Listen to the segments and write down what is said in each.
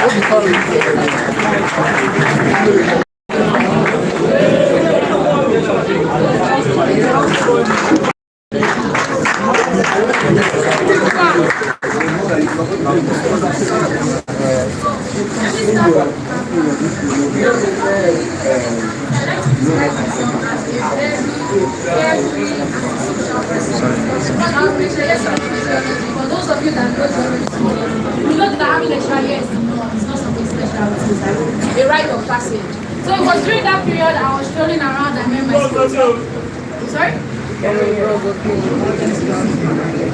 For those of you that know you know that having extra years is not something special. It's a rite of passage. So it was during that period I was strolling around and met my school. Sorry?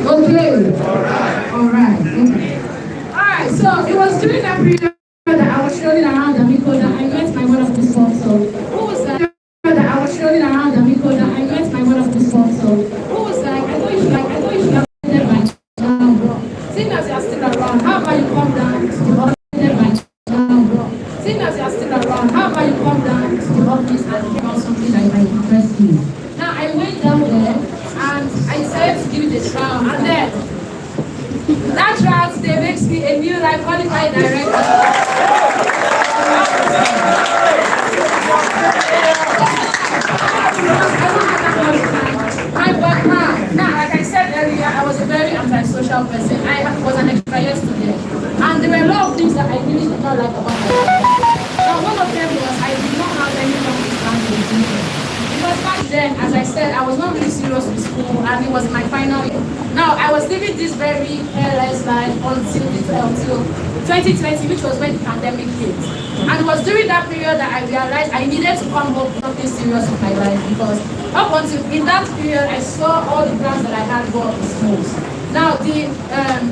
Okay. Alright. Alright, so it was during that period that I was strolling around Amico that I met my wonderful sponsor. Who was that? That I was strolling around Amico that I met my wonderful sponsor. Who was like, I thought you should have attended my town, bro. Seeing as you are still around, how about you come down to the attended my town, bro? Seeing as you are still around, how about you come down to the office and check out something that might interest you? Now I went down there and I decided to give it a trial, and then that trial today makes me a new life qualified director. My background, now like I said earlier, I was a very antisocial person. I was an experienced student, and there were a lot of things that I really did not like about myself. Now one of them was I did not have any long plans to do. Because back then, as I said, I was not really serious with school, and it was my final year. Now, I was living this very careless life until 2020, which was when the pandemic hit. And it was during that period that I realized I needed to come up with something serious with my life, because up until in that period, I saw all the plans that I had go up in smoke. Now, the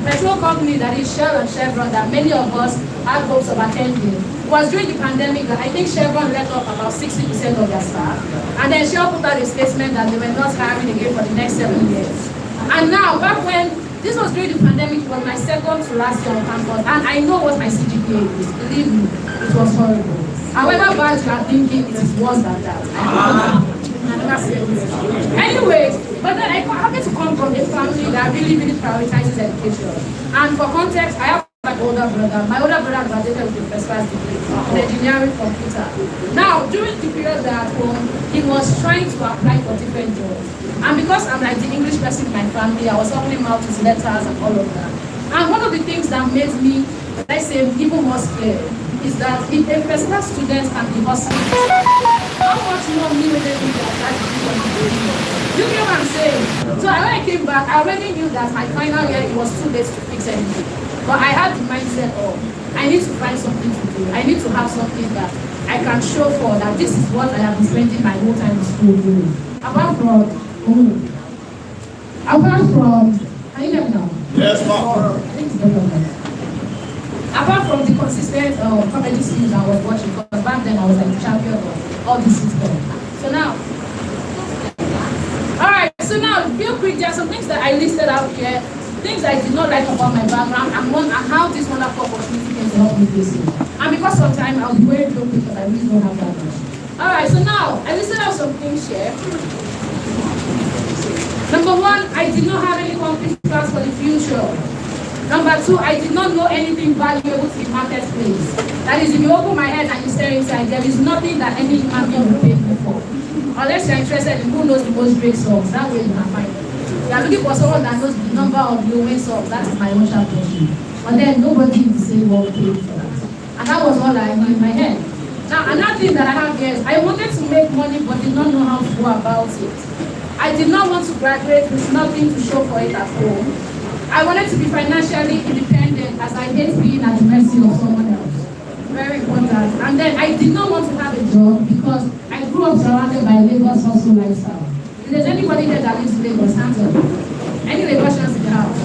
petrol company that is Shell and Chevron, that many of us had hopes of attending, was during the pandemic that I think Chevron let off about 60% of their staff. And then Shell put out a statement that they were not hiring again for the next 7 years. And now, back when, this was during the pandemic, it was my second to last year on campus, and I know what my CGPA is. Believe me, it was horrible. However bad you are thinking, it is worse than that. I never said it. Anyways, but then I happen to come from a family that really prioritizes education. And for context, I have my older brother. My older brother graduated with a first class degree in engineering computer. Now, during the period that at home, he was trying to apply for different jobs. And because I'm like the English person in my family, I was helping him out with letters and all of that. And one of the things that made me, let's say, even more scared is that if a first class student can be hustling, how much more me would they be that you get what I'm saying? So when I came back, I already knew that my final year, it was too late to fix anything. But I had the mindset of, I need to find something to do. I need to have something that I can show for, that this is what I have been spending my whole time in school doing. Apart from, can you hear me now? Yes, ma'am. I think it's better. Apart from the consistent comedy series I was watching, because back then I was like the champion of all these sitcoms. So now, alright, so now, real quick, there are some things that I listed out here, things I did not like about my background, and how this wonderful opportunity came to help me face it. And because of time, I'll be very real quick because I really don't have that much. Alright, so now, I listed out some things here. Number one, I did not have any concrete plans for the future. Number two, I did not know anything valuable to the marketplace. That is, if you open my head and you stare inside, there is nothing that any human being will pay me for. Unless you're interested in who knows the most great songs, that way you can find it. You are looking for someone that knows the number of low-end songs, that is my emotional question. But then nobody in the same world paid for that. And that was all I knew in my head. Now, another thing that I have here is I wanted to make money but did not know how to go about it. I did not want to graduate with nothing to show for it at home. I wanted to be financially independent, as I hate being at the mercy of someone else. Very important. And then I did not want to have a job because I grew up surrounded by Lagos hustle lifestyle. If there's anybody there that lives in Lagos, hands up. Any Lagosians in the house?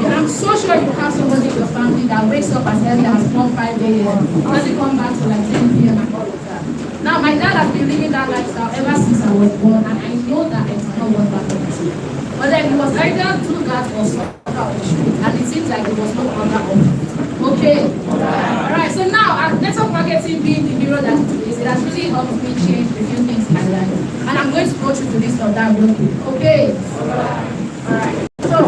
Yeah, I'm so sure you have somebody in your family that wakes up as early as 4, 5 a.m. Doesn't come back to like 10 p.m. and all of that. Now, my dad has been living that lifestyle ever since I was born, and I know that I did not want that for myself. But then he was either do that or suffer on the street, and it seems like there was no other option. Okay? Alright, so now, network marketing being the hero that it is, it has really helped me change a few things in my life. And I'm going to go through the list of that real quick. Okay? Alright. So,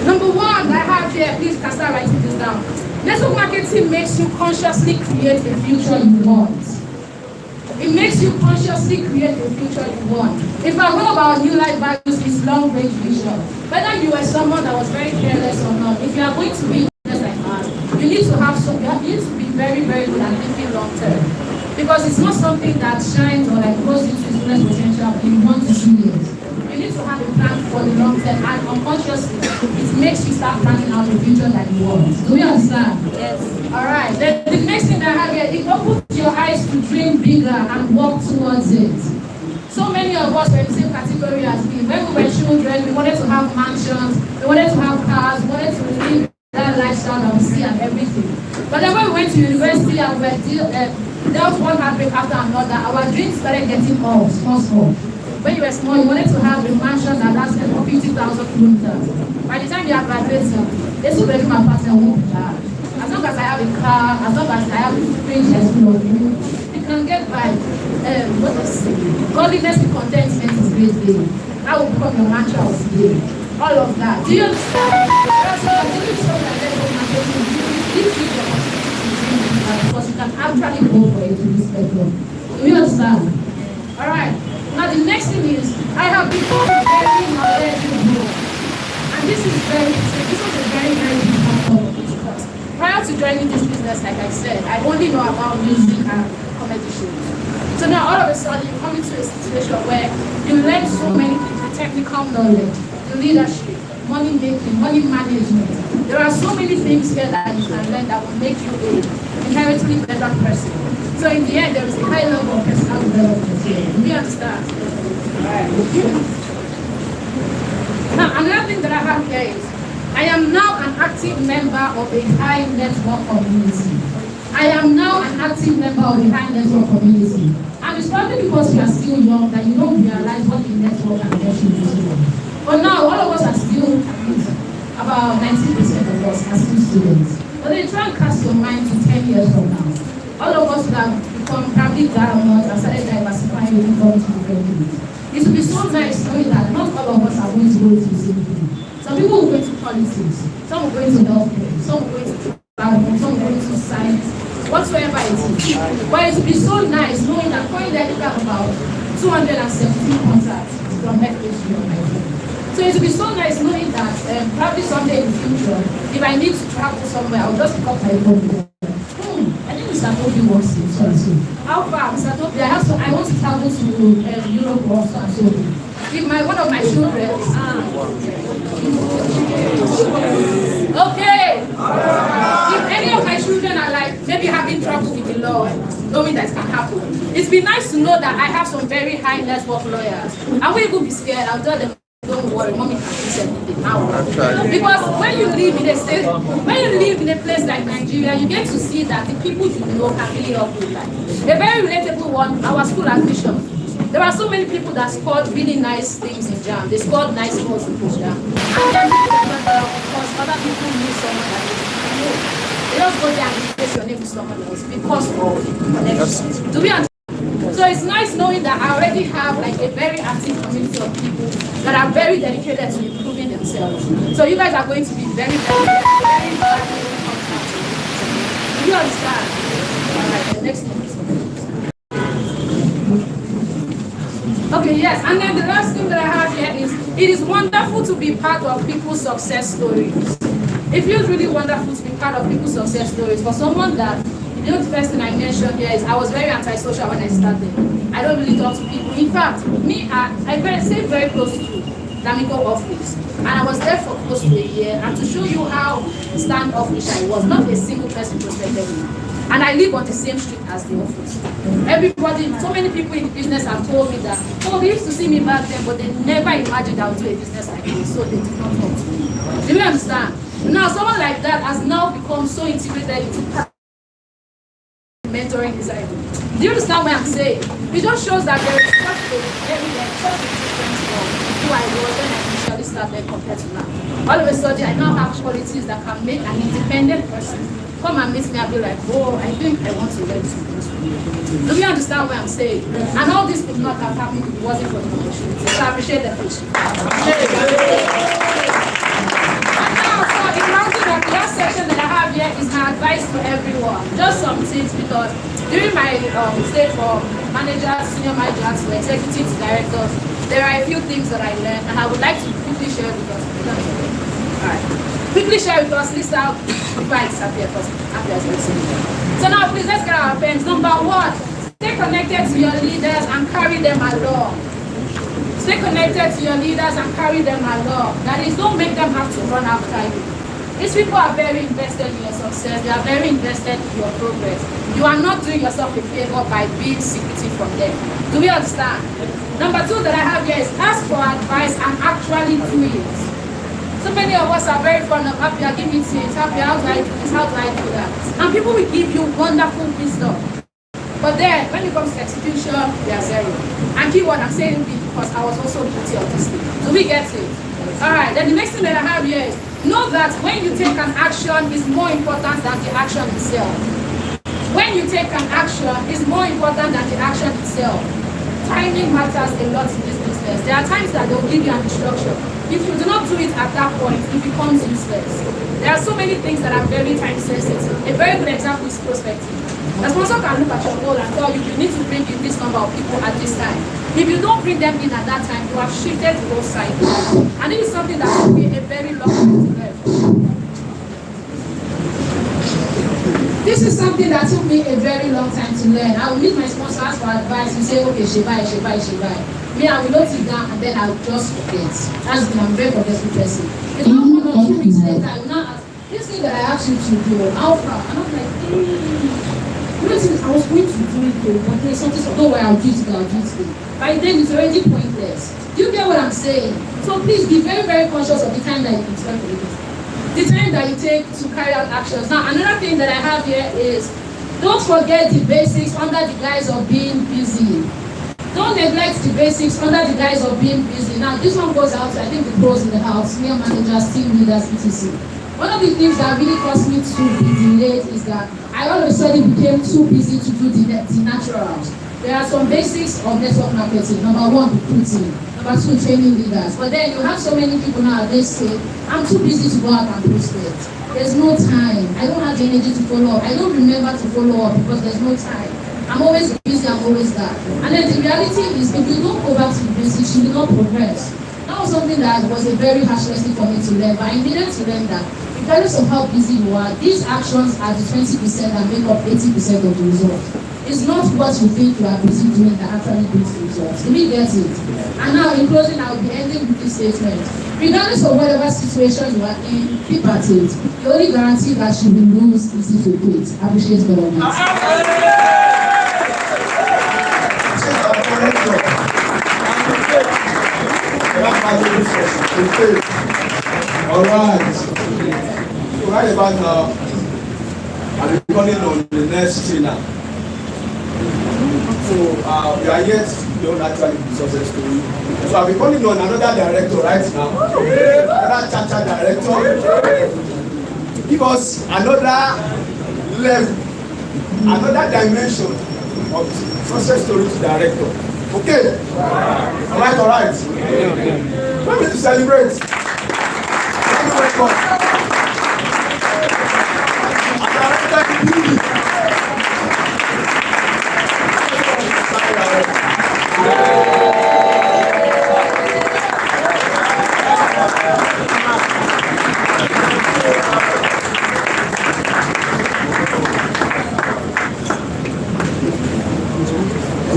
number one that I have here here, please can start writing this down. Network marketing makes you consciously create a future you want. It makes you consciously create the future you want. If I know about New Life values, is long-range vision. Whether you were someone that was very careless or not, if you are going to be in business like us, you need to have some. You need to be very, very good at thinking long-term, because it's not something that shines or like grows into its fullest potential in 1 to 2 years. You need to have a plan for the long term, and unconsciously, it makes you start planning out the future that you want. Do you understand? Yes. All right. The next thing that I have here, it opens your eyes to dream bigger and work towards it. So many of us were in the same category as me. When we were children, we wanted to have mansions, we wanted to have cars, we wanted to live that lifestyle that we see and everything. But then when we went to university and we were dealt one heartbreak after another, our dreams started getting small. When you were small, you wanted to have a mansion that lasted for 50,000 kilometers. By the time you are graduating, they still bedroom apartment won't be large. As long as I have a car, as long as I have a fridge as full of food, you can get by. What is it? Godliness and contentment is great day. That will become your mantra of today. All of that. Do you understand? Because you can actually go for it to this bedroom. Do you understand? Alright. Now the next thing is, I have become very knowledgeable. And this was a very, very big factor, because prior to joining this business, like I said, I only know about music and comedy shows. So now all of a sudden you come into a situation where you learn so many things, the technical knowledge, the leadership, money making, money management. There are so many things here that you can learn that will make you an inherently better person. So in the end, there is a high level of personal development here. Do you understand? Alright. Now, another thing that I have here is, I am now an active member of a high network community. I am now an active member of a high network community. And it's probably because we are still young that you don't realize what the network can get you into. But now, all of us are still, about 90% of us are still students. But then try and cast your mind to 10 years from now. All of us would have become probably gardeners and started diversifying income to different things. It would be so nice knowing that not all of us are going to go to the same thing. Some people will go into politics, some will go into healthcare, some will go into travel, some will go into science, whatsoever it is. But it would be so nice knowing that currently I have about 217 contacts from FHG on my phone. So it would be so nice knowing that probably someday in the future, if I need to travel somewhere, I'll just pick up my phone. I think Mr. Toby wants it. Sorry. How far, Mr. Toby? I want to travel to Europe also and so on. If one of my children, okay. If any of my children are like maybe having trouble with the law, knowing that it can happen, it'd be nice to know that I have some very high network lawyers. I won't even be scared. I'll tell them, don't worry, mommy can fix everything now. Because when you live in a state, when you live in a place like Nigeria, you get to see that the people you know can really help you. Like a very relatable one, our school admission. There are so many people that scored really nice things in JAM. They scored nice scores in JAM. And then because other people knew someone that they know. They just go there and replace your name with someone else because of connections. Do we understand? So it's nice knowing that I already have like a very active community of people that are very dedicated to improving themselves. So you guys are going to be very, very, very valuable contacts. Do you understand? Alright, the next one. Okay, yes, and then the last thing that I have here is, it is wonderful to be part of people's success stories. It feels really wonderful to be part of people's success stories. For someone that, the first thing I mentioned here is I was very antisocial when I started. I don't really talk to people. In fact, me, I stayed very close to Lamigo office. And I was there for close to a year. And to show you how standoffish I was, not a single person prospected me. And I live on the same street as the office. Everybody, so many people in the business have told me that, oh, they used to see me back then, but they never imagined I would do a business like this, so they did not talk to me. Do you understand? Now, someone like that has now become so integrated into mentoring design. Do you understand what I'm saying? It just shows that there is such a difference from who I was when I initially started compared to now. All of a sudden, I now have qualities that can make an independent person come and meet me and be like, oh, I think I want to learn something. Do you understand what I'm saying? And all this could not have happened if it wasn't for the opportunity. So I appreciate the patience. And now, so in rounding up it because during my stay from managers, senior managers to executive directors, there are a few things that I learned and I would like to quickly share with us. Alright. Quickly share with us, list out before I disappear because after I so now please let's get our pens. Number 1, stay connected to your leaders and carry them along. Stay connected to your leaders and carry them along. That is, don't make them have to run after you. These people are very invested in your success. They are very invested in your progress. You are not doing yourself a favor by being secretive from them. Do we understand? Number 2 that I have here is ask for advice and actually do it. So many of us are very fond of happy, give me tips, happy, how do I do this, how do I do that? And people will give you wonderful wisdom. But then, when it comes to execution, they are zero. And keyword, I'm saying this because I was also guilty of this thing. Do we get it? Alright, then the next thing that I have here is, know that when you take an action is more important than the action itself. When you take an action is more important than the action itself. Timing matters a lot in this business. There are times that they will give you an instruction. If you do not do it at that point, it becomes useless. There are so many things that are very time sensitive. A very good example is prospecting. A sponsor can look at your goal and tell you, you need to bring in this number of people at this time. If you don't bring them in at that time, you have shifted the whole cycle. And it is something that will be a very long time to learn. This is something that took me a very long time to learn. I will meet my sponsor, ask for advice, you say, okay, she buy. Me, I will note it down and then I will just forget. That's the I'm very forgetful person. It's not 1 or 2 weeks later, I will not ask, this thing that I asked you to do, how far? And I'm like, you know, I was going to do it though, but there's something, so don't worry, I'll do it today. By then, it's already pointless. Do you get what I'm saying? So please be very, very conscious of the time that you spend for it. The time that you take to carry out actions. Now, another thing that I have here is, don't forget the basics under the guise of being busy. Don't neglect the basics under the guise of being busy. Now, this one goes out to, I think, the pros in the house, senior managers, team leaders, etc. One of the things that really caused me to be delayed is that I all of a sudden became too busy to do the naturals. There are some basics of network marketing. Number 1, recruiting. Number 2, training leaders. But then you have so many people nowadays say, I'm too busy to go out and prospect. There's no time. I don't have the energy to follow up. I don't remember to follow up because there's no time. I'm always busy, I'm always that. And then the reality is, if you don't go back to the basics, you will not progress. That was something that was a very harsh lesson for me to learn, but I needed to learn that regardless of how busy you are, these actions are the 20% that make up 80% of the result. It's not what you think you are busy doing that actually brings the results. Do we get it? And now, in closing, I will be ending with this statement. Regardless of whatever situation you are in, keep at it. The only guarantee that you will lose is if you quit. Appreciate God on that. All right. So right about now, I'm calling on the next trainer. So we are yet don't actually be success story. So I'll be calling on another director right now, another cha-cha director, to give us another level, another dimension of success story to director. Okay? All right. Let me to celebrate. Let me wake up.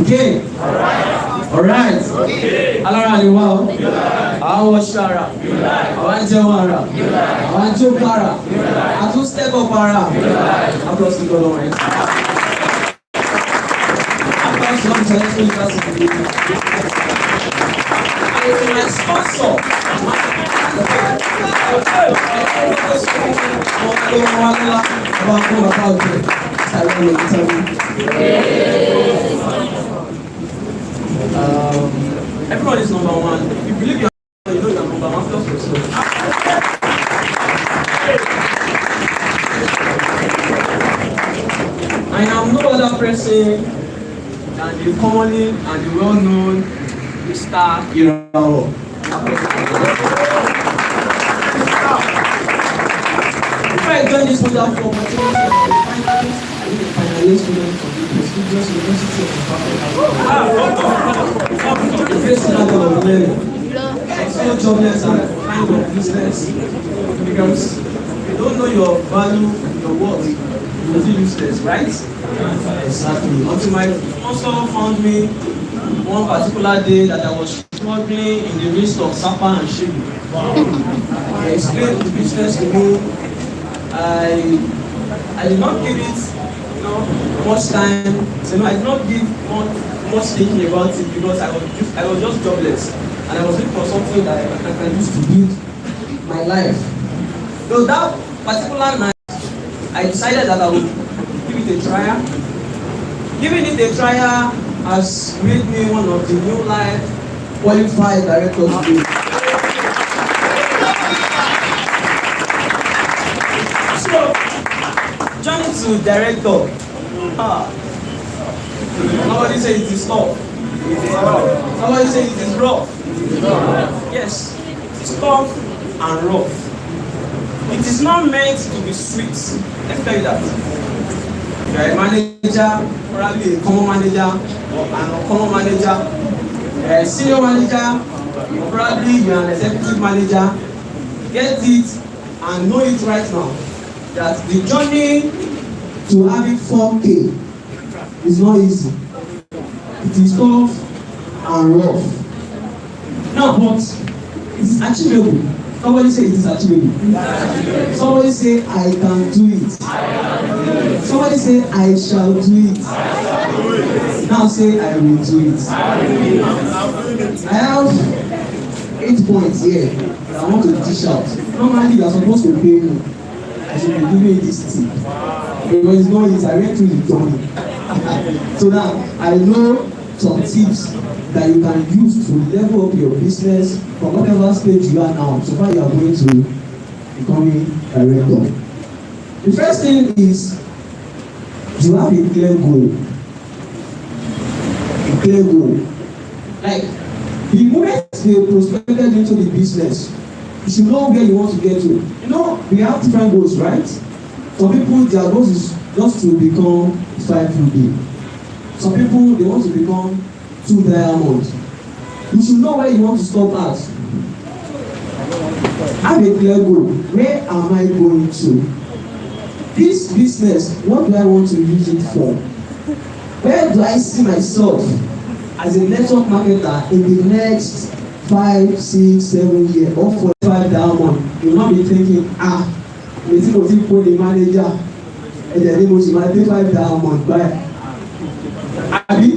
Okay. All right. Okay. Alara ni wa o. Àwọn shara. Àwọn jewara. Àwọn jopara. Atu step up ara. Applause to God Almighty. Applause to God Almighty. And my sponsor. Everyone is number 1. If you believe you know you're number 1, just yourself. I am no other person than the commonly and the well-known Mr. Irawo. Before I joined this wonderful opportunity, I did a finalist graduate student from the prestigious University of Ibadan. The first level of learning. So jobless and kind of useless because if you don't know your value, your worth, you will feel useless, right? Exactly. Until my sponsor found me one particular day that I was struggling in the midst of Sapa and Shibu. He explained the business to me. I did not give it much time. I did not give much thinking about it because I was just jobless and I was looking for something that I can use to build my life. So that particular night, I decided that I would give it a trial. Giving it a trial has made me one of the new life qualified directors today. So, journey to director. Somebody say it is tough. Somebody say it is rough. Yes, it is tough and rough. It is not meant to be sweet. Let's tell you that. You are a manager, probably a common manager or an uncommon manager. You are a senior manager, or probably you are an executive manager. Get it and know it right now that the journey to having 4K is not easy. It is tough and rough. Now, but it is achievable. Somebody say it is achievable. Somebody say I can do it. Somebody say I shall do it. Now say I will do it. I have 8 points here that I want to dish out. Normally you are supposed to pay me. I should be giving you this tip. Because it's not easy. I went through the journey. So now I know some tips that you can use to level up your business from whatever stage you are now. So far you are going to becoming a director. The first thing is you have a clear goal. A clear goal. Like the moment they prospected into the business, you should know where you want to get to. You know, we have different goals, right? Some people, their goals is just to become 5 ruby. Some people, they want to become 2 diamonds. You should know where you want to stop at. Have a clear goal. Where am I going to? This business, what do I want to use it for? Where do I see myself as a network marketer in the next 5, 6, 7 years or 45 diamonds? You will not be thinking, we think of people the manager and then they must be 5 diamonds. Abi?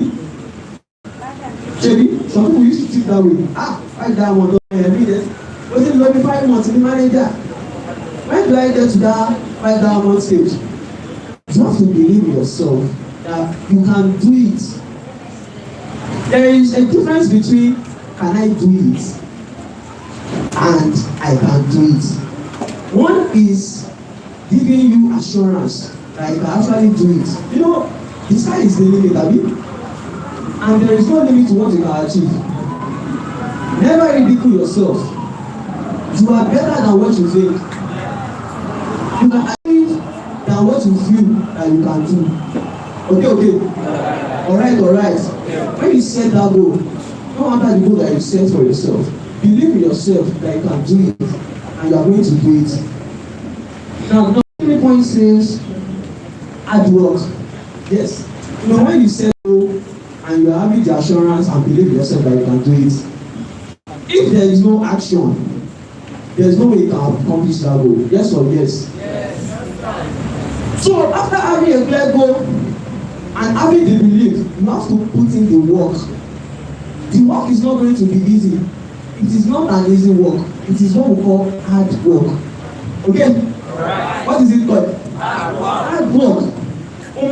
Maybe some people used to think that way. 5 diamonds every day. But then you 5 months to be manager. When do I get to that 5 diamond stage? You have to believe in yourself that you can do it. There is a difference between can I do it and I can do it. One is giving you assurance that you can actually do it. You know, the sky is the limit, Abi. And there is no limit to what you can achieve. Never ridicule yourself. You are better than what you think. You can achieve than what you feel that you can do. Okay. Alright. When you set that goal, no matter the goal that you set for yourself, believe in yourself that you can do it and you are going to do it. Now, the 3 point says hard work. Yes. You know, when you set a goal and you are having the assurance and believe in yourself that you can do it, if there is no action, there is no way you can accomplish that goal. Yes or yes? Yes. So after having a clear goal and having the belief, you have to put in the work. The work is not going to be easy. It is not an easy work. It is what we call hard work. Okay? Right. What is it called? Hard work. You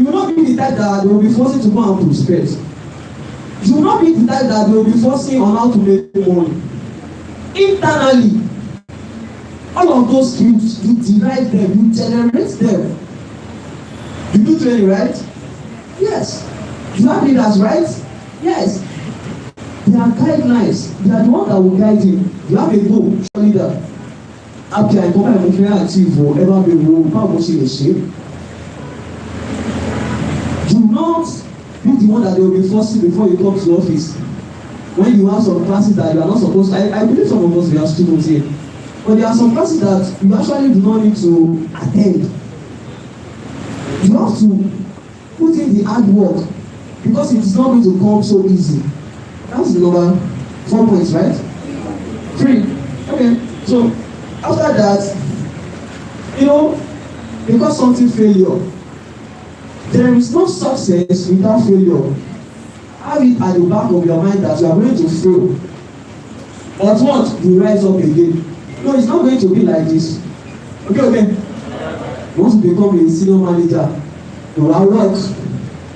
will not be the type that they will be forcing to go and prospect. You will not be the type that they will be forcing on how to make money. Internally, all of those skills, you derive them, you generate them. You do training, right? Yes. You have leaders, right? Yes. There are guidelines. They are the one that will guide you. You have a goal, leader. happy and come and feel achieve or ever be wrong, how much in a shape. Do not be the one that they will be forcing before you come to office. When you have some classes that you are not supposed to, I believe some of us we are students here, but there are some classes that you actually do not need to attend. You have to put in the hard work because it is not going to come so easy. That's number 4 points, right? 3. Okay, so after that, you know, because something failure, there is no success without failure. Have it at the back of your mind that you are going to fail. But what? You rise up again. No, it's not going to be like this. Okay. You want to become a senior manager. You are work.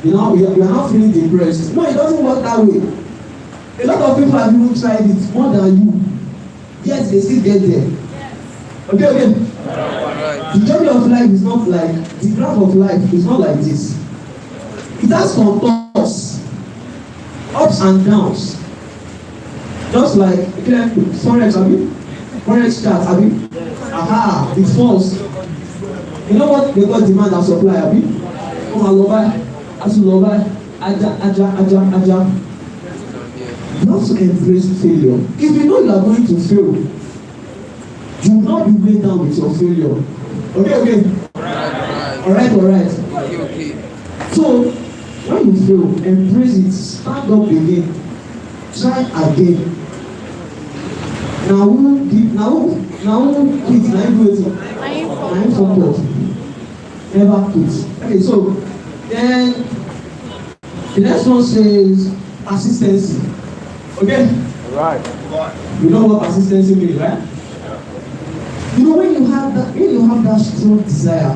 You know, you are not feeling depressed. No, it doesn't work that way. A lot of people have even tried it more than you. Yet they still get there. Okay. The journey of life is not like, the graph of life is not like this. It has contours, ups and downs. Just like, Forex, Forex chart, aha, it falls. You know what they call demand and supply, come on, love, aja. You have to embrace failure. If you know you are going to fail, do not be weighed down with your failure. Okay. Alright. So when you fail, embrace it, stand up again, try again. Now quit, I'm focused. Never quit. Okay, so then the next one says persistency. Okay? Right. You know what persistency means, right? You know, when you have that strong desire,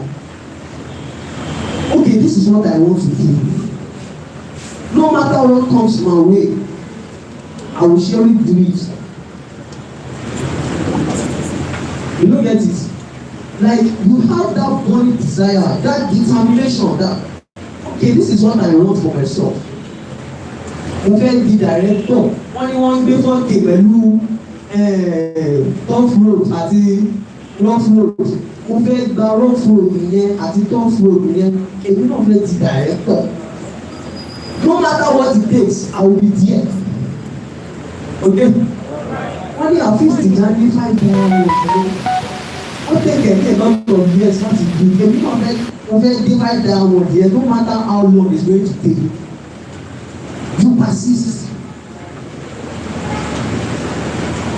okay, this is what I want to do. No matter what comes my way, I will surely do it. You don't get it? Like, you have that burning desire, that determination, that, okay, this is what I want for myself. Mo fẹ́ di director, wọ́n gbé fọ́ọ̀kì pẹ̀lú tough road àti rough road. Mo fẹ́ gba rough road yẹn àti tough road yẹn, èmi náà fẹ́ di director. No matter what it takes, I will be there. Okay? Wọ́n ní àfíìsì ìjáde 5 years. Ó tẹ̀kẹ̀ lot of years láti do. Èmi náà fẹ́ divide that one here, no matter how long it's going to take. You persist.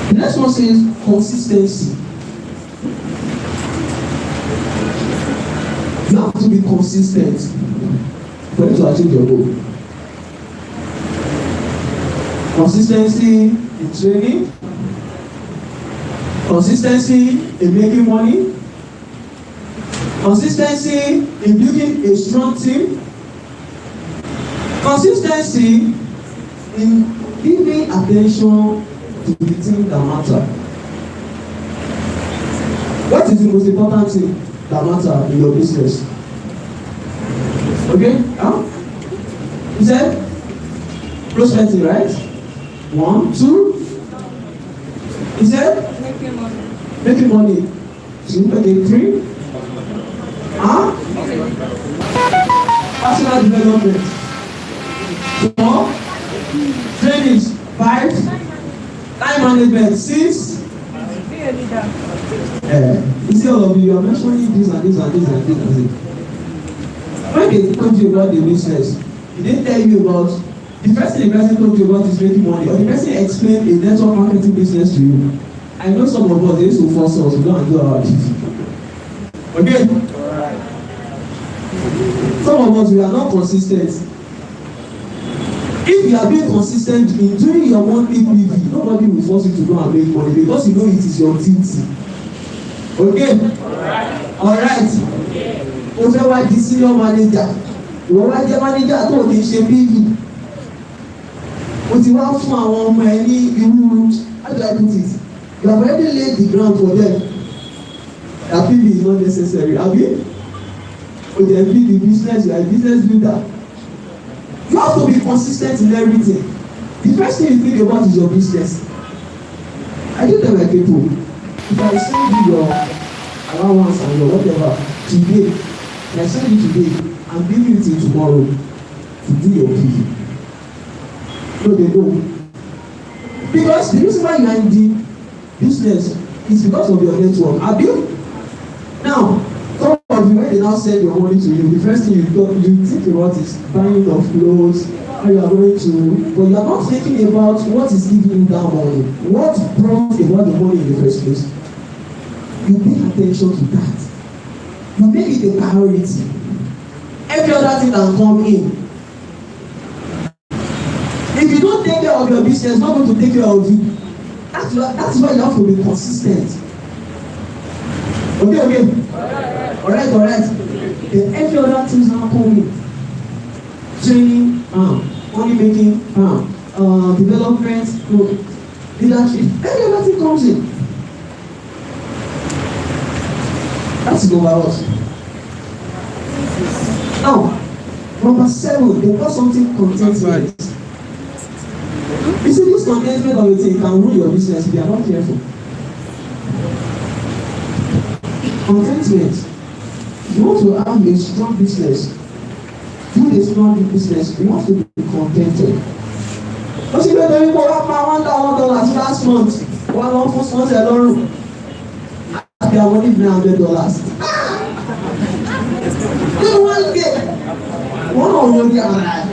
The next one says consistency. You have to be consistent for you to achieve your goal. Consistency in training, consistency in making money, consistency in building a strong team, consistency in giving attention to the thing that matter. What is the most important thing that matter in your business? Okay? You said prospecting, right? 1, 2. You said making money. 2, okay, 3. Personal development. 4. Training. 5. Time management. 6. You see all of you are mentioning this and this and this and this and this. When they told you about the business, they didn't tell you about the first thing the person told you about is making money, or the person explained a network marketing business to you. I know some of us, they used to force us to go and do our duty. Okay? Alright. Some of us, we are not consistent. If you are being consistent in doing your monthly PV, nobody will force you to go and make money because you know it is your duty. Okay? Alright. O fẹ́ wá di senior manager. Ìwọ wá jẹ́ manager tó kì í ṣe PV. O ti wá fún àwọn ọmọ ẹ ní irú, how do I put it? You have already laid the ground for them. That PV is not necessary, abi? O dey build the business, you are a business builder. You have to be consistent in everything. The first thing you think about is your business. I do tell my people, If I send you your allowance and your whatever today, and I send you today, I'm giving you till tomorrow to do your PV. No, they don't. Because the reason why you are in the business is because of your network. Have you? Now, some of you, when they now send your money to you, the first thing you think about is buying of clothes, how you are going to, but you are not thinking about what is giving you that money. What brought about the money in the first place? You pay attention to that. You make it a priority. Every other thing can come in. If you don't take care of your business, not going to take care of you. That's why you have to be consistent. Okay. Alright. Then every other things now come in. Training, money making, development, leadership. Every other thing comes in. That's number one. Now, number 7, they got something contentment. You see, this contentment of a thing can ruin your business if you are not careful. Contentment. You want to have a strong business. Build a strong business. You have to be contented. But you don't even $1,000 last month. One first month alone. They are only $900. You want to get one already alive.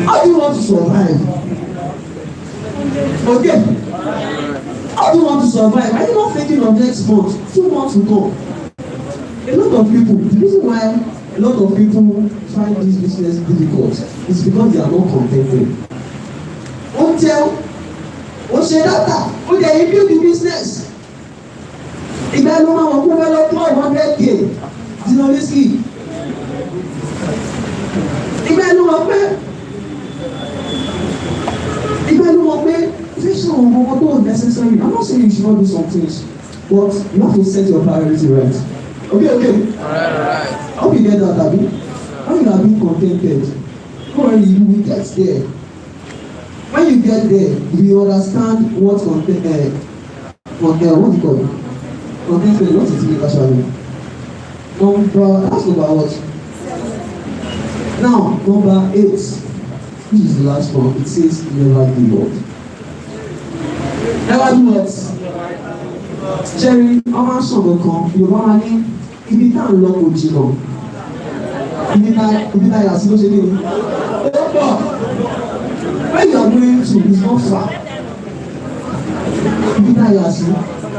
How do you want to survive? Okay. How do you want to survive? Are you not thinking of next month? 2 months to go. A lot of people, the reason why a lot of people find this business difficult is because they are not contented. Until Oshedata, when they build the business, if I know how to develop 100K, Zinolisky. If I know what is necessary. I'm not saying you should not do some things, but you have to set your priority right. Okay. Alright. How you get that, Abby? How you are being contented? You will get there. When you get there, you understand what contentment. What do you call it? Contentment. What is it actually? That's number what? Now, number 8, which is the last one, it says never give up. Never do what? Jerry, ọmọ sọ̀rọ̀ kan, Yorùbá máa ní ibi tá à ń lọ kò jìnnà. Ibi tá yà sí ló ṣe ní. Ó pọ̀. Where you are going to is not far. Ibi tá yà sí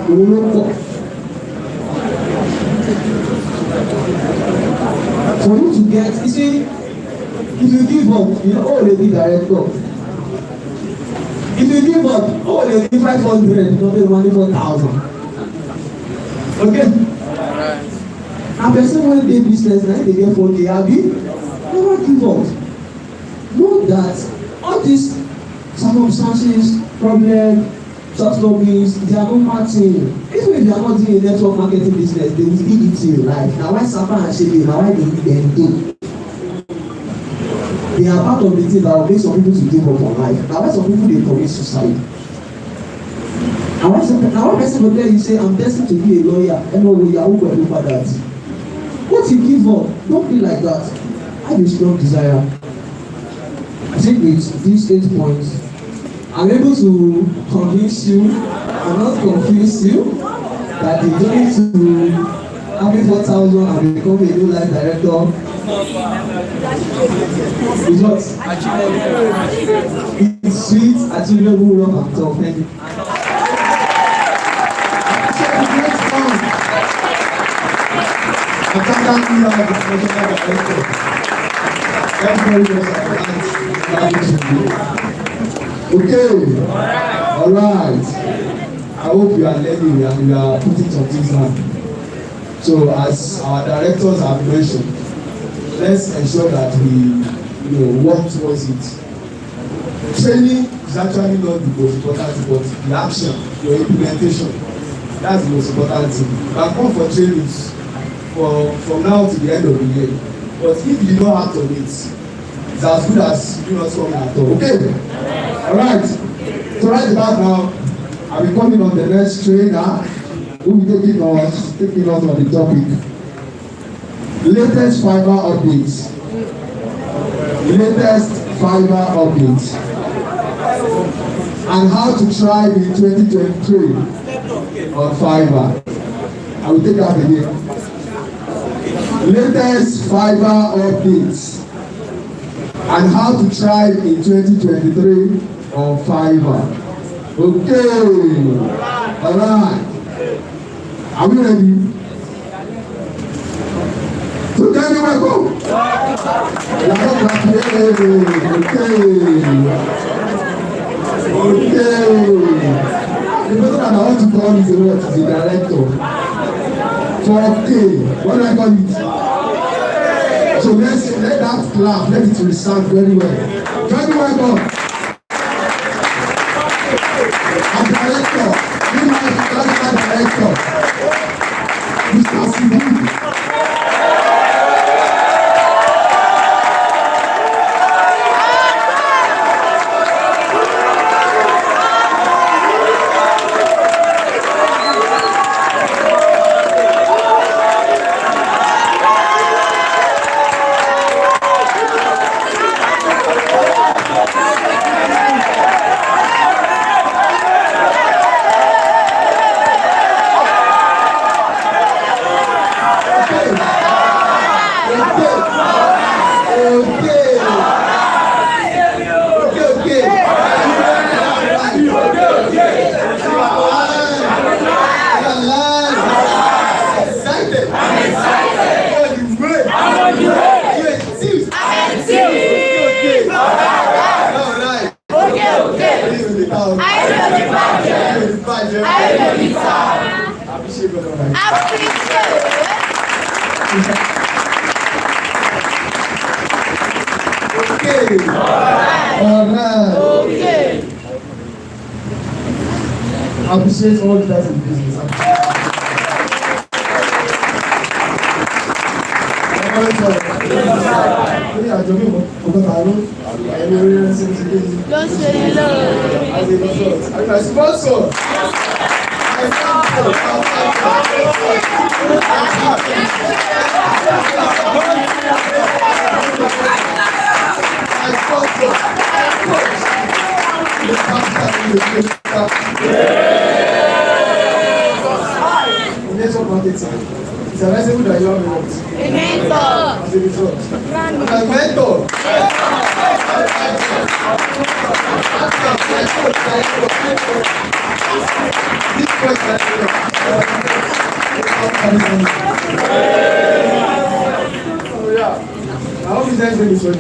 òun ló pọ̀. For you to get, you see, if you give up, you know, lè di director. If you give up, lè di 500, not even money 4,000. Okay? Na person wey dey business na dey get 40, abi? Never give up. Know that all these circumstances, problems, shortcomings, they are normal thing. Even if you are not doing a network marketing business, they will still eat you in life. Na why Sapa and Shebe, na why they need them do. They are part of the thing that will make some people to give up on life. Na why some people dey commit suicide. Na why person go tell you say I'm destined to be a lawyer, and no way you are going to do that. What you give up, don't be like that. Have a strong desire. I think with these 8 points, I'm able to convince you and not confuse you that the journey to having 4,000 and become a new life director is what? It's sweet, achievable, work and tough. Thank you. Okay, all right. I hope you are learning and you are putting some things down. So, as our directors have mentioned, let's ensure that we, work towards it. Training is actually not the most important thing, but the action, your implementation, that's the most important thing. You can come for trainings from now to the end of the year, but if you don't act on it, it's as good as you not coming at all. Okay? Alright. So right about now, I'll be calling on the next trainer who will taking us on the topic. Latest fiber updates. Latest fiber updates. And how to thrive in 2023 on fiber. I will take that again. Latest fiber updates and how to thrive in 2023 on fiber. Okay. All right. Are we ready? So can you welcome? Okay. The person that I want to call is the director. 4K. What do I call it? So let that clap, let it resound very well. Can you welcome? A director, director, Mr. Sibu. I appreciate all the guys in business. It's a recipe that you have a mentor. As a result. A mentor. So yeah, I hope you guys know this was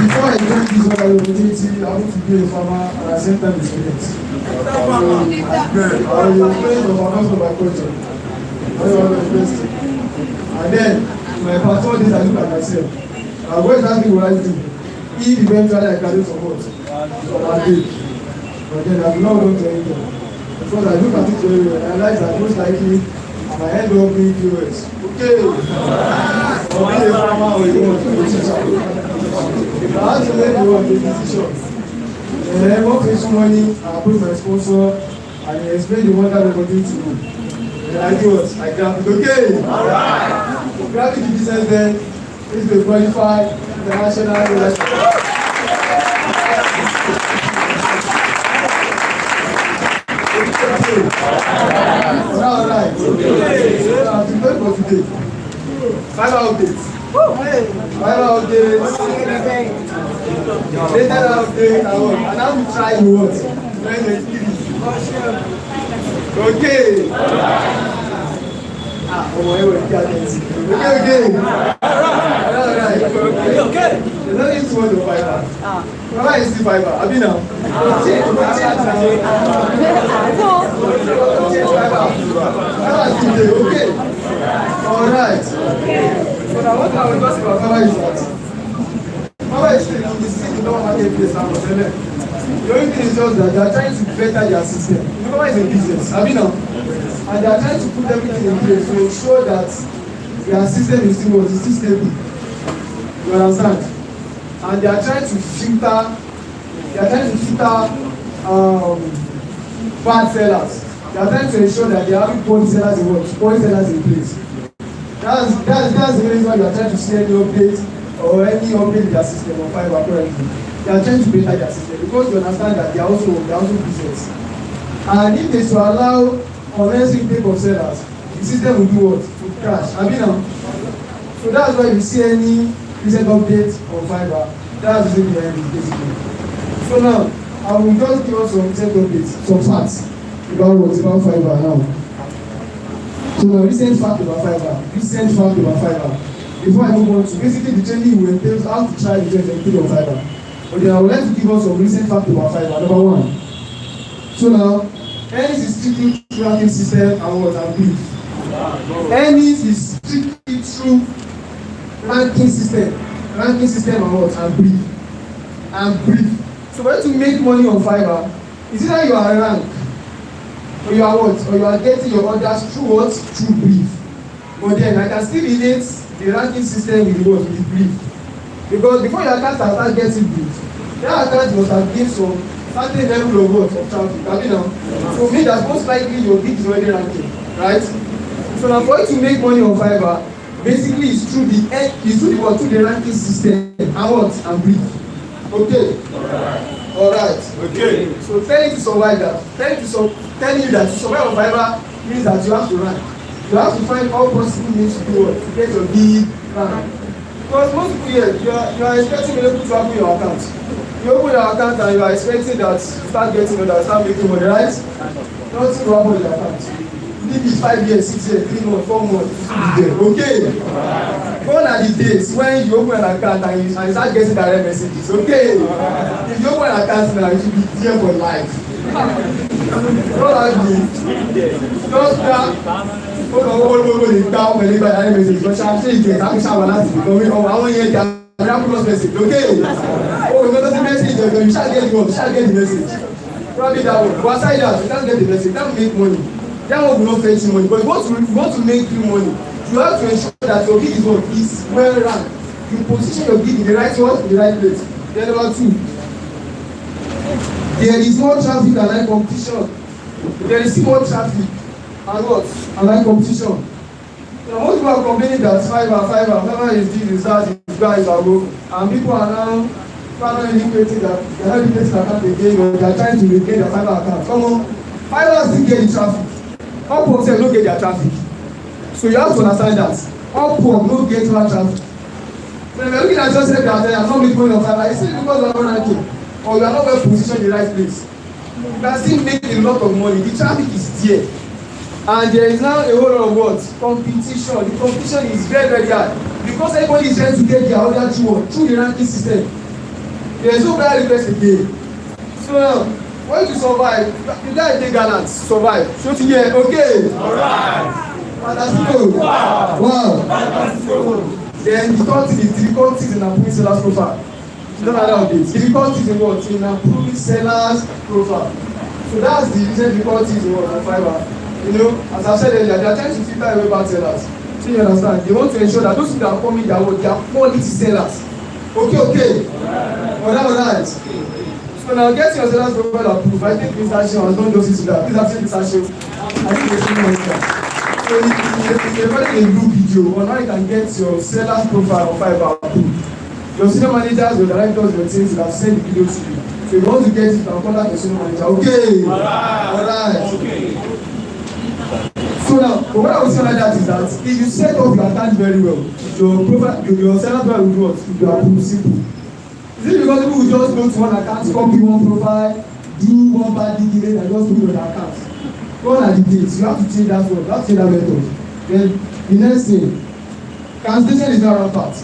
before I joined this opportunity, I want to be a farmer and at the same time experience. I will explain the farmers of my culture. And then, my past all this I look at myself. And what exactly will I do? If eventually I graduate from what? From my day. But then I do not want to anything. Because I look at it very well, I realize that most likely I might end up being POS. Okay. Or be a farmer or you want to be a teacher. If I have to make the decision, I work with money, I approve my sponsor, and I explain the wonder of opportunity to me. And I do what? I grab it. Okay? Alright. Grab it to business then, it's been qualified, international relations. Alright. Now, to go for today. 5 updates. 5 updates. Later update. And now we try what? Okay. Okay. There's nothing too much of fiber. Fiber is still fiber. Have you now? Okay. Alright. So now what I will talk about fiber is that fiber is still in the city, no market place now. The only thing is just that they are trying to better their system. Fiber is a business. Have you now? And they are trying to put everything in place to ensure that their system is still stable. You understand? And they are trying to filter They are trying to filter bad sellers. They are trying to ensure that they are having quality sellers in what? Quality sellers in place. That's the reason why you are trying to see any update or any update in their system on Fiverr currently. They are trying to better their system because you understand that they are also business. And if they should allow unnecessary intake of sellers, the system will do what? To crash. I mean, so that's why you see any recent update on Fiverr. That's the reason behind it, basically. So now, I will just give us some recent updates, some facts about Fiverr now. So now, recent fact about Fiverr. Before I move on to basically the training will entail how to try the training on Fiverr. But then I would like to give us some recent fact about Fiverr. Number one. So now, Ennis is strictly tracking system and what and brief. Ennis is strictly through ranking system and what and brief. So for you to make money on Fiverr, is either you are ranked or you are what? Or you are getting your orders through what? Through brief. But then I can still relate the ranking system with what? With brief. Because before your account start getting brief, your account must have gained some certain level of what? Of traffic. I mean, so me that's most likely your gig is already ranking, right? So now for you to make money on Fiverr, basically it's through the ranking system and what? And brief. Okay. Alright. Okay. So telling you to survive that. Telling you that to survive on Fiverr means that you have to rank. You have to find all possible means to do what? To get your big rank. Because most people here, you are expecting people to open your account. You open your account and you are expecting that you start getting orders, start making money, right? Nothing will happen with your account. Maybe 5 years, 6 years, 3 months, 4 months, okay? Gone are the days when you open an account and you start getting direct messages, okay? If you open an account now, you should be there for life. Don't like me. Just that. Hold on, down when you buy direct messages. But I'm saying it, I'm sure last week. I want you to miraculous message, okay? Oh, you got the message, you shall get the message. Probably that one. But aside that, you can't get the message, that will make money. That one will not fetch you money. But if you want to make you money, you have to ensure that your gig is well ranked. You position your gig in the right spot, in the right place. Then number 2, there is more traffic and high competition. There is more traffic and what? And high competition. Now most people are complaining that Fiverr is this, is that, is guys are low, and people are now indicating that they are not indicating account again, or they are trying to regain their Fiverr account. Come on, Fiverr still get the traffic. Upwork sef no get their traffic. So you have to understand that. Upwork no get their traffic. So if you are looking at yourself that I am not making money on Fiverr, it's still because you are not ranking or you are not well positioned in the right place. You can still make a lot of money. The traffic is there. And there is now a whole lot of what? Competition. The competition is very, very hard. Because everybody is trying to get their order through the ranking system. There is no better request again. So now, for you to survive, you gotta take gallant, survive. So to hear, okay? Alright. Fantastic. Wow. Then the difficulties in approving sellers profile. You don't know that update. Difficulties in what? In approving sellers profile. So that's the recent difficulties in what? On Fiverr. You know, as I said earlier, they are trying to filter away bad sellers. So you understand? They want to ensure that those people that are coming, they are quality sellers. Okay. Alright. So now get your sellers profile approved. I think Mr. Sheo has done justice to that. Please accept Mr. Sheo. I think there's no answer. So if you're recording a group video on how you can get your sellers profile on Fiverr approved, your senior managers, your directors, your teams will have sent the video to you. So if you want to get it, you can contact your senior manager. Okay. Alright. Okay. So now, what I would say like that is that if you set up your account very well, your profile, your seller profile will do what? It will be approved simple. Is it because people will just go to one account, copy one profile, do one bad thing, and just put it on the account? Gone are the days. You have to change that word. You have to change that method. Then the next thing, cancellation is not rampant.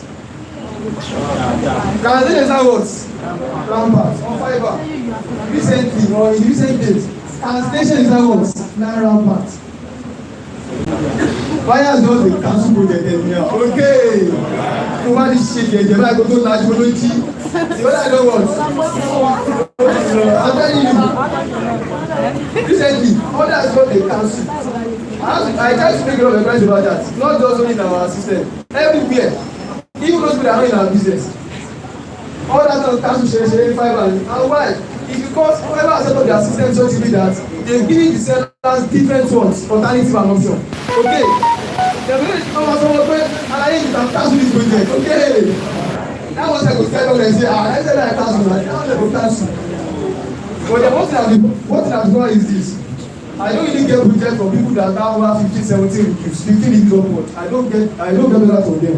Cancellation is not what? Rampant. On Fiverr. Recently, or in recent days, cancellation is not what? Not rampant. Buyers don't dey cancel project anyhow. Okay. So why this shit here? Jẹ́ báyìí kó tó lajú olóyún. The other I don't want. I'm telling you. Recently, others don't dey cancel. I try to make a lot of advice about that. Not just only in our system. Everywhere. Even those people that are not in our business. all that kind of cancel share fiber. And why? It's because fiber has set up their system so to be that they give the sellers different ones, alternative and option. Okay. They're going to come out somewhere and I need to cancel this project. Okay. That was I could tell them and say, I said I cancel that. Now they go cancel. But the one thing I've done is this. I don't really get projects from people that now have 15, 17 reviews, 15 reviews upward. I don't get that from them.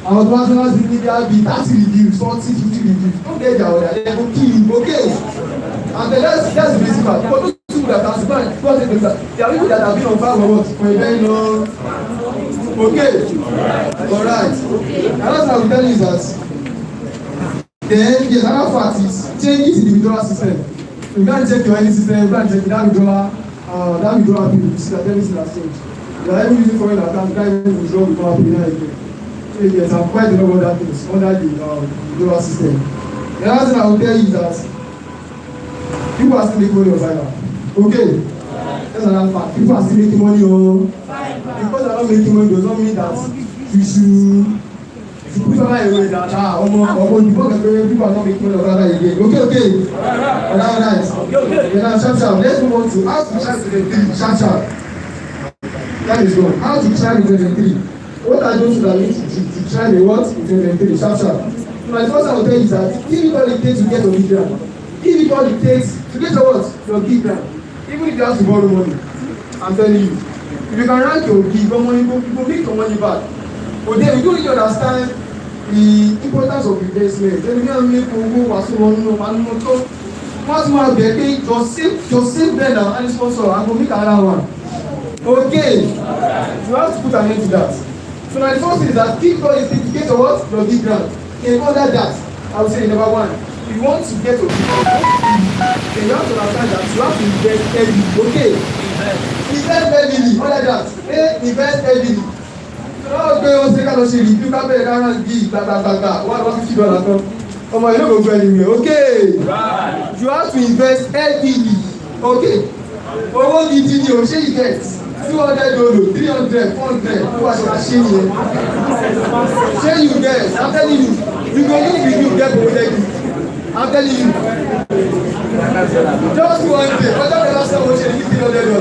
Our nationals really there be 30 reviews, 40, 50 reviews. Don't get their order, they go kill you, okay? And then that's the basic part. For those people that can supply, there are people that have been on fire for a very long. Okay? Alright. Another thing I will tell you is that then there's another fact is changes in the withdrawal system. You can't check your any system, you can't check that withdrawal bill, you see that everything has changed. You are even using foreign account, you can't even withdraw withdrawal bill now again. So yes, I'm quite enough of that things under the withdrawal system. The other thing I will tell you is that people are still making money on Fiverr. Okay? That's another fact. People are still making money on Fiverr. Because they are not making money does not mean that you should put Fiverr away that people are not making money on Fiverr again. Okay. Alright. Okay, now sharp. Let's move on to how to try to sharp. That is good. How to try to what I don't know that you to try the what in sharp. My first thing I will tell you is that give it all it takes to get your big ground. Give it all it takes to get your what? Your big ground. Even if you have to borrow money, I'm telling you, if you can rank your gig, your money, you go make your money back. But then we don't really understand the importance of investment. Then we don't make once more get just save better and sponsor and go make another one. Okay, you have to put an end to that. So my first thing is that keep all your things to get your what? Your big ground. In under that, I would say number one, if you want to get your big ground, then you have to understand that you have to invest heavily. Okay, invest heavily. Under that, invest heavily. So now go on second or you can pay around give $150. Come on, you don't go anywhere. Okay, right. You have to invest heavily. Okay, owó gidi ni o ṣe you get $200, $300, $400. Who was share you? Share you get. I'm telling you, you go need review get project. I'm telling you. Just one day, but don't ever say what you $300.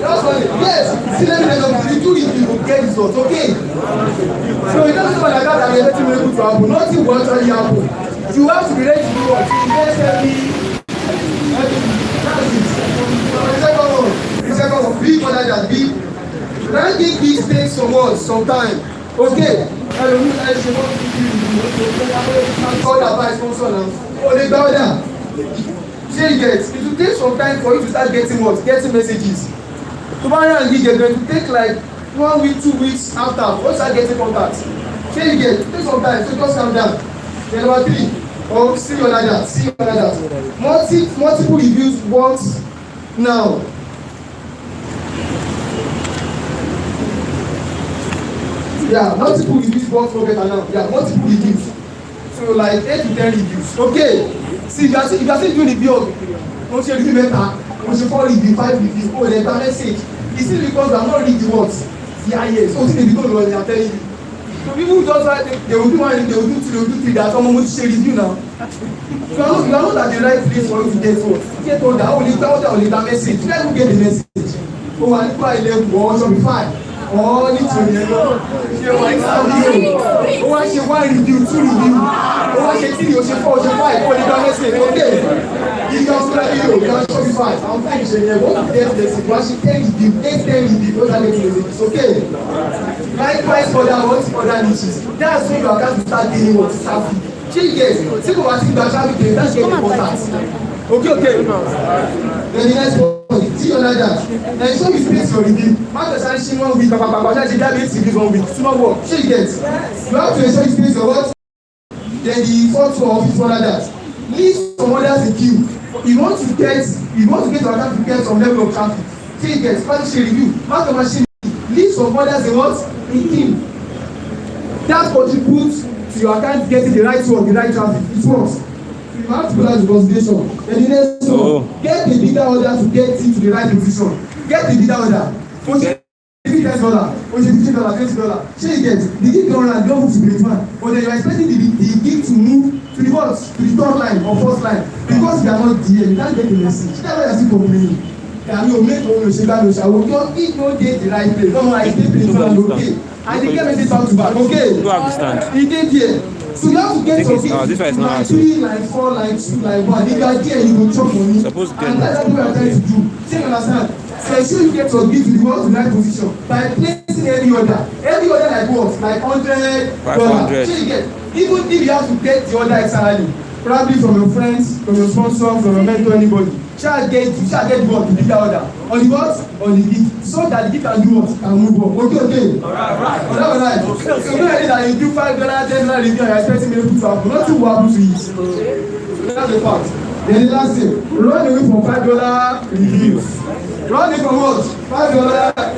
That's funny. Yes, see let me tell you, you do it, you will get results. Okay. So it doesn't matter that you're letting me go to happen. Nothing will actually happen. You have to be ready to do what? To invest heavily. The second one, big more than that, big. Ranking these takes some time. Okay. Call advice sponsor now. Oh, they bow down. See, you get. It will take some time for you to start getting what? Getting messages. Tomorrow and you get going to take like 1 week, 2 weeks after. Once I get in contact. See, you get. Take some time. So just calm down. Then number 3. Oh, see you like that. Multiple reviews once now. Yeah, multiple reviews once no better now. Yeah, multiple reviews. So like 8 to 10 reviews. Okay. See, if you are still doing review, don't you review better? Don't you 4 reviews, 5 reviews? Oh, there's a message. It's still because we are not reading the words. Yeah. So they don't know what they are telling you. So people just like they will do one, they will do 2, they will do 3. That someone will share review now. You are not at the right place for you to get what? Get all that. Only that message. You guys will get the message. Oh, I need to level or Shopify. Oh, need to level. Oh, I should 1 review, 2 review. Oh, I should 3, or 4, or 5. Oh, that message. Okay. You can put a video. You can Shopify. I'm finishing here. What you get the message? You actually 10 review, 10 review. Those are the messages. Okay. Likewise for other niches. That's when you are going to start dealing with traffic. She gets simple as if you are traffic, that's getting contact. Okay. Then the next one, see on that. Then show you space for review. Mark the sanction 1 week, that's 8 1 week. Small work. She gets. You have to ensure you space for what? Then the 4th one, 5th one, that. Leave some others in queue. You want to get your account to get some level of traffic. She gets. Spanish review. Mark the machine. Leave some others in what? In queue. That contributes to your account getting the right one, the right traffic. It works. So you have to put that into consideration. And the next one, get the bidder order to get into the right position. Get the bidder order. $10, or $15, $20. Share you get the gift don't run, don't move to grade 1. But then you are expecting the gift to move to the what? To the third line or fourth line. Because you are not there, you can't get the message. That's why you are still complaining. Can you make one no shake no shower? If no dey the right place, no I dey play for okay. And the game message back to back, okay? Go understand. He dey there. So you have to get your gift line 3, line 4, line 2, line 1. If you are there, you go chop money. Suppose get and that's what we are trying to do. So you understand? So ensure you get your gift to the world to the right position by placing any order. Any order like what? Like $100. 500. So you get. Even if you have to get the order externally, probably from your friends, from your sponsor, from your mentor, anybody. Shall get what to give that order. On the what? On the gift. So that the gift can do what? Can move up. Okay. Alright. So you know that you do $5, $10 review and you're expecting me to put up. Nothing will happen to you. So that's the fact. Then the last thing, run away from $5 reviews. Run away from what? $5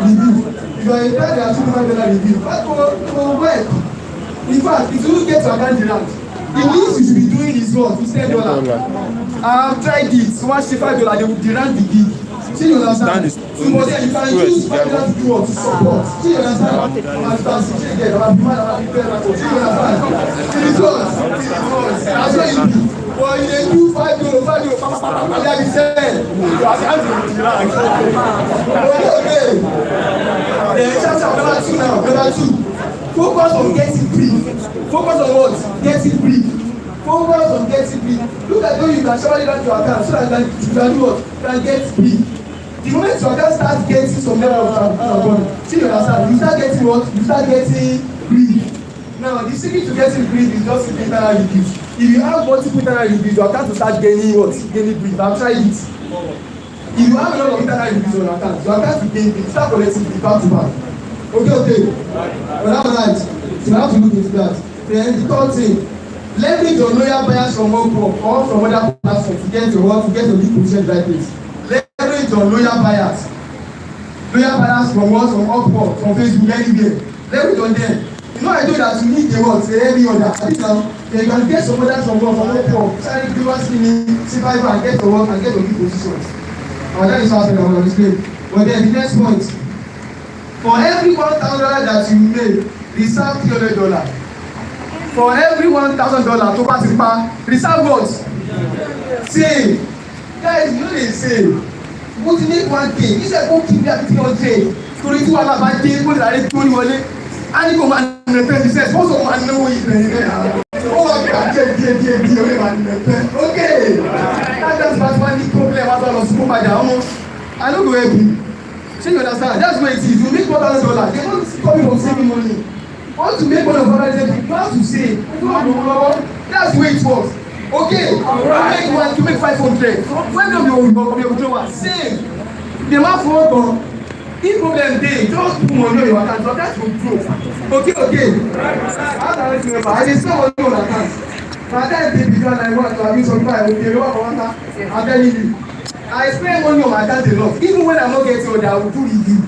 review. If you are in fact, they are $5 review. But for work. In fact, if you get to account the land, the least you should be doing is what? $10. I've tried it. So much $5, they will derang the gig. See you understand? So but then you can use $5 to do what? To support. See you understand? See you understand? It is what? That's what you do. But you dey do $5, and then you say, you are trying to derang. Okay. Then chapter number 2. Focus on getting brief. Focus on what? Getting brief. Focus on getting brief. Look at how you can surely run your account so that you can do what? You can get brief. The moment your account starts getting some level of money, see you understand? You start getting what? You start getting brief. Now, the secret to getting brief is just internal reviews. If you have multiple internal reviews, your account will start gaining what? Gaining brief. I've tried it. If you have a lot of internal reviews on your account will gain brief. Start collecting brief back to back. Okay. But that's right. So you have to look into that. Then the third thing, leverage your loyal buyers from Upwork or from other platforms to get your lead position right place. Leverage your loyal buyers. Loyal buyers from what? From Upwork, from Facebook, anywhere. Leverage on them. You know I know that you need the what? Say every order. Then you can get some others from Upwork. Try to give us survival and get your work and get your lead positions. And that is how I want to explain. But then the next point. For every $1,000 that you make, reserve $300. For every $1,000 to pass it back, reserve what? Save. Guys, you know they save. But you make 1K. You say, go keep that 300. Story 2 hours by day, go to the 20. And you come and repent. He says, most of them know it. Oh, my God, okay. That's one problem. I don't go help you. So you understand? That's what it is. You make $1,000. They don't come from saving money. Want to make money of $1,000, you have to save. That's the way it works. Okay. Alright. You make 500. When you save. The man for work. If problem dey, just put money on your account. Your account will grow. Okay. I dey spend money on account. Na that dey because I want to abuse some people. I dey work for one time. I'm telling you. I spend money on my account a lot. Even when I'm not getting order, I will do review.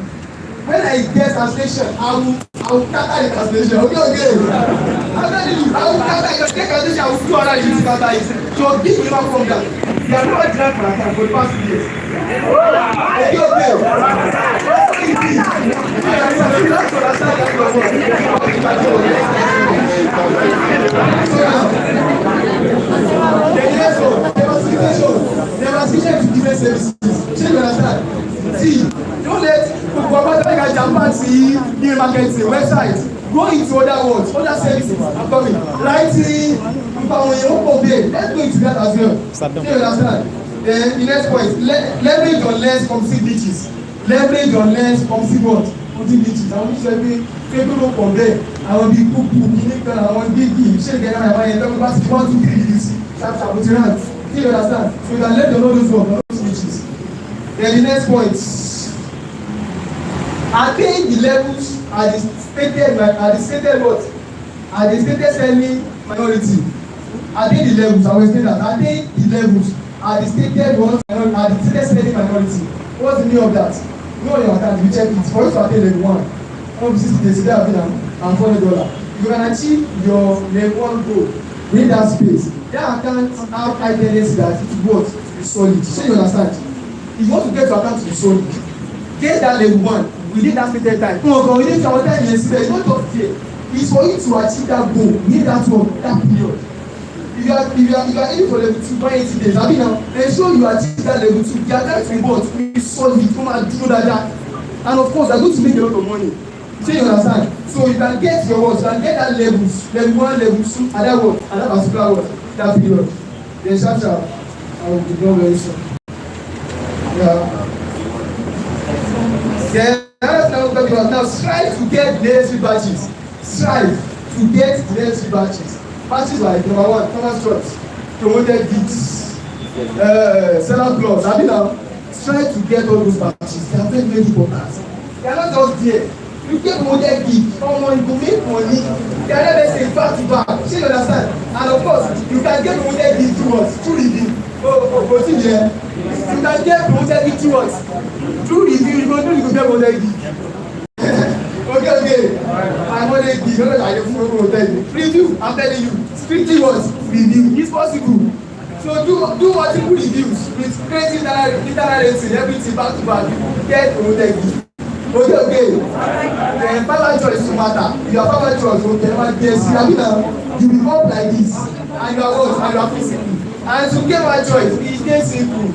When I get translation, I will scatter the translation. Okay. I'm telling you, I will scatter the translation. I will do other reviews scatter it. So give me back from that. You are not drunk for account for the past 2 years. Demonstration to different services. You understand? See, don't let new marketing website. Go into other words, other services are coming. Writing, let's go into that as well. You understand? Then the next point, leverage on less composite niches. Leverage on less composite what? Composite niches. I want to say people from there. I want to be cook, I want to be shake the guy, I want to talk about 1, 2, 3 niches. You understand? So you can let them know those work, those niches. Then the next point, attain the levels at the stated what? At the stated selling minority. Attain the levels, I will say that. Attain the levels at the stated what? At the stated selling minority. What's the meaning of that? Know your account, you check it. For you to attain level 1, obviously they say that and $400. You can achieve your level 1 goal in that space. That account have high tendency that it will solid. So you understand? If you want to get your account to be solid, get that level 1. within that stated time. Within our time yesterday, not just there. It's for you to achieve that goal within that one, that period. If you are aiming for level 2 by 80 days, I mean now, ensure you achieve that level 2. You are trying to reward, be solid, come and do that. And of course, they are going to make a lot of money. So you understand? So you can get your words, you can get that levels, level 1, level 2, and that word, and that particular word, that period. Then chapter, I will be done very soon. Yeah. Then that's now talking about now. Strive to get the necessary batches. Strive to get the necessary batches. Batches like number 1, Thomas Trust, promoted gigs, seller clubs. I mean now, strive to get all those batches. They are very, very important. They are not just there. You get promoted gig, someone you go make money. They are not, let's say, back to back. You understand? And of course, you can get promoted gig through what? Through review. Go see there. You can get promoted gig through what? Through review. You go get promoted gig. Okay. I'm on a gig. You know I don't promoted gig. Review. I'm telling you. Strictly what? Review. It's possible. So do multiple reviews with crazy literal rating, everything back to back. Get promoted gig. Okay. The power choice to matter. Your power choice will never get. You become like this, and you are what? And you are physical. And to get my choice, it's very simple.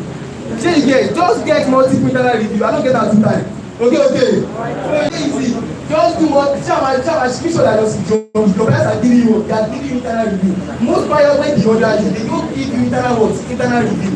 Say again, just get multiple internal review. I don't get that 2 times. Okay. So it's easy. Just do what? Make sure that your buyers are giving you. They are giving you internal review. Most buyers when they order you, they don't give you internal review.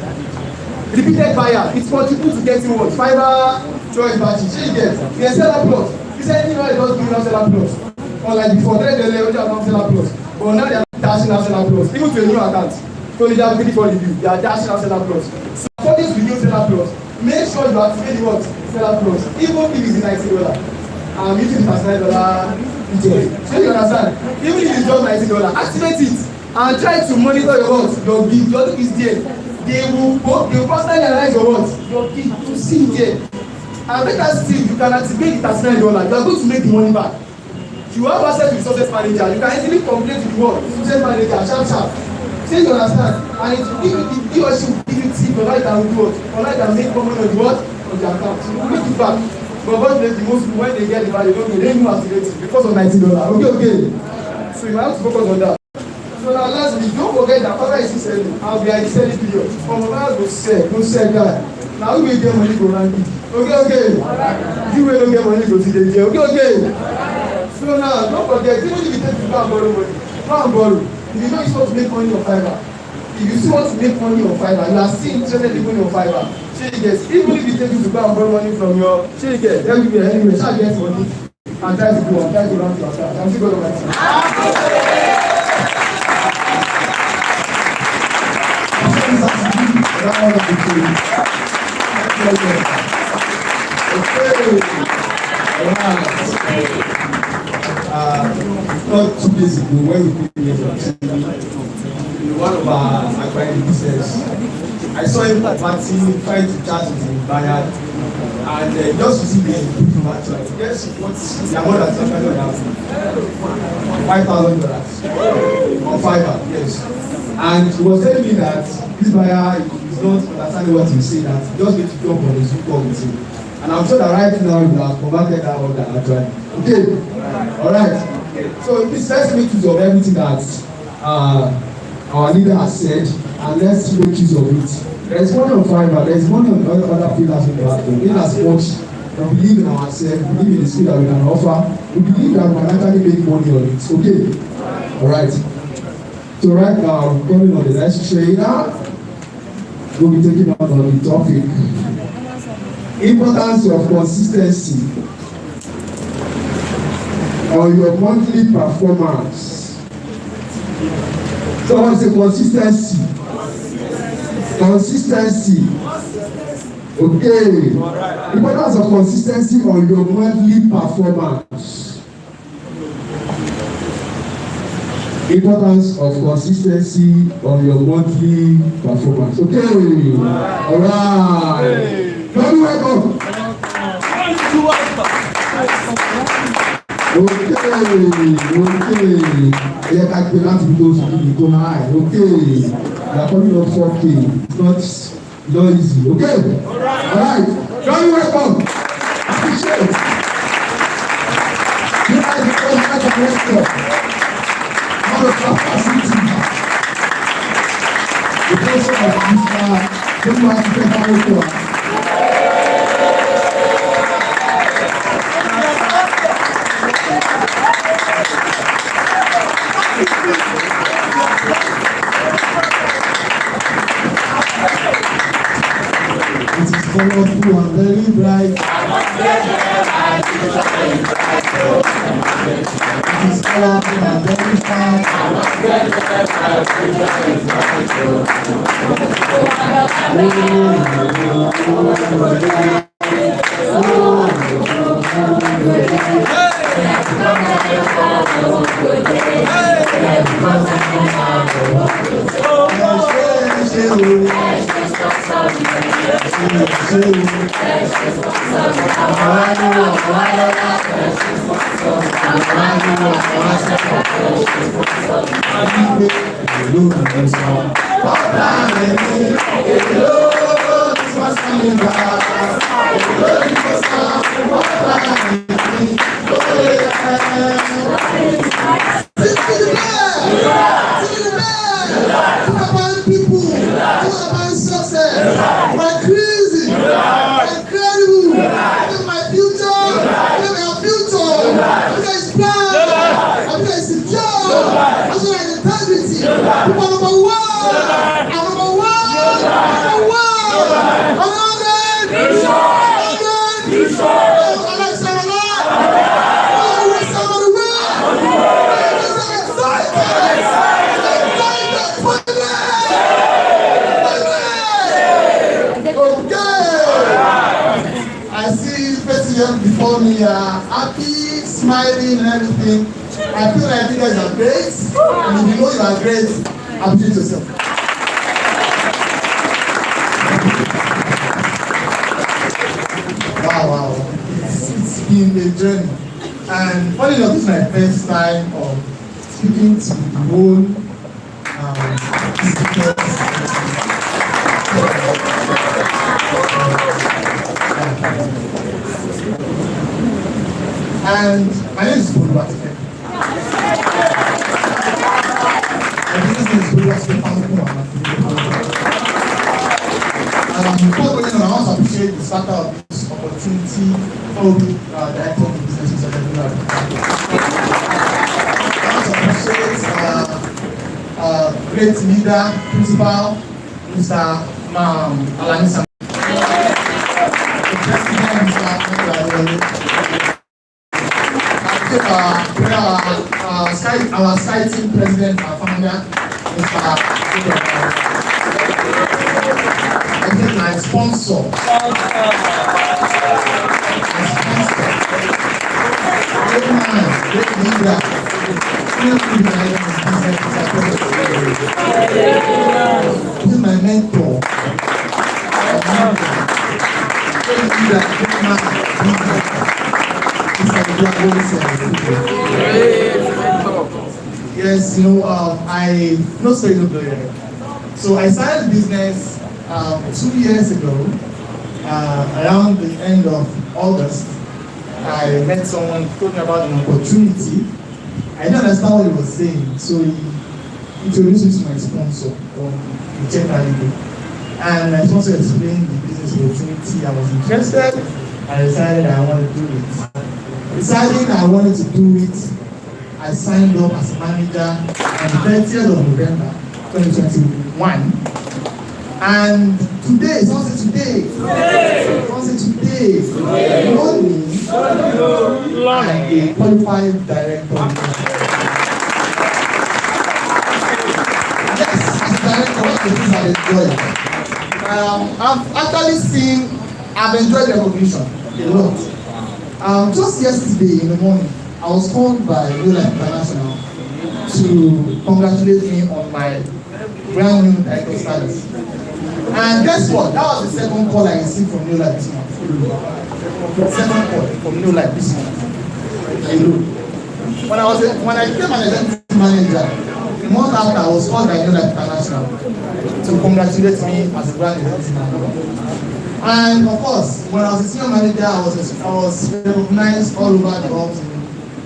Repeated buyer, it's possible to get you what? Fiber choice batches. Say again, you are seller plus. You said you know it doesn't give you seller plus. Unlike before, they don't have seller plus. But now they are dashing out seller plus. Even to a new account. So they are waiting for review. They are dashing out seller plus. So for this review seller plus, make sure you activate the what? Seller plus. Even if it's $90. I'm using the $9 so you understand? Even if it's just $90, activate it and try to monitor your what? Your gift. Your gift is there. They will constantly analyze your what? Your gift to see it there. And better still, you can activate the $39. You are going to make the money back. You have access to the success manager. You can easily complain to the what? Success manager, sharp. Say you understand, and it will give you, he or she will give you tip on how you can do what, on how you can make money on the what, on the account. You will make it back. But what the most people when they get the value, they don't activate it because of $90. Okay. So you have to focus on that. So now lastly, don't forget that after is selling, and we are in selling period. From our go sell guy. Now we will get money go rank it. Okay. You will not get money go see the day. Okay. So now don't forget, even if you take to go and borrow money, go and borrow. If you know you want to make money on Fiverr, if you still want to make money on Fiverr, you are still interested in money on Fiverr. Even if you take you to go and borrow money from your everywhere, anyway, try to get money and try to go and try to run to your account. I'm still going to my team. Not 2 days ago when we came here for TV, one of our acquiring business, I saw him partying, trying to chat with the buyer, and just to see the match. Guess what the amount that's actually $5,000 on Fiverr, yes. And he was telling me that this buyer is not understanding what he's saying, that he just need to jump on his Zoom call with him. And I'm sure that right now you have converted that order actually. Okay, all right. So please let's make use of everything that our leader has said, and let's make use of it. There is money on Fiverr, there is money on other pillars in the platform. In as much we believe in ourselves, we believe in the skill that we can offer, we believe that we can actually make money on it. Okay, all right. So right now, I'm calling on the next trainer. We'll be taking on the topic. Importance of consistency on your monthly performance. So what's the consistency? Consistency. Okay. Importance of consistency on your monthly performance. Importance of consistency on your monthly performance. Okay. All right. Very welcome. Okay. Yeah, I can not be those who go high. Okay. They are coming up 4K. It's not easy. Okay. All right. Very welcome. Appreciate it. director, not the capacity, the person of Mr. Distributors. It is colorful and very bright. It is colorful and very bright. Before me are happy, smiling and everything. I feel like you guys are great, and if you know you are great, appreciate yourself. Wow. It's been a journey. And funny enough, this is my first time of speaking to the whole distributors. And my name is Boluwatife. My business name is Boluwatife Family. Before going on, I want to appreciate the starter of this opportunity for the director of the business. I want to appreciate great leader, principal, Mr. Alanisa. The president, Mr. our citing president, our founder, Mr. I think my sponsor. Great man, great leader. This is my mentor. Great leader, great man, Yes, you know, I no story of lawyer. So I started business 2 years ago. Around the end of August, I met someone who told me about an opportunity. I didn't understand what he was saying, so he introduced me to my sponsor on the January. And my sponsor explained the business opportunity. I was interested. I decided I wanted to do it. Deciding I wanted to do it, I signed up as a manager on the 30th of November 2021. And today, someone say today. You know me, I'm a qualified director. Yes, as a director, what the things I enjoy. I've enjoyed recognition a lot. Just yesterday in the morning, I was called by New Life International to congratulate me on my brand new director status. And guess what? That was the second call I received from New Life this month. Second call from New Life this month. When I became an executive manager, the month after I was called by New Life International to congratulate me as a brand executive manager. And of course, when I was a senior manager, I was recognized all over the world in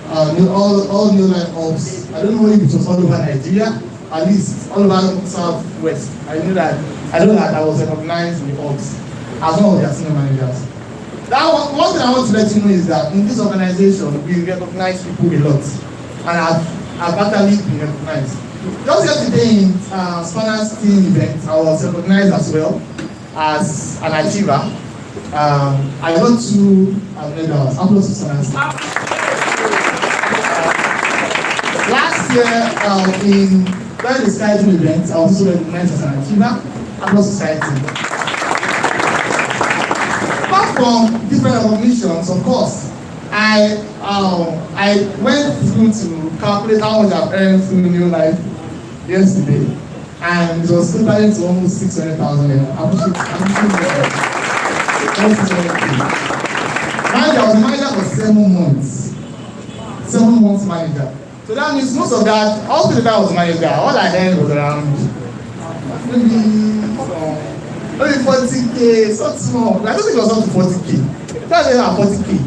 all new line ops. I don't know if it was all over Nigeria, at least all over Southwest. I know that I was recognized in the ops as one of their senior managers. One thing I want to let you know is that in this organization, we recognize people a lot, and I've actually been recognized. Just yesterday in Spanner's team event, I was recognized as well as an achiever. I got 2 medals. Applause to Spanner's team. Last year, during the Sky Team event, I was also recognized as an achiever. Applause to Sky Team. Apart from different recognitions, of course, I went through to calculate how much I've earned through New Life yesterday, and it was totaling to almost 600,000. I was a manager for 7 months. 7 months manager. So that means most of that, all the time I was a manager, all I earned was around maybe 40K, so small. I don't think it was up to 40K. That's not 40K.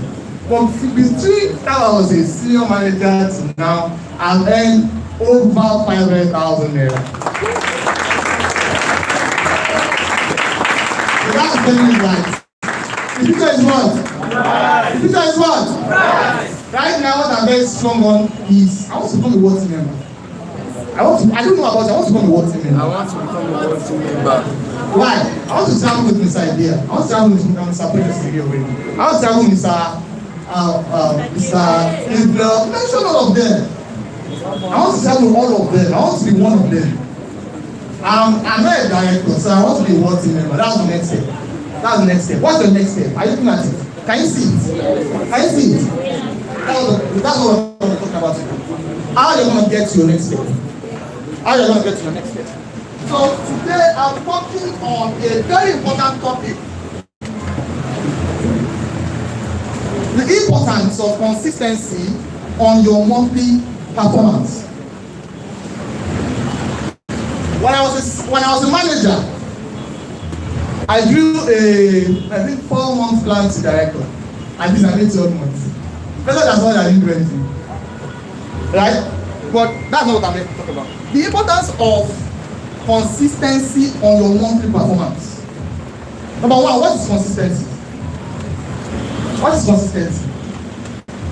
From between that I was a senior manager to now, I've earned over 500,000 naira. So that's very right. The future is what? The future is what? Right now, what I'm very strong on is I want to become a world team member. I don't know about it. I want to become a world team member. I want to become a world team member. Why? I want to travel with Mr. Idea. I want to travel with Mr. Prince already. I want to travel with Mr. Israel. Mention all of them. I want to travel with all of them. I want to be one of them. I'm not a director, so I want to be a world team member. That's the next step. That's the next step. What's the next step? Are you looking at it? Can you see it? Can you see it? That's what I'm talking about. How are you going to get to your next step? How are you going to get to your next step? So today I'm working on a very important topic. The importance of consistency on your monthly performance. When I was a manager, I drew I think 4-month plan to director, and this is 12 months. Better than what I didn't do anything, right? But that's not what I'm here to talk about. The importance of consistency on your monthly performance. Number 1, what is consistency? What is consistency?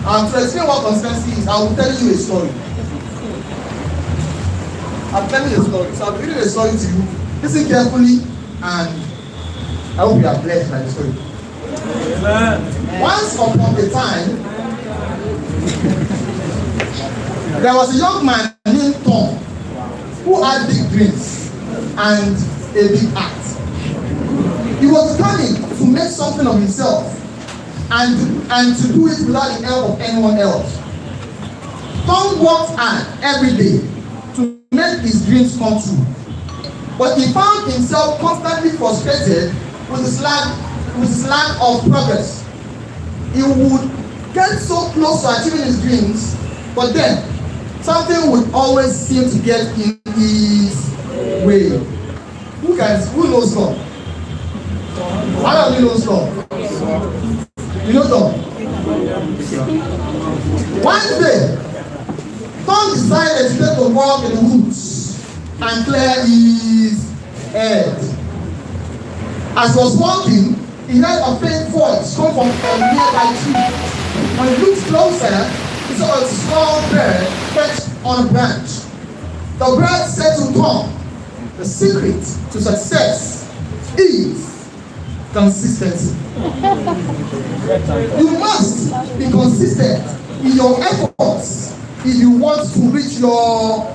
And to explain what consistency is, I will tell you a story. I'll tell you a story. So I'll be reading a story to you. Listen carefully, and I hope you are blessed by the story. Amen. Once upon a time, there was a young man named Tom who had big dreams and a big heart. He was determined to make something of himself and to do it without the help of anyone else. Tom worked hard every day to make his dreams come true, but he found himself constantly frustrated with his lack of progress. He would get so close to achieving his dreams, but then something would always seem to get in his way. Who knows God? How do you know God? You know God? One day, Tom decided to take a walk in the woods and clear his head. As he was walking, he heard a faint voice come from a nearby tree. When he looked closer, he saw a small bird perched on a branch. The bird said to Tom, "The secret to success is consistency. You must be consistent in your efforts if you want to reach your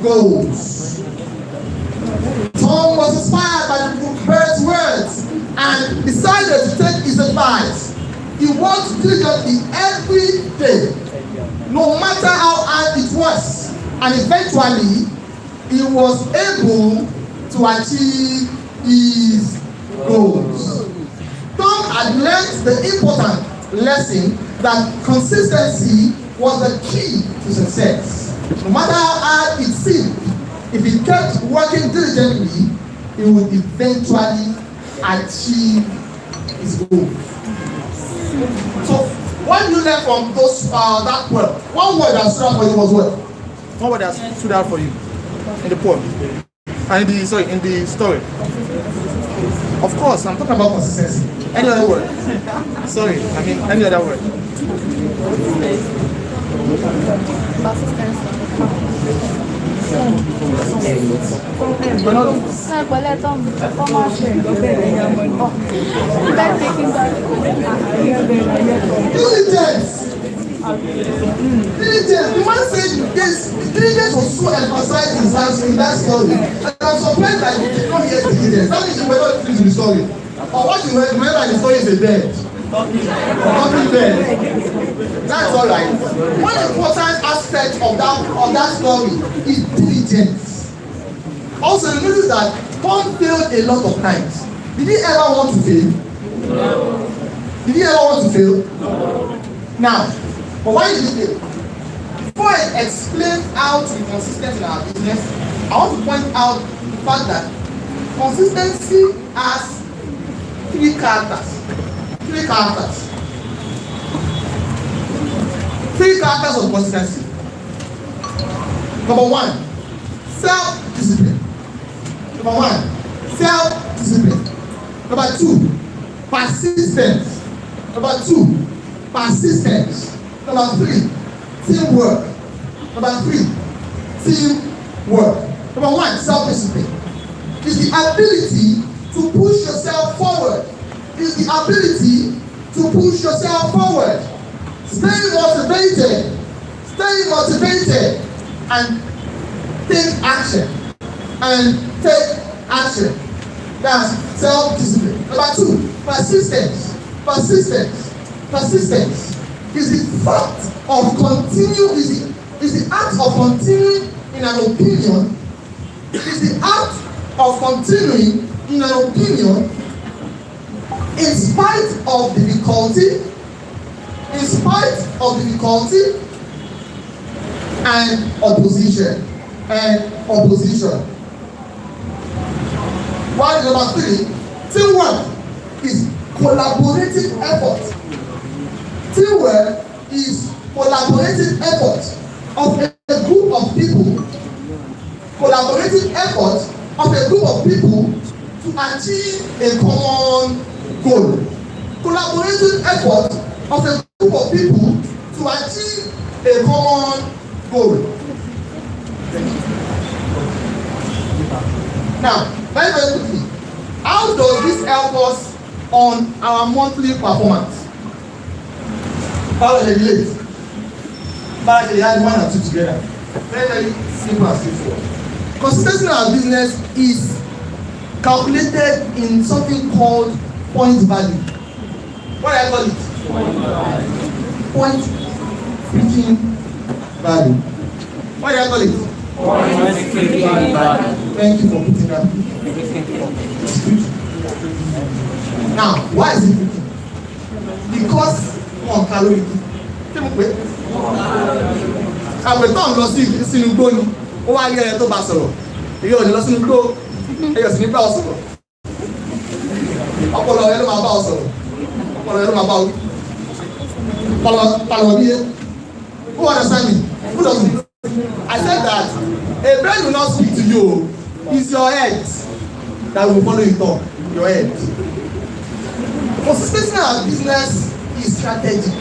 goals." Tom was inspired by the bird's words and decided to take his advice. He worked diligently every day, no matter how hard it was, and eventually he was able to achieve his goals. Tom had learned the important lesson that consistency was the key to success. No matter how hard it seemed, if he kept working diligently, he would eventually achieve his goals. So, What did you learn from those that poem? One word that stood out for you was what? One word that stood out for you in the poem. And in the story. Of course, I'm talking about consistency. Any other word? Sorry, I mean any other word. Diligence. The man said this diligence was so emphasized in that story. And I'm surprised that you did not hear diligence. That means you were not listening to the story. Or what you remember in the story is a dead. Nothing dead. That's all right. One important aspect of that story is diligence. Also, you notice that Paul failed a lot of times. Did he ever want to fail? No. Did he ever want to fail? No. Now, but why did he fail? Before I explain how to be consistent in our business, I want to point out the fact that consistency has three characters. Three characters of consistency. Number one, self-discipline. Number two, persistence. Number three, teamwork. Number one, self-discipline. It's the ability to push yourself forward. Stay motivated and take action. That's self-discipline. Number two, persistence is the act of continuing in an opinion. In spite of difficulty and opposition. While number three, teamwork is collaborative effort. Teamwork is collaborative effort of a group of people. To achieve a common goal. Collaborative effort of a group of people to achieve a common goal. Now, very quickly, how does this help us on our monthly performance? How do they relate? But they add one or two together. Very simple and straightforward. Consistency in our business is calculated in something called point value. What do I call it? Point freaking value. What do I call it? Point freaking value. Thank you for putting that. Now, why is it freaking? Because one calorie. Àgbẹ̀tọ̀ lọ sí sínú igbó ni ó wá yẹ ẹ tó bá sọ̀rọ̀ èyí ò ní lọ sínú igbó èyí ò sì ní bá ọ sọ̀rọ̀ ọpọlọ rẹ ló máa bá ọ sọ̀rọ̀ ọpọlọ rẹ ló máa bá ọ wí palọ bí yẹ who understand me who doesn't. I said that a brain will not speak to you, it's your head that will follow you talk, your head. Consistency in our business is strategic.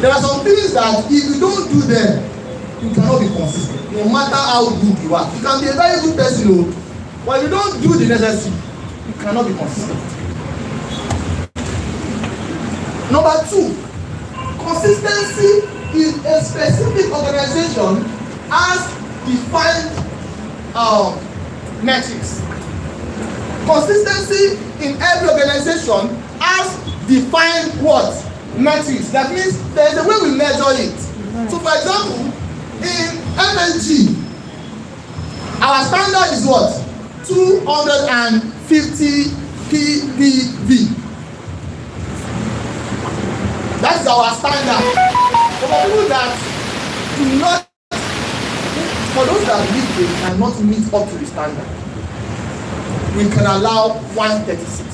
There are some things that if you don't do them, you cannot be consistent. No matter how good you are, you can be a very good person, but if you don't do the necessary, you cannot be consistent. Number two, consistency is a specific organization has defined metrics. Consistency in every organization has defined what? Metrics. That means there is a way we measure it. So for example, in MSG, our standard is what? 250 ppb. That is our standard. For people that do not, for those that believe they cannot meet up to the standard, we can allow 136.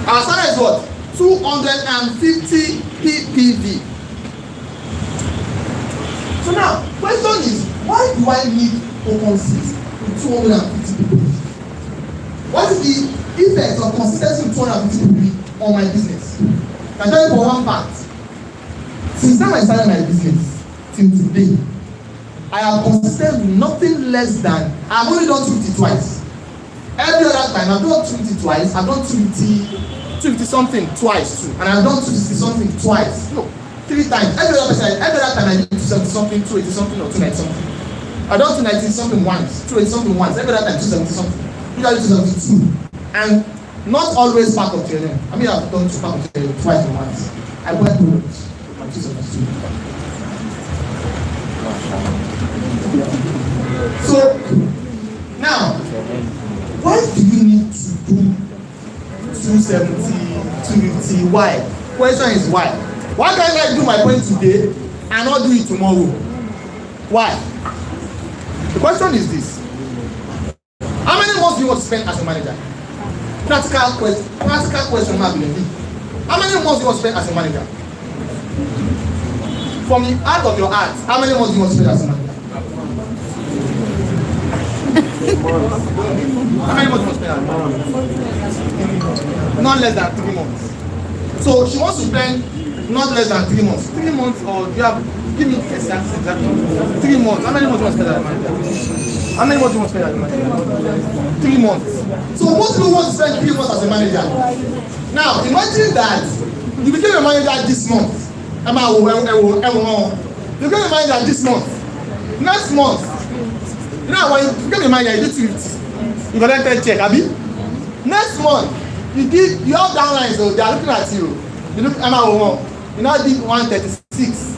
Our standard is what? 250 ppv. So now, question is, why do I need to consist with 250 ppv? What is the effect of consistency with 250 ppv on my business? I tell you for one fact. Since time I started my business till today, I have consisted with nothing less than, I've only done 250 twice. Every other time I've done 250 twice, I've done 250 something twice too, and I've done 260 something twice. No, 3 times. Every other time I did 270 something, 280 something, or 290 something. I've done 290 something once, 280 something once. Every other time 270 something, usually 272, and not always part of Traning. I mean, I've done 2 part of Traning twice and once. I went through it. 272. So now, why do you need to do 270, 250? Why? Question is why? Why can't I do my point today and not do it tomorrow? Why? The question is this: how many months do you want to spend as a manager? Practical question, how many months do you want to spend as a manager? From the heart of your heart, how many months do you want to spend as a manager? How many months do you want to spend as a manager? Not less than 3 months. So she wants to spend not less than 3 months. 3 months, or do you have, give me exactly 3 months. How many months do you want to spend as a manager? How many months do you want to spend as a manager? 3 months. So most people want to spend 3 months as a manager. Now imagine that you became a manager this month. You became a manager this month. Next month, you know when you became a manager, you did 250. You collected check, Abi. Next month, you have downlines, so they are looking at you. You look you now did 136.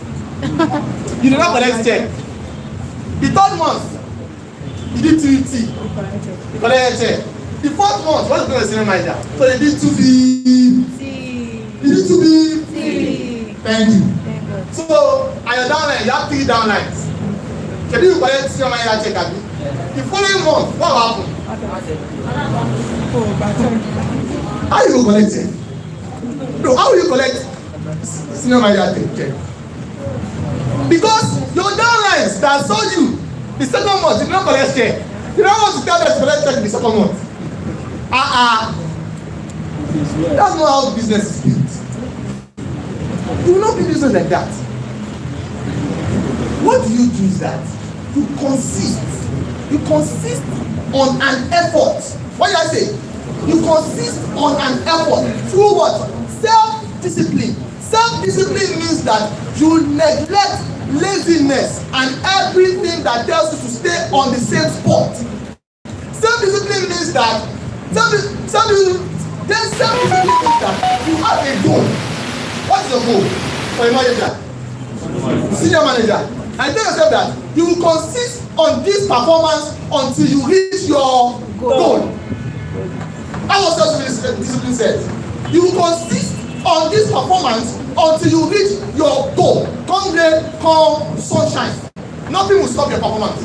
You did not collect check. The 3rd month, you did 250. You collected check. The 4th month, what's going to be a manager? So they did 250. You did 250. Thank you. So, at your downline, you have 3 downlines. Can you collect your manager check? The following month, what will happen? How you collect it? No, how will you collect senior manager check? Because your downlines that sold you the 2nd month, you did not collect check. You don't want to tell them to collect check the 2nd month. That's not how business is built. You will not be business like that. What do you do is that you consist on an effort. What did I say? You consist on an effort through what? Self-discipline. Self-discipline means that you neglect laziness and everything that tells you to stay on the same spot. Self-discipline means that self-discipline means that you have a goal. What's your goal for a manager? Senior manager. And tell yourself that you will consist on this performance until you reach your goal. How was self-discipline said? You will consist on this performance until you reach your goal. Come rain, come sunshine. Nothing will stop your performance.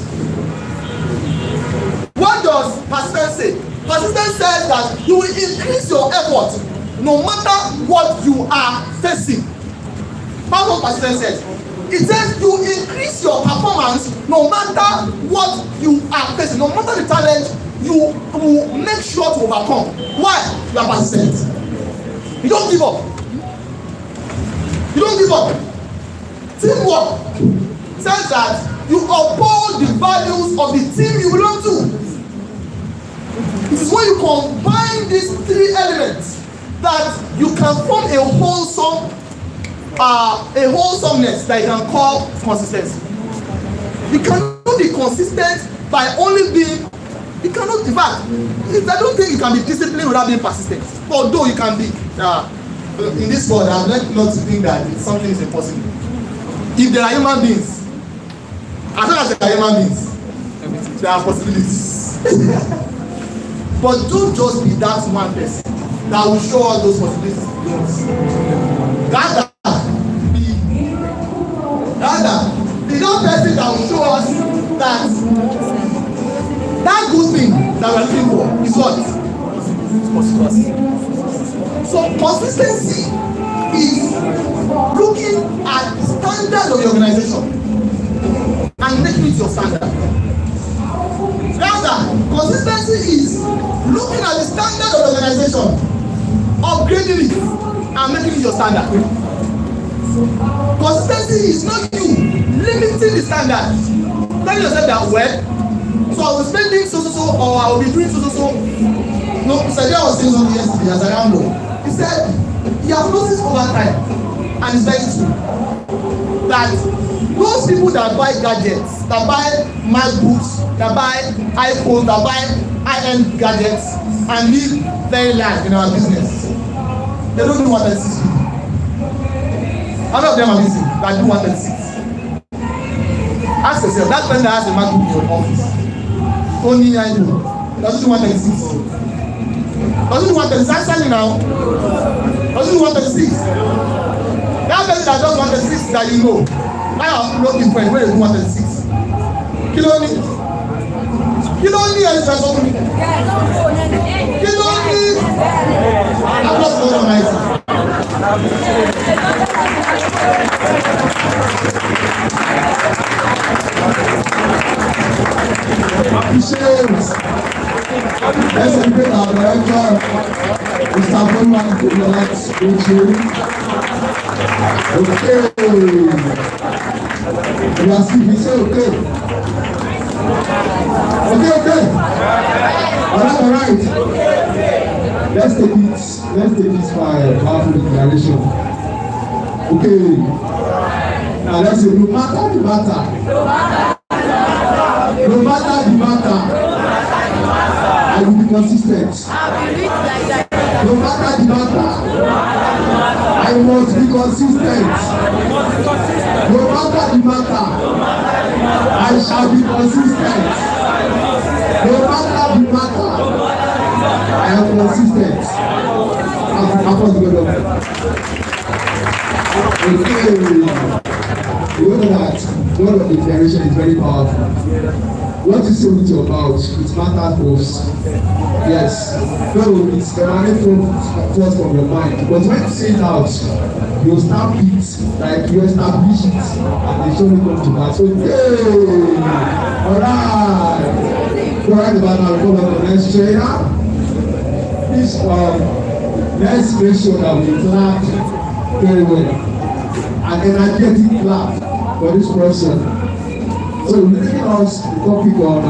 What does persistence say? Persistence says that you will increase your effort no matter what you are facing. That's what persistence says. It says you increase your performance no matter what you are facing, no matter the challenge, you will make sure to overcome. Why? You are persistent. You don't give up. You don't give up. Teamwork says that you uphold the values of the team you belong to. It is when you combine these 3 elements that you can form a wholesomeness that you can call consistency. You cannot be consistent by only being, you cannot, in fact, I don't think you can be disciplined without being persistent. Although you can be, in this world, I've learned not to think that something is impossible. If there are human beings, as long as there are human beings, there are possibilities. But don't just be that one person that will show us those possibilities. Rather, be that person that will show us that good thing that we're looking for is what? consistency. So consistency is looking at the standard of the organization and making it your standard. Rather, consistency is looking at the standard of the organization, upgrading it, and making it your standard. Consistency is not you limiting the standard. Telling yourself that, well, so I will spend doing so, or I will be doing so. No, Sadia was saying something yesterday as I rambled. He said, he has noticed over time, and it's very true, that those people that buy gadgets, that buy MacBooks, that buy iPhones, that buy high-end gadgets, and live very large in our business, they don't do 136 people. How many of them are missing that do 136? Ask yourself, that person that has a MacBook in your office, only 9 people, does it do 136? Does it do 136? Actually now, does it do 136? That person that does 136 that you know, why are you looking for it when they do 136? Kilo ni ẹni sọ fún mi. Kilo ni. I'm not so nice. Appreciate. Let's celebrate our director, Mr. Bowman, to the next meeting. Okay. We are still, we say okay. Okay. All right. Let's take this by powerful declaration. Okay. Now let's say, no matter the matter, I will be consistent. No matter the matter, I must be consistent. No matter the matter, I shall be consistent. No matter the matter, I am consistent. Okay. You know that word of declaration is very powerful. What you say with your mouth, it matters most. Yes. No, it's emanating first from your mind. But when you say it out, you start it, like you establish it, and they surely come to pass. So, yay! Alright! Go right about now, go on to the next trainer. Please, let's make sure that we clap very well. An energetic clap for this person. So we're taking us the topic on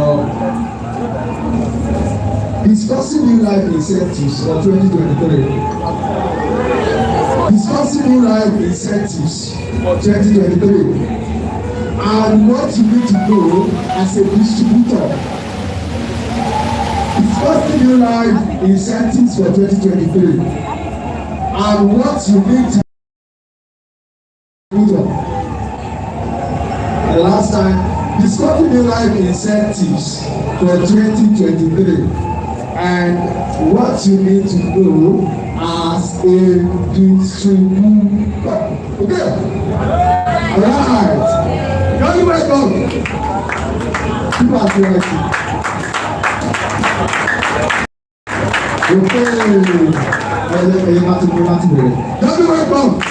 discussing new life incentives for 2023. Discussing new life incentives for 2023. And what you need to do as a distributor. Discussing new life incentives for 2023. And what you need to do. The last time, discussing new life incentives for 2023 and what you need to do as a distributor. Okay? Alright. Can you welcome? People are ready. Okay. Can you welcome?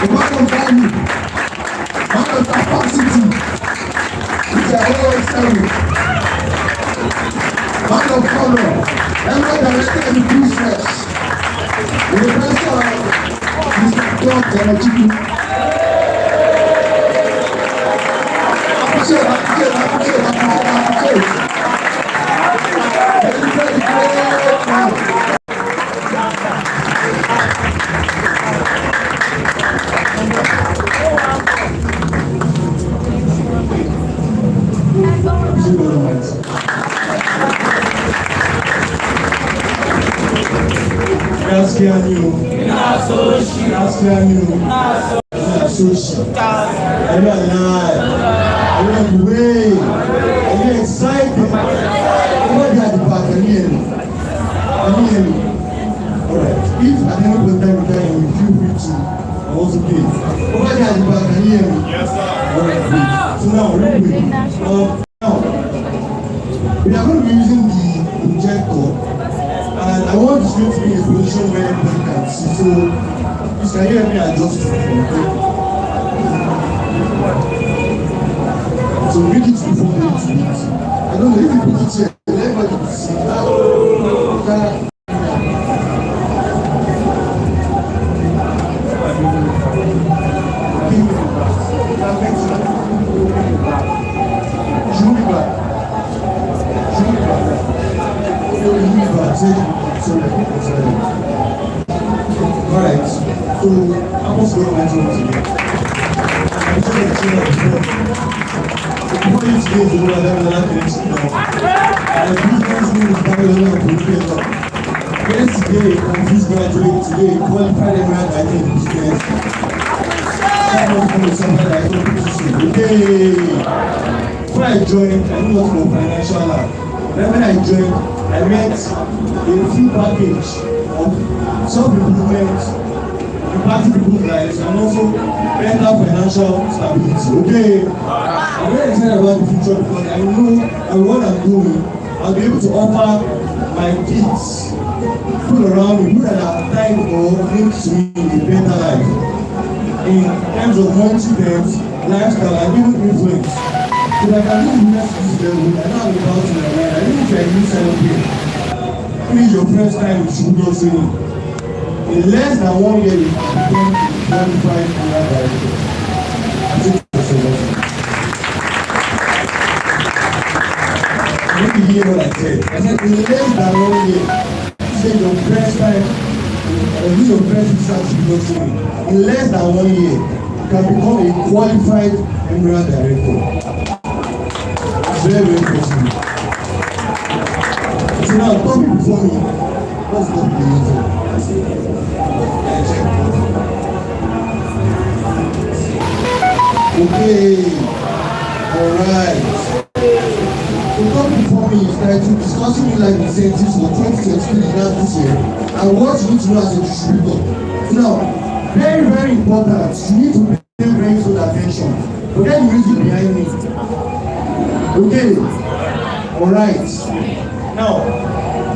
The man of value, man of capacity, which I always tell you, man of color, everyone directed in business, the professor Mr. John Denachiki. Appreciate. If at any point in time you feel free to also play. Over there at the back, can you hear me? Yes, sir. Alright, so now, real quick. Now, we are going to be using the projector, and I want the screen to be in a position where everybody can see. So, please can you help me adjust it? So make it before the tweet. I don't know if you put it here, everybody will see. Alright, so I'm also going to mention it today. I'm just going to tell you before. Before you today, you know that I'm not finishing now. And the business name is Babylon and Political. Yesterday, confused graduate, today, qualified emirate IT business. Someone from the summer that I don't put to see. Okay. Before I joined, I knew nothing of financial lab. Then when I joined, I met a full package of self-improvement, impacting people's lives, and also better financial stability. Okay, I'm very excited about the future because I know that what I'm doing, I'll be able to offer my kids, people around me, people that are tied or linked to me in a better life. In terms of monetary terms, lifestyle, and even influence. So that I can do the next to this level, I know I'm about to my mind. I didn't try to sign up here. This is your first time with Distributors Training. In less than 1 year, you can become qualified career director. I think that's a lot. Let me hear what I said. I said in less than 1 year, this is your first time, or this is your first Distributors Training. In less than 1 year, you can become a qualified career director. Very, very possible. So now, topic before me. What's the reason? Okay. Alright. The topic before me is titled Discussing New Life Incentives for 2023 this year and what you need to know as a distributor. So now, very, very important. You need to pay very close attention. Forget the music behind me. Okay, alright. Now,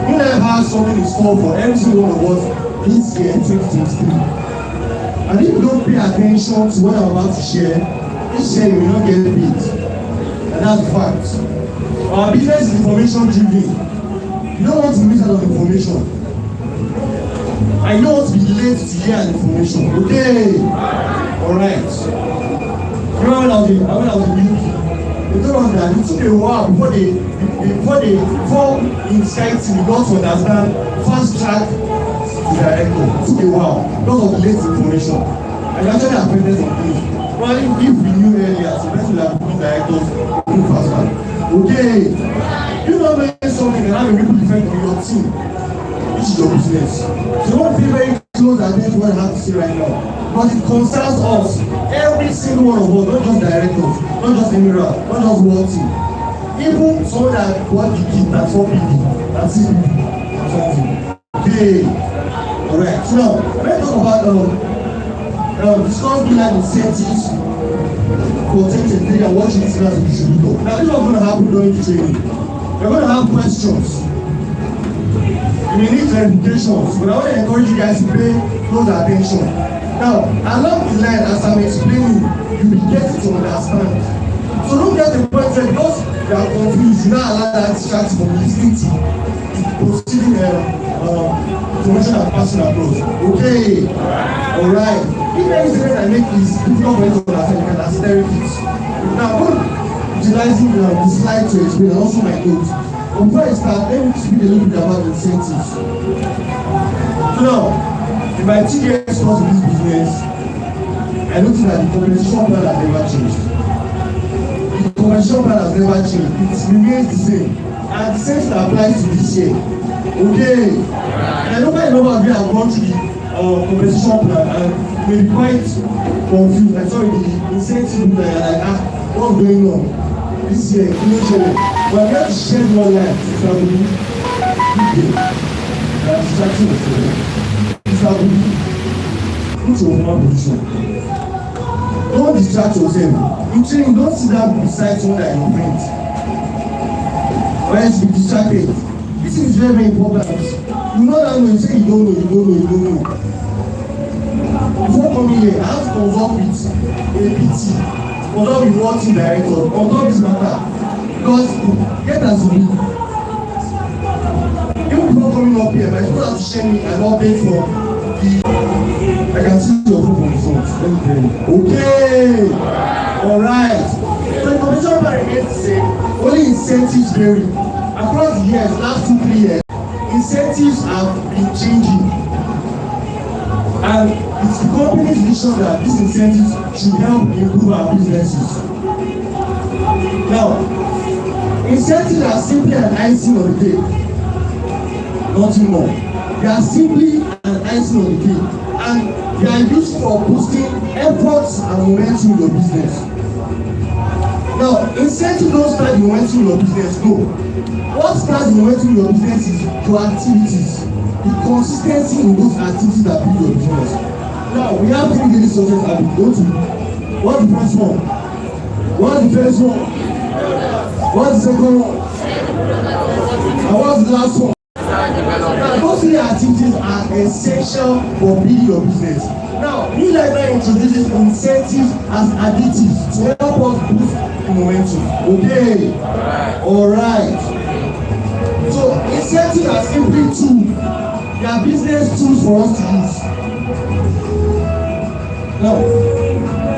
you never have something in store for every single one of us this year, 2023. And if you don't pay attention to what I'm about to share, this year you will not get paid. And that's the fact. Our business is information driven. You don't want to miss out on information. And you don't want to be late to hear information. Okay, alright. Remember when I was in UK? They told us that it took a while before insighting we got to understand fast track the director. It took a while because of the late information. And actually affected some things. Probably if we knew earlier, so best will have become directors move faster. Okay. You know something can have a ripple effect on your team, which is your business. So you want to pay very close attention to what I have to say right now. But it concerns us, every single one of us, not just directors, not just emirate, not just one team. Even someone that bought the kit, that's 4 people, that's 6 people, or something. Okay, alright. So now, let's talk about discuss new life incentives for 2023 and what you need to know as a distributor. Now, this is what's going to happen during the training. We're going to have questions. You may need clarifications, but I want to encourage you guys to pay close attention. Now, along the line, as I'm explaining, you will get to understand. So don't get the point where because you are confused, you now allow that distraction from listening to the proceeding information and passing across. Okay, alright. If any statement I make is difficult for you to understand, you can asterisk it. Now, I'm utilizing the slide to explain and also my notes. Before I start, let me speak a little bit about incentives. So now, in my 2 years course in this business, I noticed that the compensation plan has never changed. The compensation plan has never changed. It remains the same. And the same thing applies to this year. Okay. And I know quite a number of you have gone through the compensation plan and you may be quite confused. I saw the incentive that you're like, what's going on? This year, but I'm here to shed more light to family. That distraction is there. Put your woman position. Don't distract yourself. In training, don't sit down beside someone that you print. or else you be distracted. This is very, very important. You know that when you say you don't know. Before coming here, I have to consult with a PT, consult with one team director, on top this matter. Because get as a me. Even before coming up here, my people have to share me an update from I can see your group on the front. Okay. Alright. So the information part remains the same. Only incentives vary. Across the years, last 2-3 years, incentives have been changing. And it's the company's vision that these incentives should help improve our businesses. Now, incentives are simply an icing on the cake. Nothing more. They are simply an icing on the cake. And they are used for boosting efforts and momentum in your business. Now, incentives don't start the momentum in your business, no. What starts the momentum in your business is your activities. The consistency in those activities that build your business. Now, we have 3 daily success habits, don't we? What's the first one? What's the first one? What's the second one? And what's the last one? Now, those 3 activities are essential for building your business. Now, New Life now introduces incentives as additives to help us boost momentum. Okay? Alright. So, incentives are simply tools. They are business tools for us to use. Now,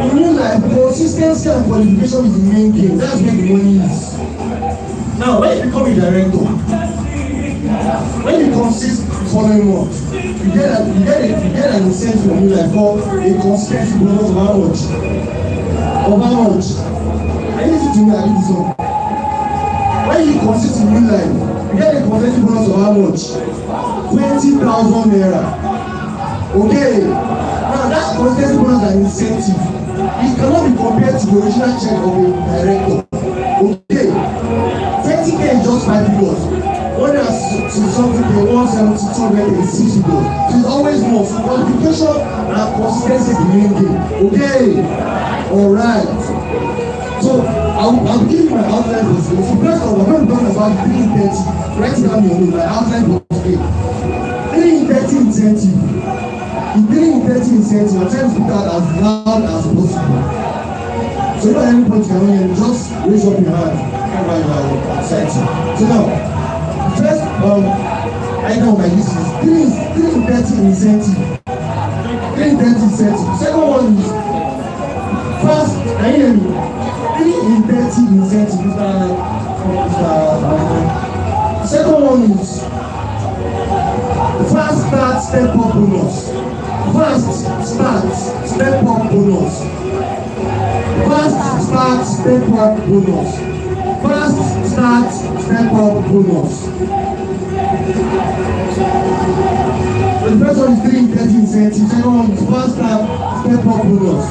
in New Life, consistency and qualification is the main game. That's where the money is. Now, when you become a director, when you consist the following month, you get an incentive from New Life called a consistency bonus of how much? Of how much? I need you to know I need this one. When you consist in New Life, you get a consistency bonus of how much? 20,000 naira. Okay. Now that consistency bonus is an incentive. It cannot be compared to the original check of a director. Okay. 20K is just 5 figures. When there's something they 170, 200, 60 figures. So it's always more. So qualification and consistency is the main game. Okay. Alright. So I'll give you my outline for today. So first of all, we're going to talk about 330. Write it down your name. My outline for today. 330 incentive. The 330 incentive, I'm trying to speak out as loud as possible. So if at any point you cannot hear me, just raise up your hand. Whenever you are excited. So now, first item on my list is 330 incentive. 330 incentive. Second one is first, can you hear me? 330 incentive. Second one is fast start step up bonus. Fast start step up bonus. Fast start step up bonus. Fast start step up bonus. So the first one is 330 incentive. Second one is fast start step up bonus.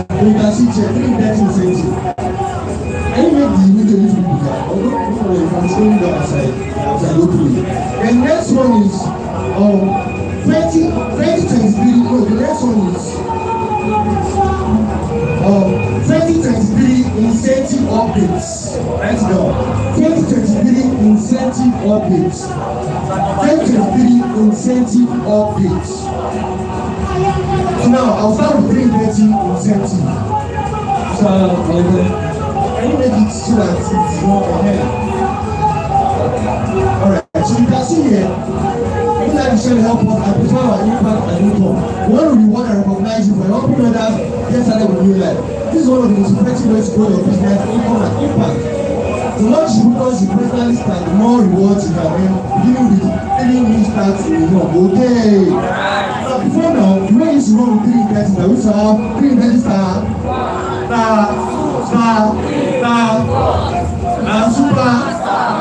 So you can see check 330 incentive. I make the video a little bit bigger. Although you can show me that outside locally. The next one is 2023. No, the next one is 2023 incentive updates. Write it down. 2023 incentive updates. 2023 incentive updates. So now I'll start with 330 incentive. So can you make it so that it's more ahead? Alright, so you can see here, even that is trying to help us amplify our impact and income. We want to reward and recognize you for helping others get started with New Life. This is one of the most effective ways to grow your business, income and impact. The more distributors you personally start, the more rewards you can earn, beginning with any new start to income. Okay. Now before now, the way you used to run with 330, we used to have 330 star, and super.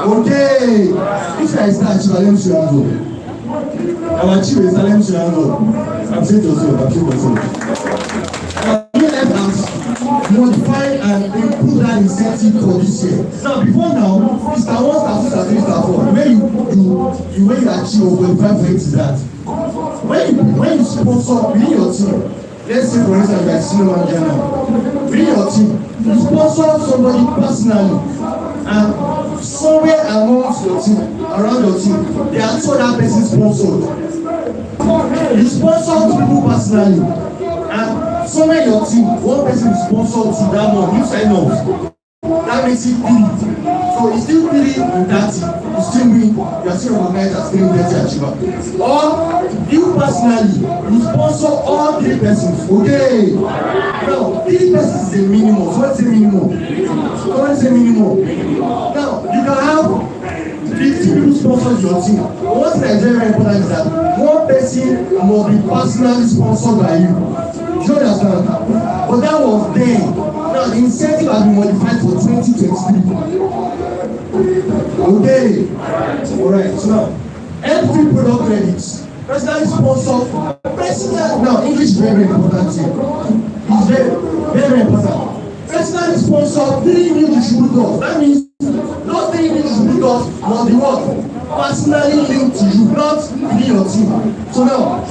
Okay. If I start, let me show you hands up. Our chief is let me show you hands up. I'm saying to yourself. New Life has modified and improved that incentive for this year. Now, before now, it's star 1, star 2, star 3, star 4. When you achieve or qualify for it is that. When you sponsor within your team, let's say for instance, you are a senior manager now. within your team, you sponsor somebody personally, and somewhere amongst your team, around your team, there are two other persons sponsored. You sponsor two people personally, and somewhere in your team, one person is sponsored to that month, you sign up. That makes it 3. So it's still 3 in 30. You still win, you are still recognized as 3 in 30 achiever. Or you personally, you sponsor all 3 persons. Okay. Now, 3 persons is a minimum. So what's a minimum? Now, you can have 50 people sponsor your team. One thing that is very, very important is that one person must be personally sponsored by you. Do you understand? But that was then. Now the incentive has been modified for 2023. Okay. Alright, so now every product credits, personally sponsored, now English is very, very important here. It's very, very, very important. Personally sponsored 3 new distributors. That means those 3 new distributors must be what? Personally linked to you, not within your team. So now,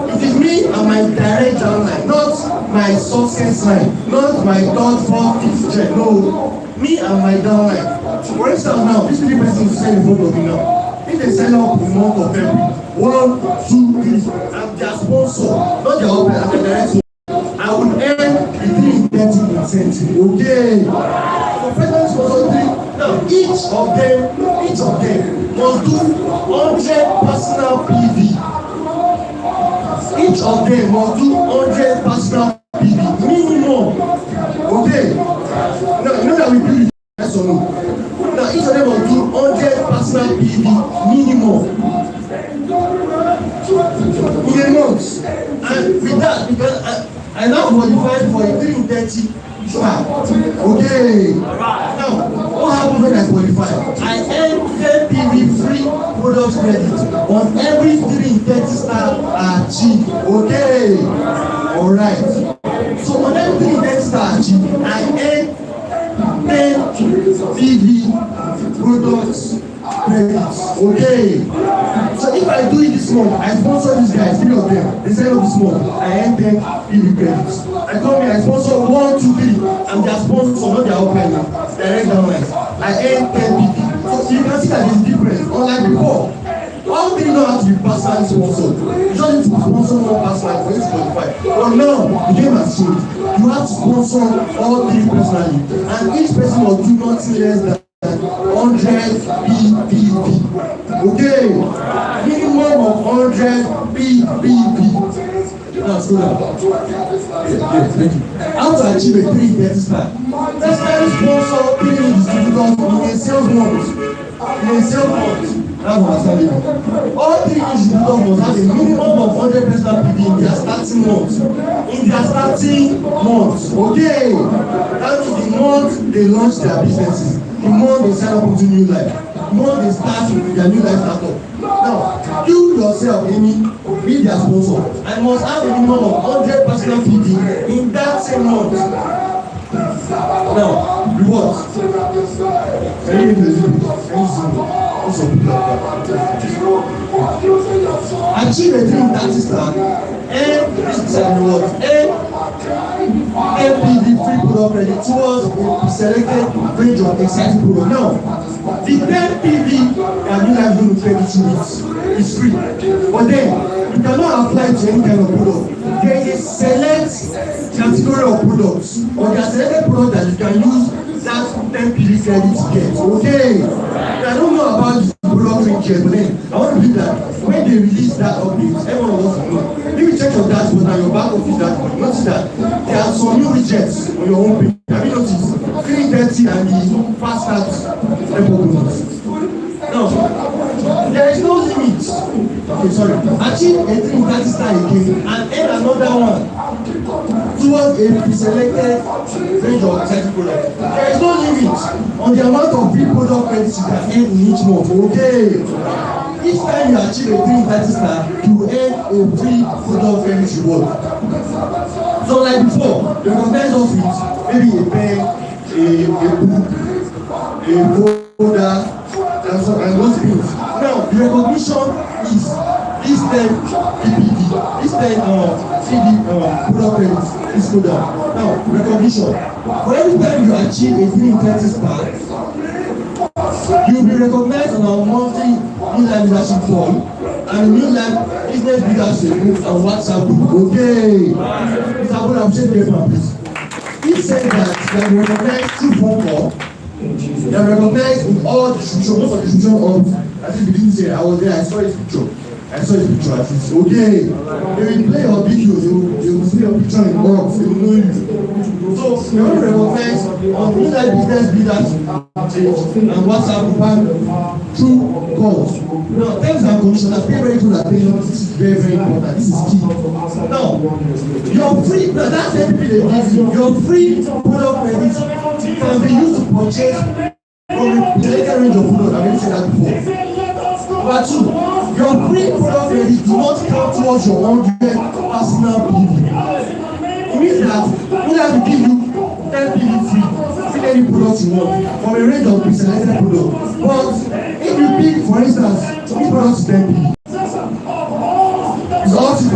it is me and my direct downline, not my success line, not my 3rd, 4th, 5th check. No, me and my downline. For instance, now, these 3 persons sign in front of me now. If they sign up in the month of February, 1, 2, 3, I'm their sponsor, not their open, I'm their direct. I will earn the 330%. Okay. So, personal sponsor 3. Now, each of them must do 100 personal PV. Each of them must do 100 personal PV minimum. Okay. Now you know that we do it. Yes or no? Now each of them must do 100 personal PV minimum in a month. And with that, because I now qualified for a 330 star. Okay. Now what happens when I qualify? I earn 10 PV free product credit on every 330 star achieved. Okay. Alright. So on every 330 star achieved, I earn 10 PV products credits. Okay. So if I do it this month, I sponsor these guys, 3 of them. They sign up this month, I earn 10 PV credits. I come here, I sponsor 1, 2, 3. I'm their sponsor, not their open now. Direct downlines. I earn 10 PV. So you can see that there's difference. Unlike before, all 3 don't have to be personally sponsored. You just need to sponsor 1 personally for you to qualify. But now, the game has changed. You have to sponsor all 3 personally. And each person will do nothing less than 100 PPP. Okay. Minimum of 100 PPP. Now, slow down. Thank you. How to achieve a 330 star? Personally sponsor 3 distributors in a sales month. That's what I'm telling you. All 3 distributors must have a minimum of 100 personal PV in their starting months. Okay. That means the month they launch their businesses, the month they sign up into new life, the month they start their new life startup. Now, you yourself, Amy, be their sponsor, and must have a minimum of 100 personal PV in that same month. Now, rewards. Can you zoom? Achieve a 330 star and this is a reward and MPV free product credit towards a selected range of exciting products. Now, the 10 PV that you have going to credit to is free, but then you cannot apply to any kind of product. There is a select category of products, or there are selected products that you can use that 10 PV credit to get. Okay. I don't know about the product range yet, but then I want to believe that when they release that update, everyone wants to know. If you check your dashboard and your back office dashboard, you notice that there are some new widgets on your home page. Have you noticed? 330 and the fast start bonus. Now, there is no limit. Okay, sorry. Achieve a 330 star again and earn another one towards a pre-selected range of exciting products. There is no limit on the amount of free product credits you can earn in each month. Okay. Each time you achieve a 330 star, you earn a free product credit reward. So like before, you recognize us with maybe a pen, a book, a folder, and those things. Now, the recognition is this 10 PPD, this 10 See the product credit. Please go down. Now, recognition. For every time you achieve a 3 in 30 star, you will be recognized on our monthly New Life Leadership Forum and New Life Business Leadership Group and WhatsApp group. Okay. Mr. Abuna, I'm saying the paper, please. He said that they are recognized through phone call. They are recognized in all distribution, most of the distribution hubs. I think we didn't say I was there, I saw his picture. At least. Okay. They will play your video, they will see your picture in box, they will know you. So we want to recognize on New Life Business Leaders and WhatsApp group through calls. Now, terms and conditions, pay very good attention. This is very, very important. This is key. Now, your free, that's everything they give you. Your free product credit can be used to purchase from a delicate range of products. I've already said that before. Number 2, your free product credit do not count towards your 100 personal PV. It means that we have to give you 10 PV free any product you want from a range of selected products. But if you pick, for instance, which product is 10 PV? It's all 10 PV.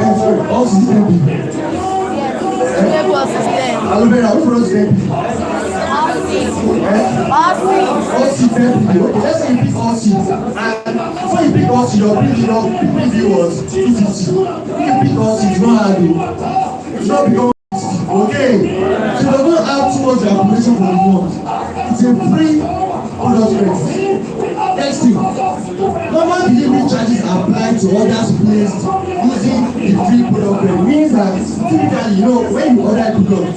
All 10 PV. Aloe vera, which product is 10 PV? All 10 PV. Okay, let's say you pick all 6. Before you pick us, your PV was 250. If you pick us, it's not hard. It's not become 60. Okay. So you're going to add too much application for the month. It's a free product credit. Next thing. Normal delivery charges apply to orders placed using the free product credit. Means that typically, you know, when you order a product,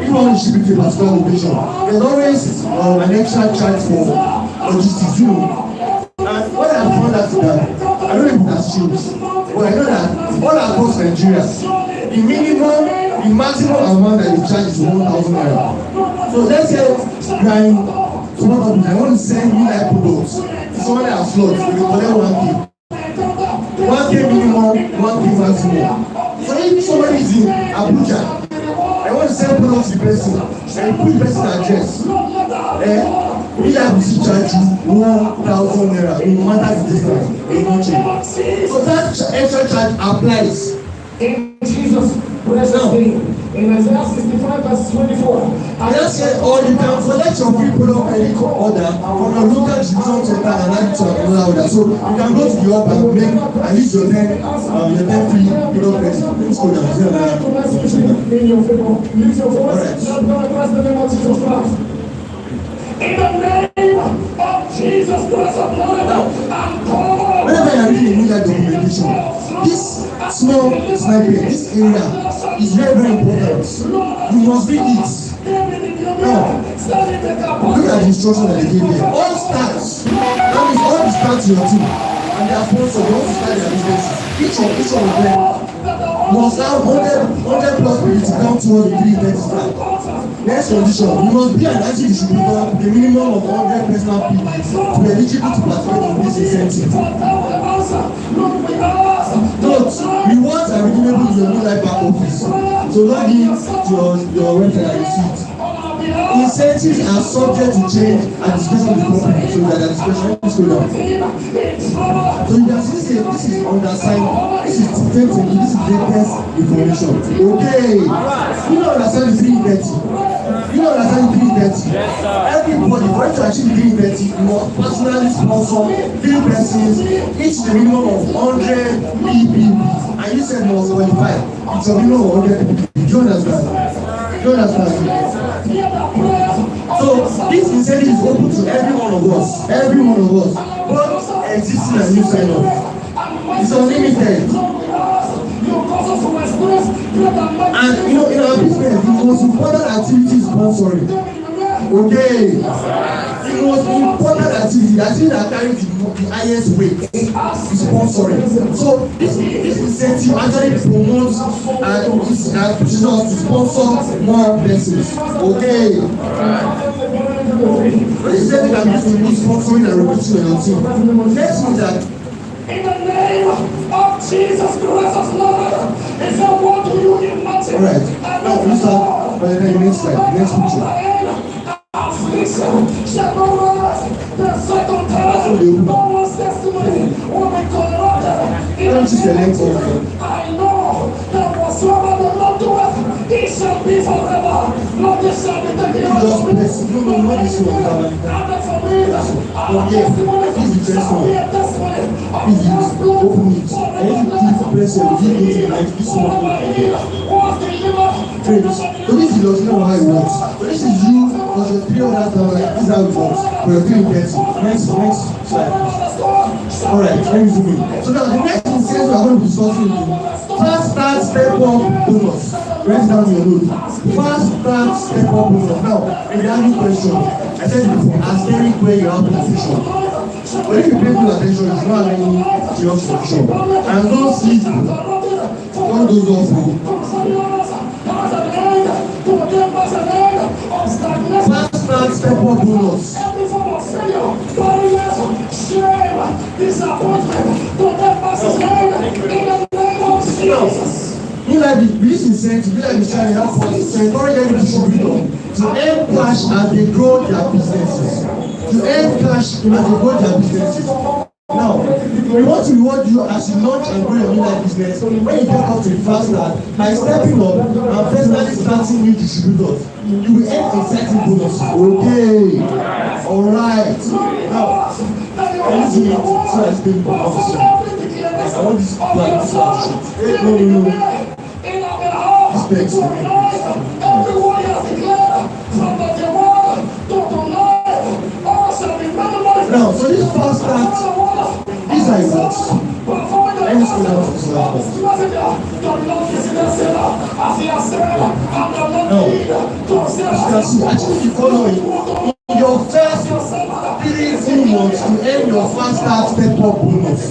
you want to ship it to a particular location. There's always an extra charge for logistics. You know. And what I found out is that I don't know if it has changed, but I know that all across Nigeria, the maximum amount that you charge is 1,000 naira. So let's say you are in someone company, I want to send New Life products to someone that has slots, they will collect 1K. 1K minimum, 1K maximum. So if somebody is in Abuja, I want to send products to the person, and you put the person address. We have to charge you 1,000 naira, no matter the distance, it will not change. So that extra charge applies. In Jesus' precious name, in Isaiah 65 verse 24. I just said, or you can collect your free product credit order from your local distribution center and add it to another order. So you can go to the hub and make and use your 10 free product credit. Let's go down. In your favor, use your voice. Shout God across the name of Jesus Christ. In the name of Jesus Christ of Nazareth, whenever you are reading a New Life documentation, this small snippet, this area is very, very important. You must read it. Now, look at the instruction that they gave there. All starts. That means all the starts in your team. And they are sponsors, they want to start their businesses. Each of them must have 100 plus people to count towards the 330 start. Next condition, you must be an active distributor with a minimum of 100 personal people to be eligible to participate in this incentive. Note, rewards are redeemable in your New Life back office. So log in to your website and receipt. Incentives are subject to change at discretion of the company. So that at discretion, let's go down. So you can see this is undersigned. This is different. This is the best information. Okay. You don't understand the 330. You don't understand the 330. Yes, sir. Everybody, for you to achieve the 330, you must personally sponsor 3 persons, each the minimum of 100 PPP. And you said must qualify. It's a minimum of 100 PPP. Do you understand? Do you understand? So this incentive is open to every one of us. Every one of us. Both existing and new sign up. It's unlimited. And you know, in our business, the most important activity is sponsoring. Okay. The most important activity, that thing that carries the highest weight, is sponsoring. So this incentive actually promotes and pushes us to sponsor more persons. Okay. What is that that means to be sponsoring and recruiting on your team? Next is that in the name of Jesus Christ of Nazareth, is that what do you imagine? Alright, now we start by the next slide, next picture. The second time, no one's testimony will be corrupted. Don't you select all? I know that was so no, this one. But yes, this is the first one. Please open it. And if you click press it, you need to like this one. Friends, so this is your know how it works. So this is you plus your 300,000. This is how it works. For your 330. Next slide. Alright, let me zoom in. So now the next thing says we are going to be discussing fast start step up bonus. Write down your note. Fast start step up bonus. Now, if you have any question, I said it before, ask any way you have position. But if you pay full attention, you don't have any serious position. And don't sleep. Don't doze off. Fast start step up bonus. You like this incentive, you like the trying to help us to encourage every distributor to earn cash as they grow their businesses. To earn cash as they grow their businesses. Now, we want to reward you as you launch and grow your new business when you get up to the fast start by stepping up and personally starting new distributors. You will earn exciting bonuses. Okay. Alright. Now, can you see it? So I explain the officer. I want this black to shoot. No. This text. Now, so this fast start, these are your works. Let me scroll down to this last one. Now, you can see, actually the following. In your first 3 full months, you earn your fast start step up bonus.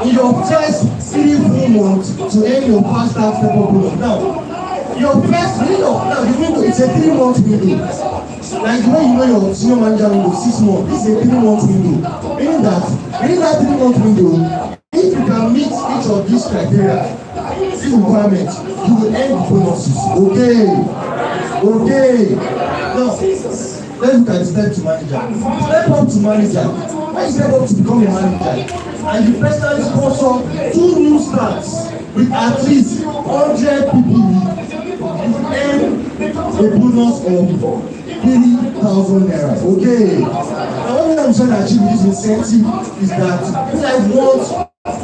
In your first 3 full months, to earn your fast start step up bonus. Now, your first window, now the window, it's a 3-month window. Like the way you know your senior manager window, 6 months, this is a 3-month window. Meaning that 3-month window, if you can meet each of these criteria, this requirement, you will earn the bonuses. Okay. Now, let's look at step to manager. Step up to manager. When you step up to become a manager, and you personally sponsor 2 new starts with at least 100 PPV, you earn a bonus of 3,000 naira. Okay. Now, what I'm trying to achieve with this incentive is that you guys want to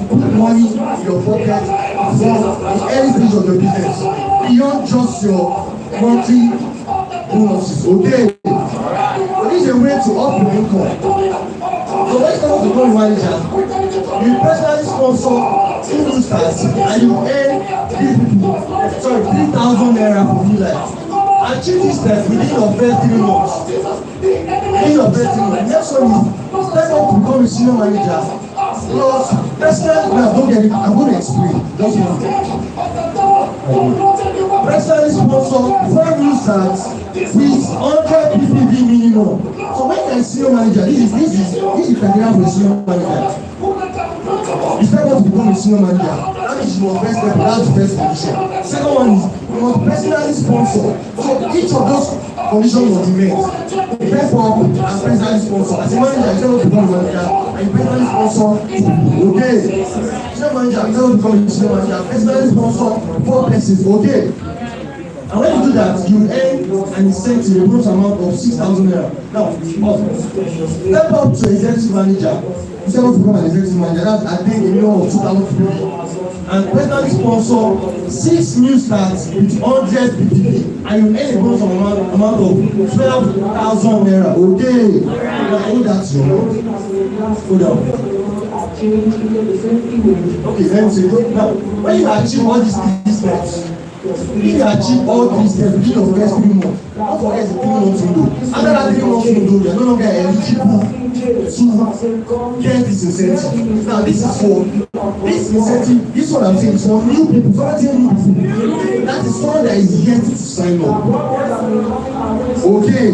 put money in your pocket from the early stage of your business beyond just your monthly bonuses. Okay. But this is a way to up your income. So when you come to become a manager, you personally sponsor 2 new starts and you earn 3,000 naira for you life. Achieve this step within your first 3 months. Next one is step up to become a senior manager. Plus, personally, now don't get it, I'm going to explain. Just one thing. Personally sponsor 4 new starts with 100 PPV minimum. So when you're a senior manager, this is the criteria for a senior manager. You step up to become a senior manager. That is your first step, that's the first condition. Second one is you must personally sponsor. So each of those conditions must be met. Step up and personally sponsor. As a manager, you step up to become a manager and you personally sponsor 2 people. Okay. Senior manager, you step up to become a senior manager, personally sponsor 4 persons. Okay. And when you do that, you earn an incentive, a bonus amount of 6,000 naira. Now, step up to executive manager. You step up to become an executive manager, that's attain a minimum of 2,000 PPV. And personally sponsor 6 new starts with 100 PPV. And you earn a bonus amount of 12,000 naira. Okay. Now, hold that to your mouth. Hold on. Okay, let me say this. Now, when you achieve all these steps, if you achieve all these steps within your first 3 months, don't forget the 3-month window. After that 3-month window, you are no longer eligible to get this incentive. Now, this is for this incentive. This is what I'm saying is for new people, for new people. That is someone that is yet to sign up. Okay.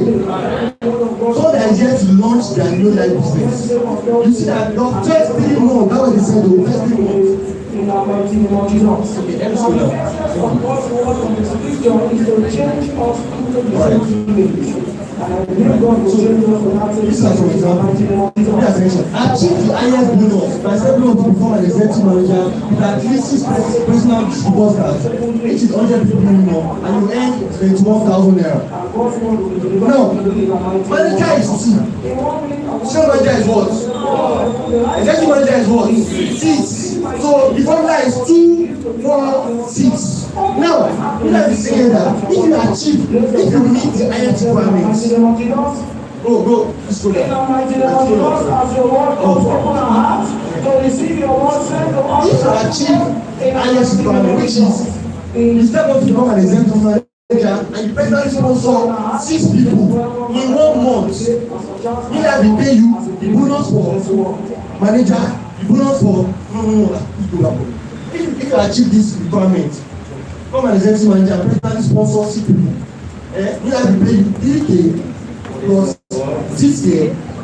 Someone that is yet to launch their new life business. You see that the first 3 months, that was the same, the first 3 months. In our mighty name of Jesus. Okay, let's go now. This is an example. Pay attention. Achieve the highest bonus by stepping up to become an executive manager with at least 6 personal distributors, which is 100 people minimum, and you earn 21,000 naira. Now, manager is 2. Senior manager is what? Executive manager is what? 6. So the formula is 2, 4, 6. Now, you have to say that if you achieve, if you meet the highest requirements, go, let's go there. If you achieve the highest requirement, which is you step up to become an executive manager and you personally sponsor 6 people in 1 month, you have to pay you the bonus for manager, the bonus for if you achieve this requirement, come an executive manager and personally sponsor 6 people, you have to pay you 3K plus 6K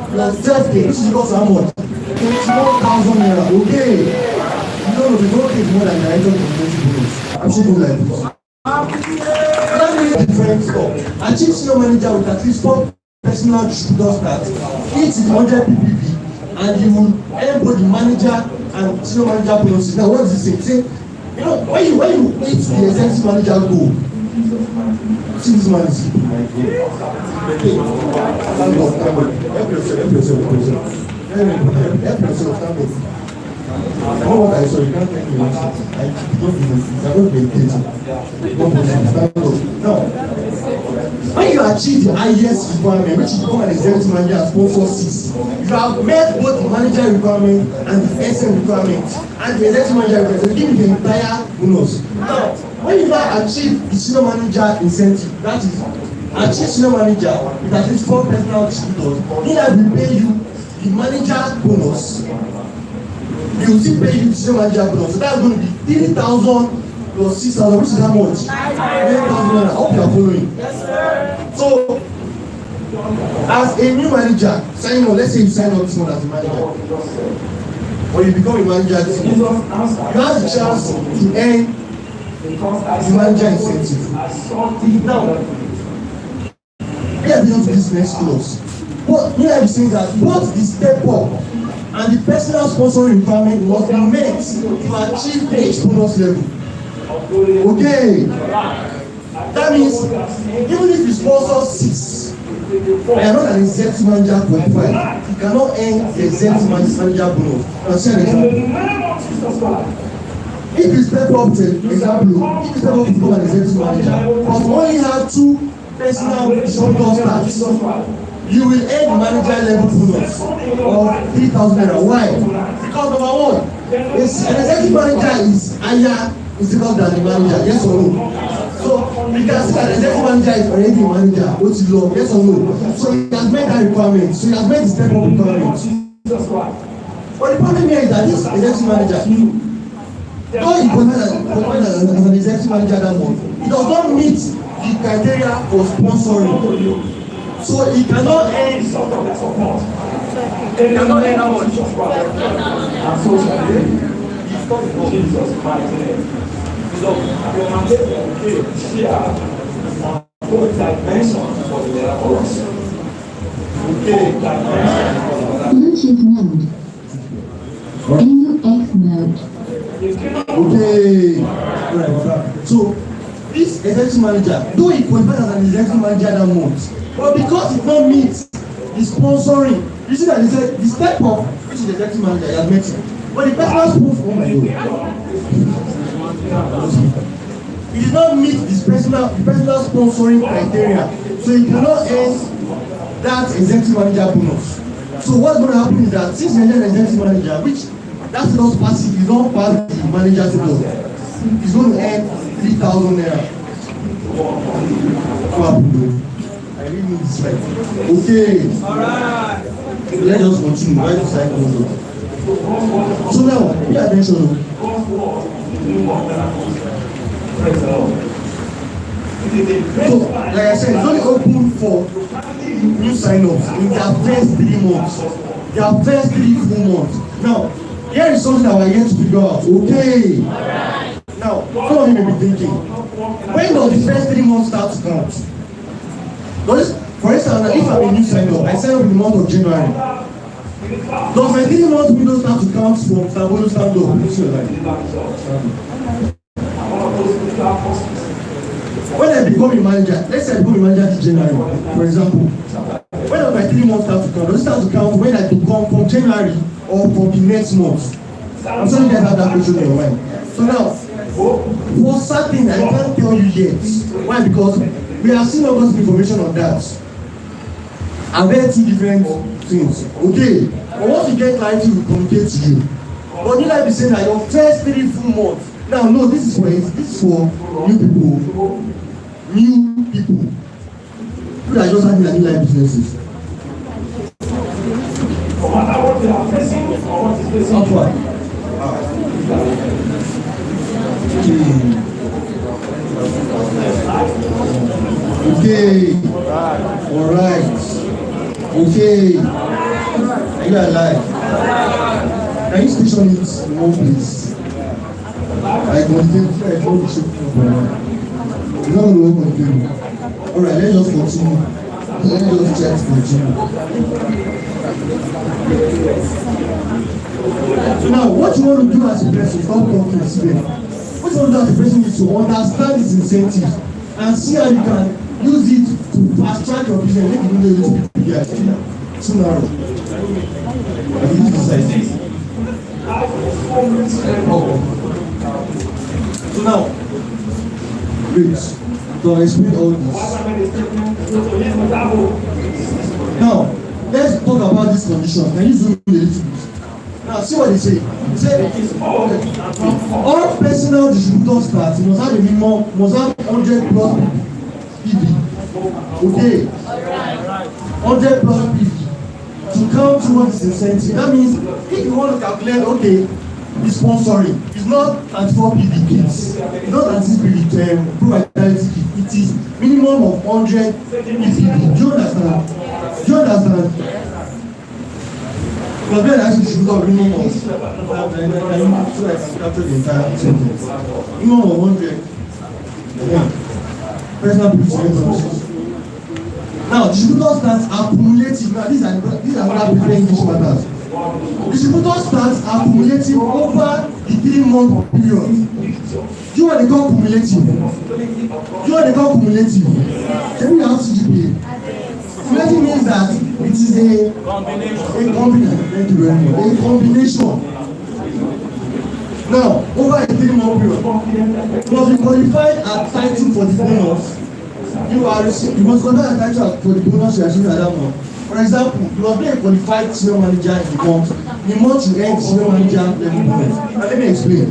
plus 12K, which is equal to how much? 21,000 naira. Okay. You don't know, the goal is more than the item of bonus. I'm sure you like this. That means different stuff. Achieve senior manager with at least 4 personal distributors that each is 100 ppb, and you will earn both the manager and senior manager bonuses. Now, what is the same? Say, you know, when you hit the executive manager goal, see this man is help yourself. I know what I saw, you can't tell me what I don't maintain. Now, when you achieve the highest requirement, which is become an executive manager and sponsor 6, you have met both the manager requirement and the SM requirement, and the executive manager requirement, give you the entire bonus. Now, when you now achieve the senior manager incentive, that is, achieve senior manager with at least 4 personal distributors, he will pay you the manager bonus. You will still pay you the senior manager bonus. So that's going to be 3,000 plus 6,000, which is how much? 9,000 naira. I hope you are following. Yes, sir. So, as a new manager, sign on, let's say you sign up this month as a manager, or you become a manager this month, you have the chance to earn the manager incentive. Now, we are beyond this next clause. But you have seen that both the step up and the personal sponsoring requirement must be met to achieve each bonus level. Okay. That means even if you sponsor 6, I am not an executive manager qualified, you cannot earn the executive manager bonus. I'll share an example. If you step up to example, if you step up to become an executive manager, but only have 2 personal distributors stats, you will earn the manager level bonus of 3,000 naira. Why? Because number 1, an executive manager is higher physical than the manager, yes or no? So you can see that the executive manager is already a manager, what's his law, yes or no? So he has made that requirement, so he has made the step up requirement. But the problem here is that this executive manager, though he qualified as an executive manager that month, he does not meet the criteria for sponsoring. So he cannot earn support. He cannot earn how much? And so Jesus mighty name. So your mandate will share both dimensions for the letters. Okay, Bluetooth mode. NUX mode. Okay. Right. So this executive manager, though he qualified as an executive manager that month, but because it don't meet the sponsoring, you see that he said the step up, which is the executive manager, he has met him. But the personal sponsor, oh my God, he did not meet the personal sponsoring criteria, so he cannot earn that executive manager bonus. So what's going to happen is that since he is an executive manager, which that's not passive, you don't pass the manager to go, he's going to earn 3,000 naira. I really need this slide. Okay. Alright. Let us continue. Why the cycle goes on? So now, pay attention. So, like I said, it's only open for new sign-ups in their first 3 months. Their first 3 full months. Now, here is something that we are yet to figure out. Okay. Now, some of you may be thinking, when does the first 3 months start to count? For For instance, if I'm a new sign-up, I sign up in the month of January. Does my 3 months window start to count from bonus stand up? When I become a manager, let's say I become a manager in January, for example. When does my 3 months start to count? Does it start to count when I become from January or from the next month? I'm sorry you guys have that question in your mind. So now, for certain, I can't tell you yet. Why? Because we have seen all those information on that. I've heard 2 different things. Okay, but once you get clarity, we communicate to you. But you like be saying that your first 3 full months. Now, no, this is for new people. New people. People that just having their new life businesses. No matter what they are facing or what is facing. Upward. Okay. Alright. Okay. Are you alive? Can you station it in one place? Like motivate all the shape of my life. It's not going to work on you. Alright, let's just continue. Let's just try to continue. So now, what you want to do as a person, stop talking to them. What you want to do as a person is to understand his incentives and see how you can use it to fast track your business. Make you know you guys too narrow. So now, wait, to explain all this. Now, let's talk about this condition. Can you zoom in a little bit? Now, see what they say. They say all personal distributor starts must have a minimum, must have 100 plus PV. Okay, 100 plus PV to count towards this incentive. That means if you want to calculate, okay, the sponsoring is not at 4 PV kits, it's not at 6 PV pro-vitality kit. It is minimum of 100 PV. Do you understand? Do you understand? Because then I actually should not minimum of so I can capture the entire sentence. Minimum of 100. Yeah. Personal business. Now, distributor stats are cumulative. Now, these are another different English matters. Distributor stats are cumulative over the 3-month period. Do you want to call cumulative? Do you want to call cumulative? Can we have CGPA? Cumulative means that it is a combination. Thank you very much. A combination. Now, over a 3-month period, you must be qualified at title for the bonus. You must qualify at title for the bonus you are receiving at that month. For example, you must be a qualified senior manager in the month. The month you earn senior manager level bonus. Now let me explain.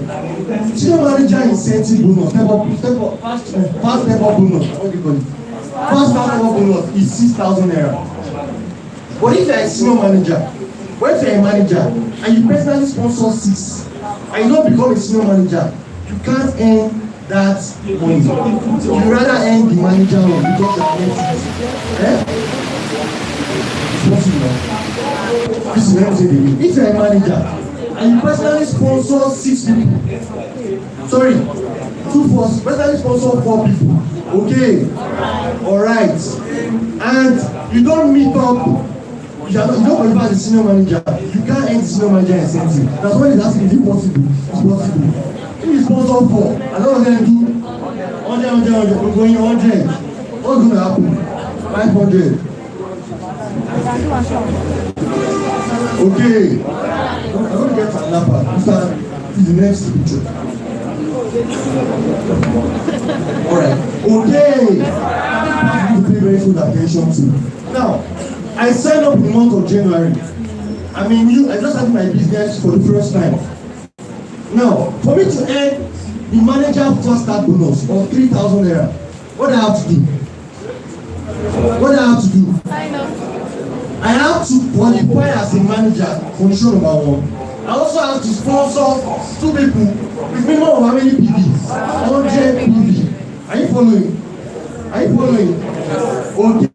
Senior manager incentive bonus, fast step up bonus. What do you call it? Fast step up bonus is 6,000 naira. But if you are a senior manager, or if you are a manager and you personally sponsor 6, and you don't become a senior manager, you can't earn that money. You rather earn the manager one because you are earning it. It's possible. This is what I'm saying. If you are a manager and you personally sponsor 6 people, sorry, 2 force, personally sponsor 4 people, okay, alright, and you don't meet up, you don't qualify as a senior manager, you can't earn senior manager incentive. That's why he's asking, is it possible? It's possible. If you sponsor 4, and all of them do 100, we're going 100, what's going to happen? 500. Okay, I'm going to get another part. This is the next picture. Alright, okay. You pay very good attention to. Now, I signed up in the month of January. I just had my business for the first time. Now, for me to earn the manager first start bonus of 3,000 naira, what do I have to do? What do I have to do? I have to qualify as a manager, condition number 1. I also have to sponsor 2 people with minimum of how many PV? 100 PV. Are you following? Are you following?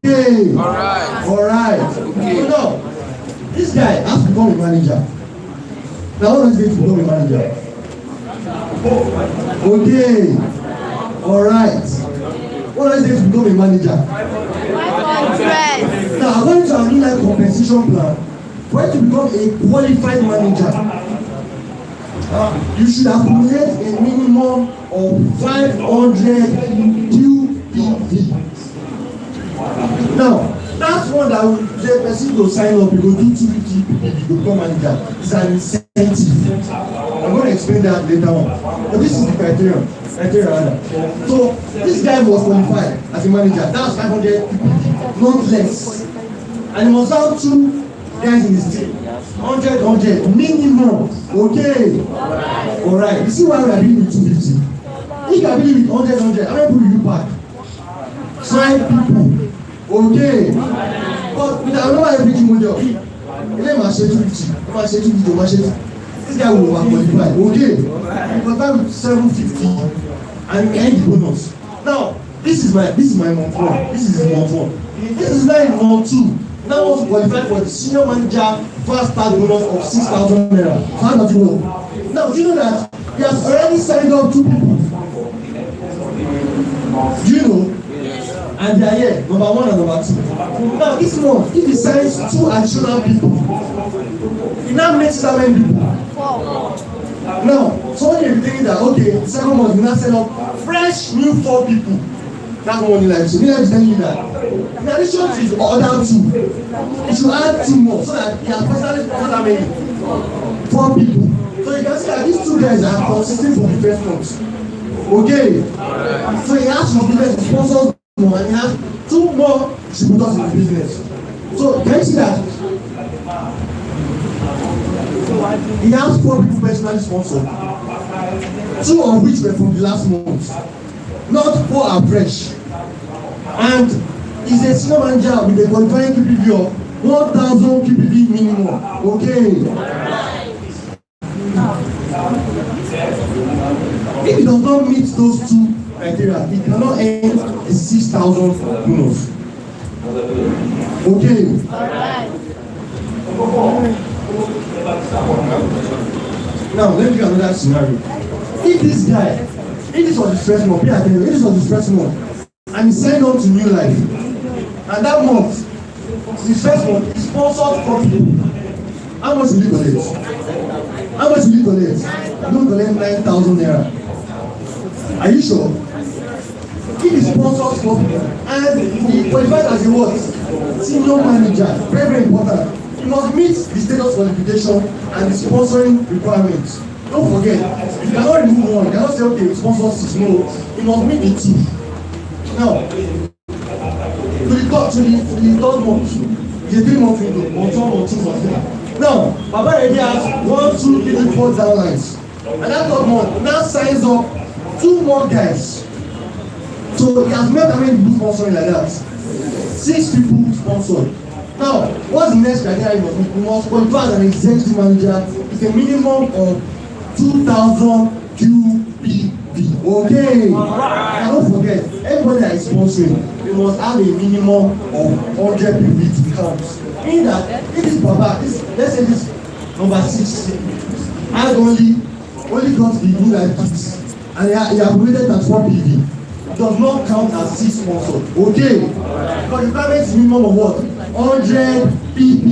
Okay. Alright. Okay. So now, this guy has to become a manager. Now, what does it take to become a manager? Okay. Alright. What does it take to become a manager? 500 Now, according to our new life compensation plan, for you to become a qualified manager, you should accumulate a minimum of 500 QPV. Now, that's one that the person to sign up, you go do 250 PPV, you become manager. It's an incentive. I'm going to explain that later on. But this is the criteria. So, this guy was qualified as a manager. That's 500 PPV, not less. And he must have 2 guys in his team. 100 minimum. Okay. Alright. You see why we are doing with 250? If you are dealing with 100, how many people will you pack? 5 people. Okay. But with another everything model, let me say 250. This guy will over qualify. Okay. Because that with 750 and end the bonus. Now, this is my month 1. This is month 1. This is now in month 2. Now wants to qualify for the senior manager first start bonus of 6,000 naira. How does it work? Now, do you know that he has already signed up 2 people? Do you know? And they are here, number 1 and number 2. Now, this month, if he signs 2 additional people, he now makes how many people? 4. Now, someone will be thinking that, okay, the second month, we now set up fresh new 4 people. That's what New Life is. New Life is telling you that. In addition to his other 2, you should add 2 more so that he has personally sponsored how many? 4 people. So you can see that these 2 guys are consistent for the first month. Okay. So he has some business to sponsor more and he has 2 more distributors in the business. So can you see that? He has 4 people personally sponsored. 2 of which were from the last month. Not 4 are fresh. And he's a senior manager with a qualifying QPV of 1,000 QPV minimum. Okay. If he does not meet those 2 criteria, he cannot earn a 6,000 bonus. Okay. Now, let me give another scenario. If this guy, if this was his first month, pay attention, if this was his first month, and he signed on to New Life, and that month, his first month, he sponsored 4 people. How much will he collect? How much will he collect? He will collect 9,000 naira. Are you sure? If he sponsors 4 people, and he qualified as a what? Senior manager, very, very important. He must meet the status qualification and the sponsoring requirements. Don't forget, you cannot remove 1. You cannot say, okay, sponsor 6. No, you must meet the 2. Now, to the 3rd month, it's a 3-month window. Month 1, month 2, month 3. Now, Baba already has 1, 2, 3, 4 downlines. And that 3rd month now signs up 2 more guys. So he has met how many people sponsoring like that? 6 people sponsored. Now, what's the next criteria? You must qualify as an executive manager with a minimum of 2,000 QPV. Okay. And don't forget, everybody that is sponsoring, they must have a minimum of 100 PV to count. Meaning that if this Baba, let's say this number 6, has only got the New Life kits, and he accumulated at 4 PV, it does not count as 6 sponsored. Okay. Because the requirement is minimum of what? 100 PP.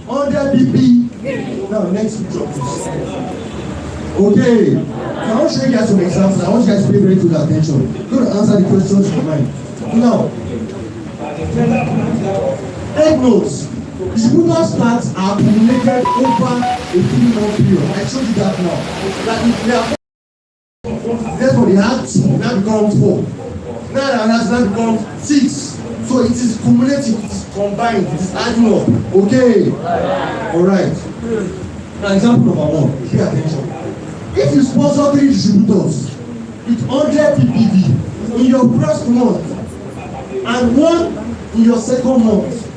100 PP. Now, next picture, please. Okay, I want to show you guys some examples. I want you guys to pay very good attention. I'm going to answer the questions in mind. Now, take notes. Distributor stats are accumulated over a 3-month period. I showed you that now. That if they are, therefore they had 2, now becomes 4. Now that has now becomes 6. So it is cumulative, it is combined, it is adding up. Okay. Alright. Now example number 1. Pay attention. If you sponsor 3 distributors with 100 PPV in your first month and 1 in your second month,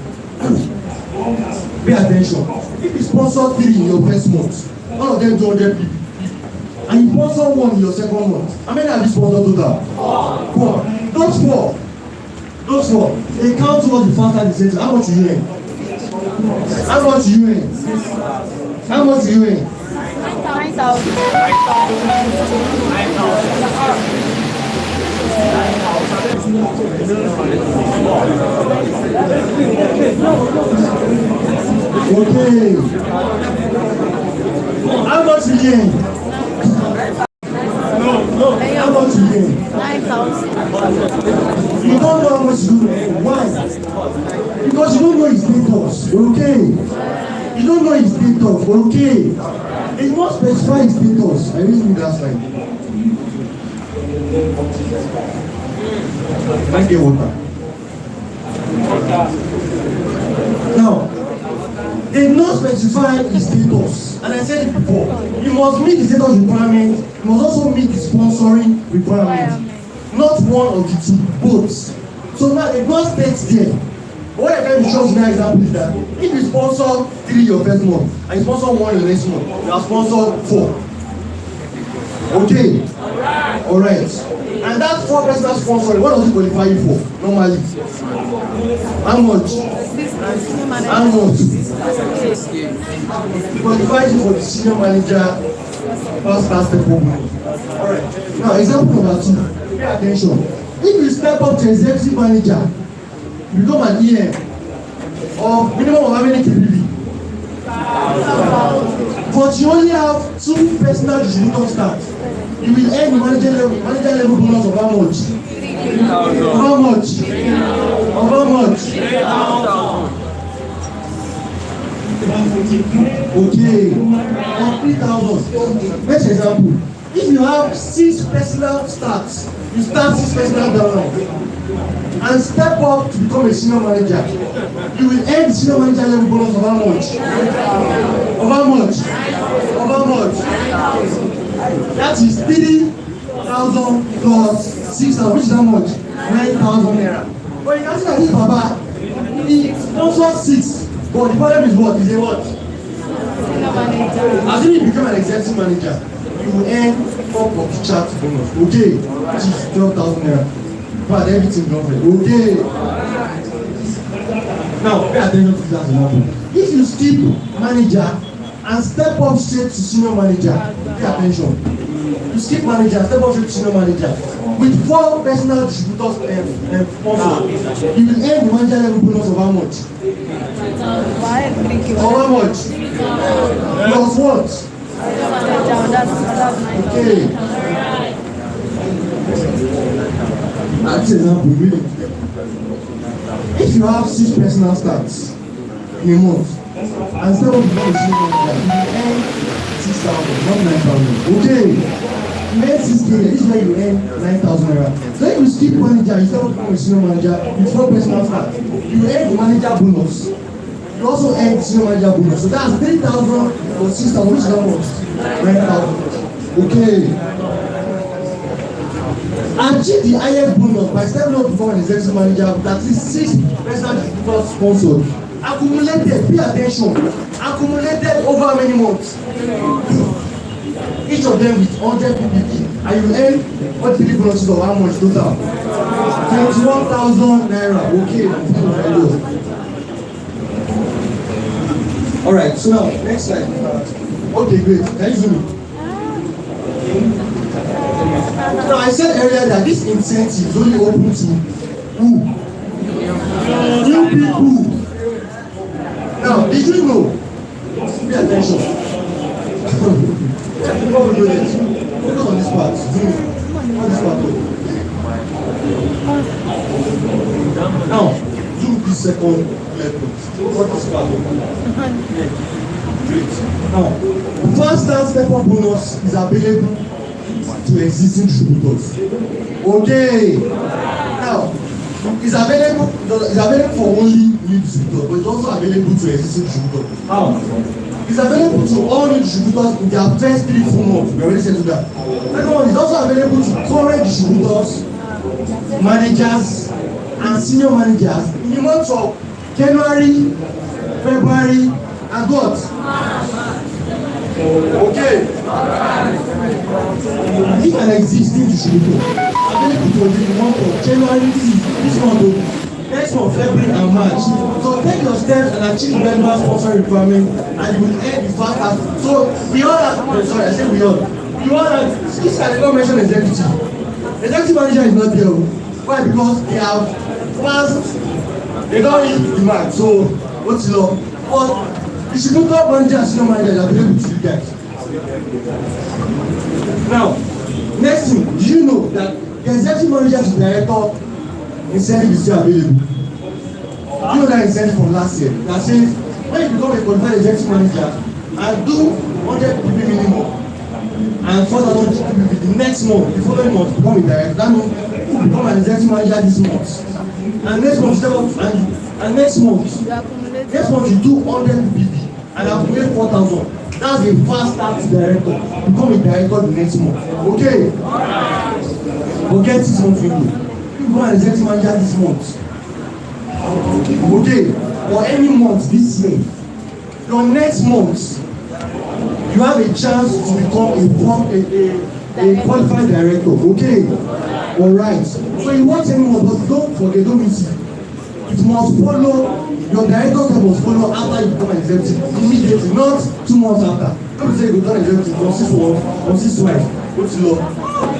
pay attention. If you sponsor 3 in your first month, all of them do 100 PPV, and you sponsor 1 in your second month, how many have you sponsored total? 4. Those 4, they count towards the faster the center. How much you earn? How much you earn? How much you earn? 9,000. Okay. How much again? No. How much again? 9,000. You don't know how much you do. Why? Because you don't know his status. Okay. You don't know his status. Okay. It must specify his status. I really need that slide. Can I get water? Now, they did not specify his status, and I said it before. You must meet the status requirement. You must also meet the sponsoring requirement. Not one of the two, both. So now it not states there. What I can show you now example is that if you sponsor 3 your first month and you sponsor 1 your next month, you are sponsored 4. Okay. Alright. And that 4 personal sponsoring, what does it qualify you for normally? How much? How much? It qualifies you for the senior manager first class step up. Alright. Now example number 2. Pay attention. If you step up to executive manager, you become an EM of minimum of how many KPV? But you only have 2 personal distributor staff. You will earn the manager level bonus of how much? 3,000. How much? Of how much? 3,000. Okay. Of 3,000. Next example. If you have 6 personal staffs, you start 6 personal downline and step up to become a senior manager, you will earn the senior manager level bonus of how much? Of how much? Of how much? That is 3,000 plus 6,000, which is how much? 9,000 naira. But you can see that this Baba, he sponsored 6, but the problem is what? Is a what? As soon as you become an executive manager, you will earn top of the chart bonus. Okay, which is 12,000 naira. But everything government. Okay. Now, pay attention to that example. If you skip manager and step up straight to senior manager, pay attention. You skip manager and step up straight to senior manager with 4 personal distributors and sponsors, you will earn the manager level bonus of how much? Of how much? Plus what? Okay. That's example, really. If you have 6 personal stats in a month, and step up to become a senior manager, you will earn 6,000, not 9,000. Okay. You earn 6K, this is where you earn 9,000 naira. So if you skip manager, you step up to become a senior manager with 4 personal stats, you earn the manager bonus. You also earn the senior manager bonus. So that's 3,000 or 6,000, which is how much? 9,000. Okay. Achieve the highest bonus by stepping up to become an executive manager with at least 6 personal distributors sponsored. Accumulated, pay attention, accumulated over how many months? Each of them with 100 PPP, and you earn what 3 bonuses of how much total? 21,000 naira. Okay, alright, so now, next slide. Okay, great. Can you zoom in? Now, I said earlier that this incentive is only open to who? New people. Now, did you know? Pay attention. Before we do this, focus on this part. Zoom in. On this part. Now, zoom this second level. What is part? Now, first time step-up bonus is available to existing distributors. Okay. Now, it's available for only new distributors, but it's also available to existing distributors. How? It's available to all new distributors in their first 3 full months. We already said to that. Second one is also available to current distributors, managers, and senior managers in the months of January, February, and what? Okay. If an existing distributor available to the month of January, this month, next month, February and March. So take your steps and achieve the member sponsor requirement, and you will earn the fast as. So we all have. Sorry, I said we all. You all have. This can not mention executive. Executive manager is not there. Why? Because they have passed, they don't hit demand. So, what's the law? But distributor manager and senior manager are available to you guys. Now, next thing, do you know that the executive manager to director incentive is still available? Do you know that incentive from last year? That says when you become a qualified executive manager and do 100 PPP minimum and 4,000 PPP the next month, the following month, become a director. That means you become an executive manager this month. And next month, and next month you do 100 PPP and accumulate 4,000. That's a fast start to director. Become a director the next month. Okay? Forget 6 months window. You become an executive manager this month. Okay? For any month this year, your next month, you have a chance to become a qualified director. Okay? Alright. So you want any month, but don't forget, don't miss it. It must follow, your director must follow after you become an executive. Immediately, not 2 months after. Don't say you become an executive from 6 months, from 6 twice. What's the law?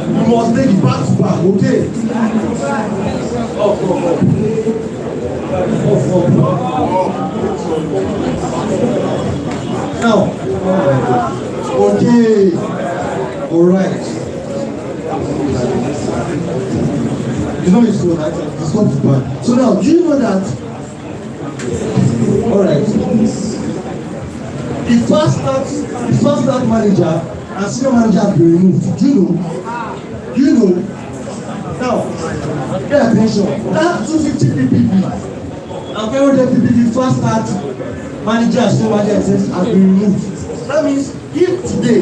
You must take it back to back. Okay? Now, okay, all right. You know it's good, right? It's not too bad. So now, do you know that? All right. The first start manager and senior manager have been removed. Do you know? Do you know? Now, pay attention. That 250 PPP. And 500 PPP first start manager and senior manager have been removed. That means if today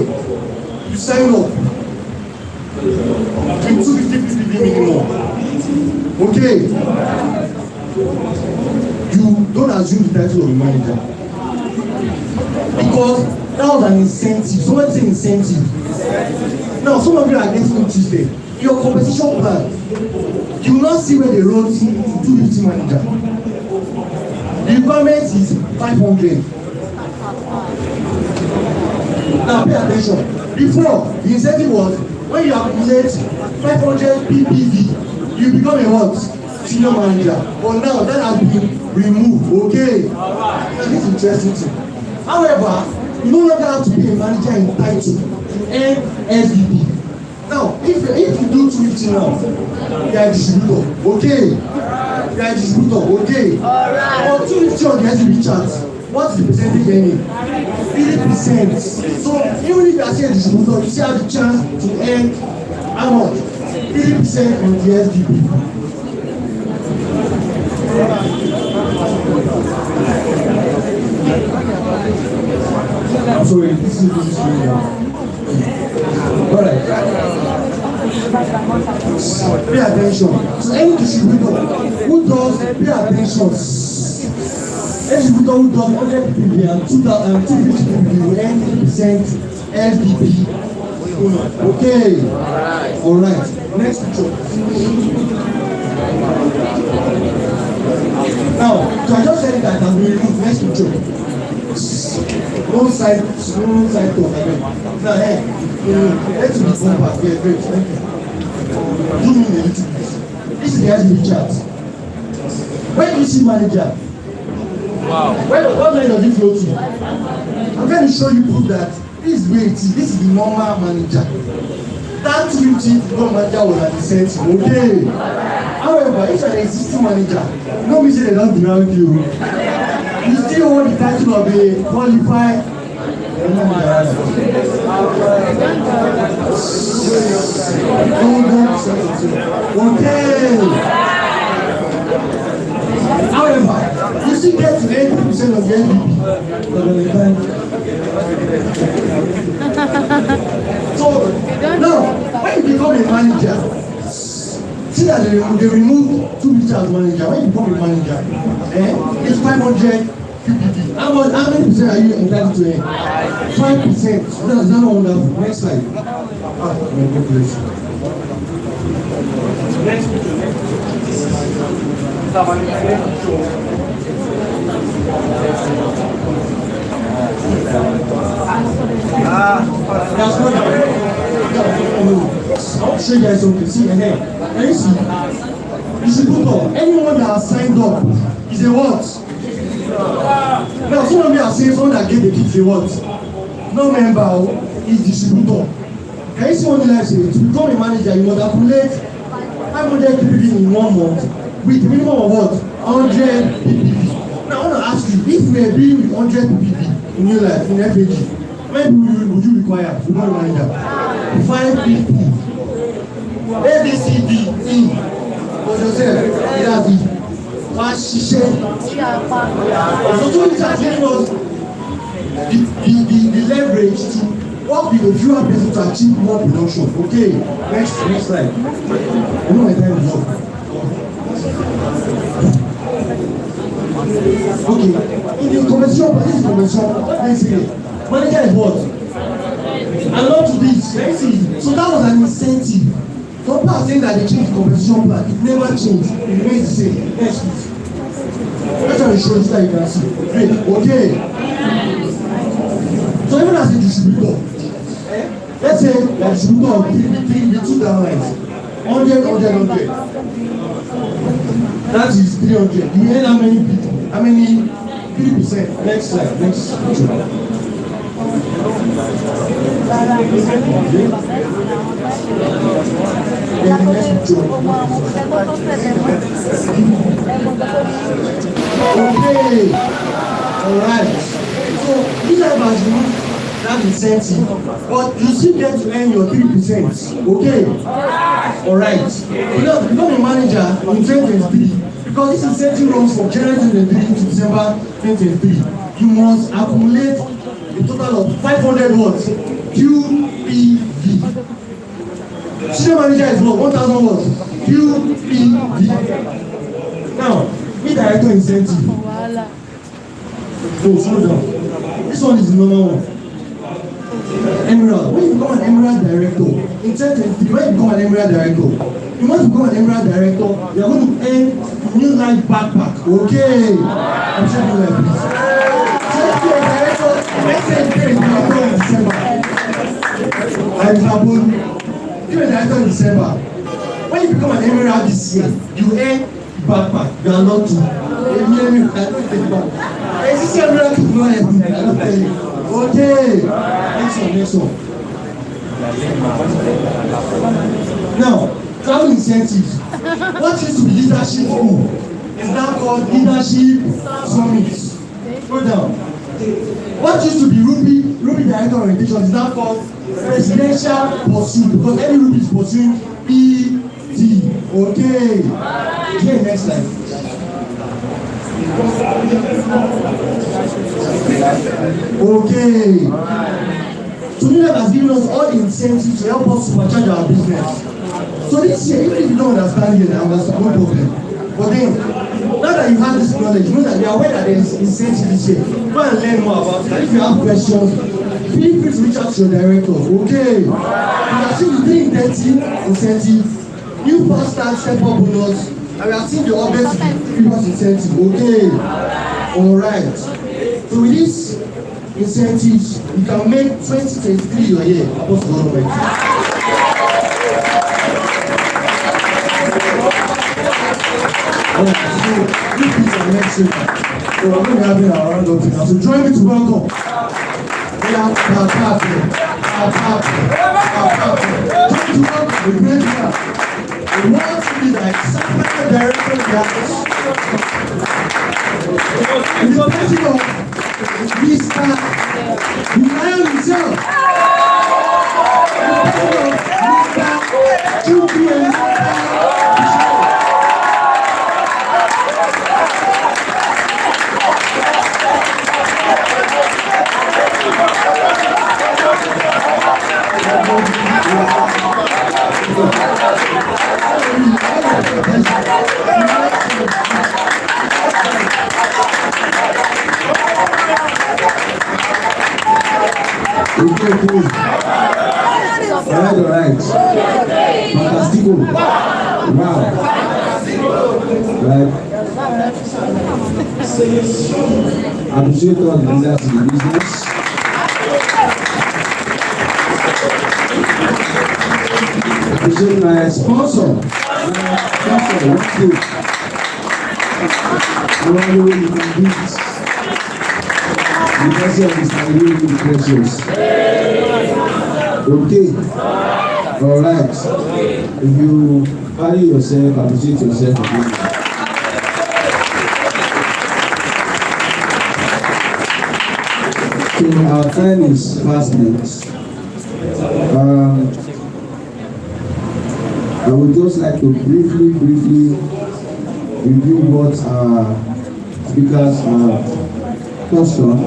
you sign up in 250 PPP minimum, okay, you don't assume the title of a manager because that was an incentive. Someone say incentive. Now some of you are getting it Tuesday. Your competition plan, you will not see where they wrote 250 manager. The requirement is 500. Now pay attention. Before, the incentive was when you accumulate 500 PPV, you become a what? Senior manager. But now that has been removed. Okay? This is interesting thing. However, you no longer have to be a manager in title to earn SVP. Now, if you do 250 now, you are a distributor. Okay? You are a distributor. Okay? But 250 on the SVP chart. What's the percentage earning? 80%. So even if you are still a distributor, you still have the chance to earn how much? 80% on the SVP. I'm sorry, this is really alright. Pay attention. So any distributor who does pay attention. Any distributor who does 100 PPP and 250 PPP will earn 80% SVP. Okay. Alright. Next picture. Now, so I just said that I'm going to remove next picture. No side talk again. Now, hey, let's do this one part. Yeah, great. Thank you. Do me a little bit. This is the SVP chart. When you see manager, wow. What line does it flow to? I'm going to show you proof that this is where it is. This is the normal manager. That 250 become manager was at the center. Okay. However, if you're an existing manager, no me say they don't deny you. You still hold the title of a qualified okay. However, you still get to 80% of the MVP. So now, when you become a manager, see that they remove 2 people as manager. When you become a manager, it's 500 PPP. How many percent are you entitled to? 5%. That's not wonderful. Next slide. God bless you. Next picture. That's not. I'll show you guys something. See, and then, can you see? distributor, anyone that has signed up is a what? Now, some of you are saying someone that gave the kids a what? No member is distributor. Can you see what the life says? To become a manager, you must accumulate 500 ppb in 1 month with minimum of what? 100 ppb. Now, I want to ask you, if you were dealing with 100 ppb in your life, in FAG, how many would you require to become a manager? 5 people. A, B, C, D, E. For yourself, that's it. One share. So, it has given us the leverage to work with a fewer people to achieve more production. Okay, next slide. I know my time is up. Okay, in the convention, this is convention, let's say, manager is what? And not to this, let's see. So that was an incentive. Some people are saying that they changed the compensation plan. It never changed. It remains the same. Next please. Let's try to show you that you can see. Great. Okay. So even as a distributor, let's say the distributor of the two downlines, 100, 100, 100. That is 300. You earn how many people? How many? 3%. Next slide. Next. Okay. Alright. So these are that incentive, but you still get to earn your 3%. Okay. Alright. Because become a manager in 2023, because this incentive runs from January 2023 to December 2023, you must accumulate a total of 500 watts QPV. Senior manager is what? 1,000 watts QPV. Now, me director incentive. Oh, slow down. This one is the normal one. Emerald. When you become an Emerald director, in 2023, when you become an Emerald director, you must become an Emerald director, you are going to earn a new life backpack. Okay. I'm sure you like this. So if you are a director, let's say you are in December. For example, if you are a director in December, when you become an Emerald this year, you earn backpack. You are not to. Is this Emerald to know everything? I don't tell you. Okay. Next one. Now, travel incentives. What used to be leadership school is now called leadership summits. Go down. What used to be Ruby director orientation is now called presidential pursuit, because every Ruby is pursuing PT. Okay. Okay, next slide. Okay. So Unilever has given us all the incentives to help us supercharge our business. So this year, even if you don't understand it, there's no problem. But then, now that you have this knowledge, you know that you are aware that there is incentive this year. Go and learn more about it. And if you have questions, feel free to reach out to your director. Okay. You have seen the 330 incentive, new fast start step up bonus, and we have seen the updates to the previous incentive. Okay. Alright. So with this incentives, you can make 2023 your year. Apostle government. So this is our next week. So we're going to have our round of now. So join me to welcome. We are happy. Join to welcome the great man. The world to be like Samuel director of the house. And the blessing of Mr. Lion himself. The blessing of Mr. Julian. Alright. Fantastico. Wow. Right. Appreciate all the leaders in the business. Appreciate my sponsor. Whatever you can do this. The mercy of this man will be precious. Okay. All right. If you value yourself, appreciate yourself. So our time is fast next. I would just like to briefly review what our speakers touched on.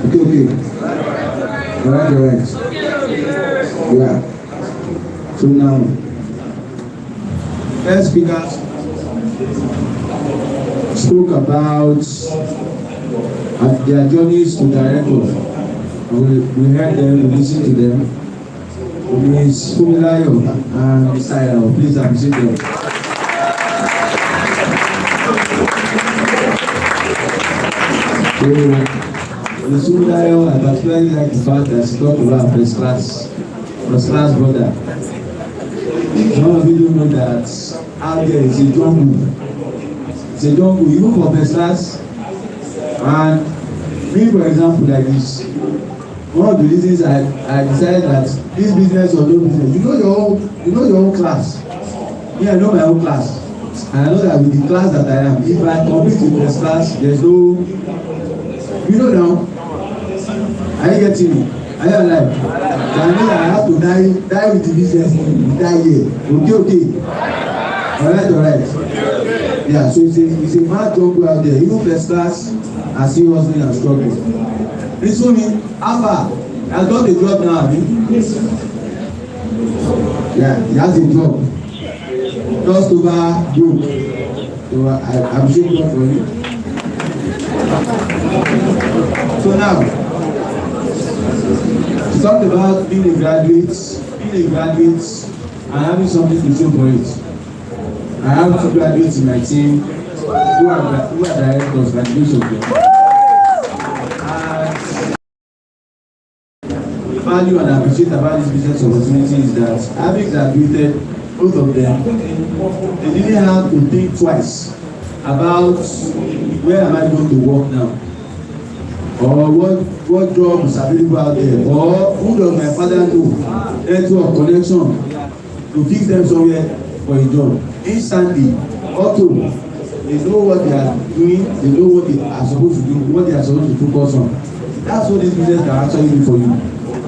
Okay. Alright. Yeah. So now, first speakers spoke about their journeys to directors. We heard them, we listened to them. Ms. Fumilayo and Mr. Ayao, please appreciate them. So, Ms. Fumilayo, I particularly like the fact that she talked about first class brother. Some of you don't know that out there is a jungle. It's a jungle, even for first class. And me, for example, like this, one of the reasons I decided that this business or no business, you know your own class. Me, I know my own class. And I know that with the class that I am, if I compete with this class, there's no, you know now, are you getting me? Are you alive? So I know that I have to die with the business in that year. Okay. Alright. Yeah, so it's a mad jungle out there. Even first class are seriously and struggling. This one, Alpha, has got a job now, I mean. Yeah, he has a job. Just over broke. So I'm sure God for you. So now, she talked about being a graduate and having something to show for it. I have 2 graduates in my team who are directors, graduates of them. Value and appreciate about this business opportunity is that having graduated, both of them, they didn't have to think twice about where am I going to work now, or what job is available out there, or who does my father know, network connection to fix them somewhere for a job. Instantly, auto, they know what they are doing, they know what they are supposed to do, what they are supposed to focus on. That's what this business can actually do for you.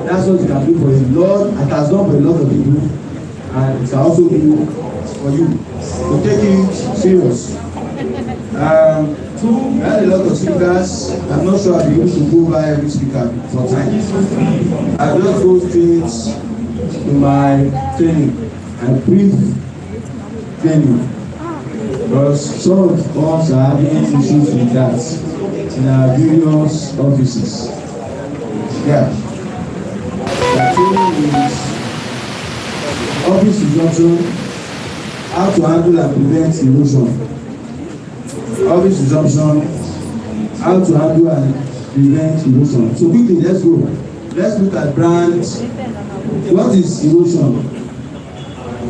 That's what you can do for a lot. It has done for a lot of people, and it can also do for you. So take it serious. I had a lot of speakers. I'm not sure I'll be able to go by every speaker for time. I just go straight to my training and brief training, because some of us are having issues with that in our various offices. Yeah. The training is office disruption, how to handle and prevent erosion. Office disruption, how to handle and prevent erosion. So quickly, let's go. Let's look at brands. What is erosion?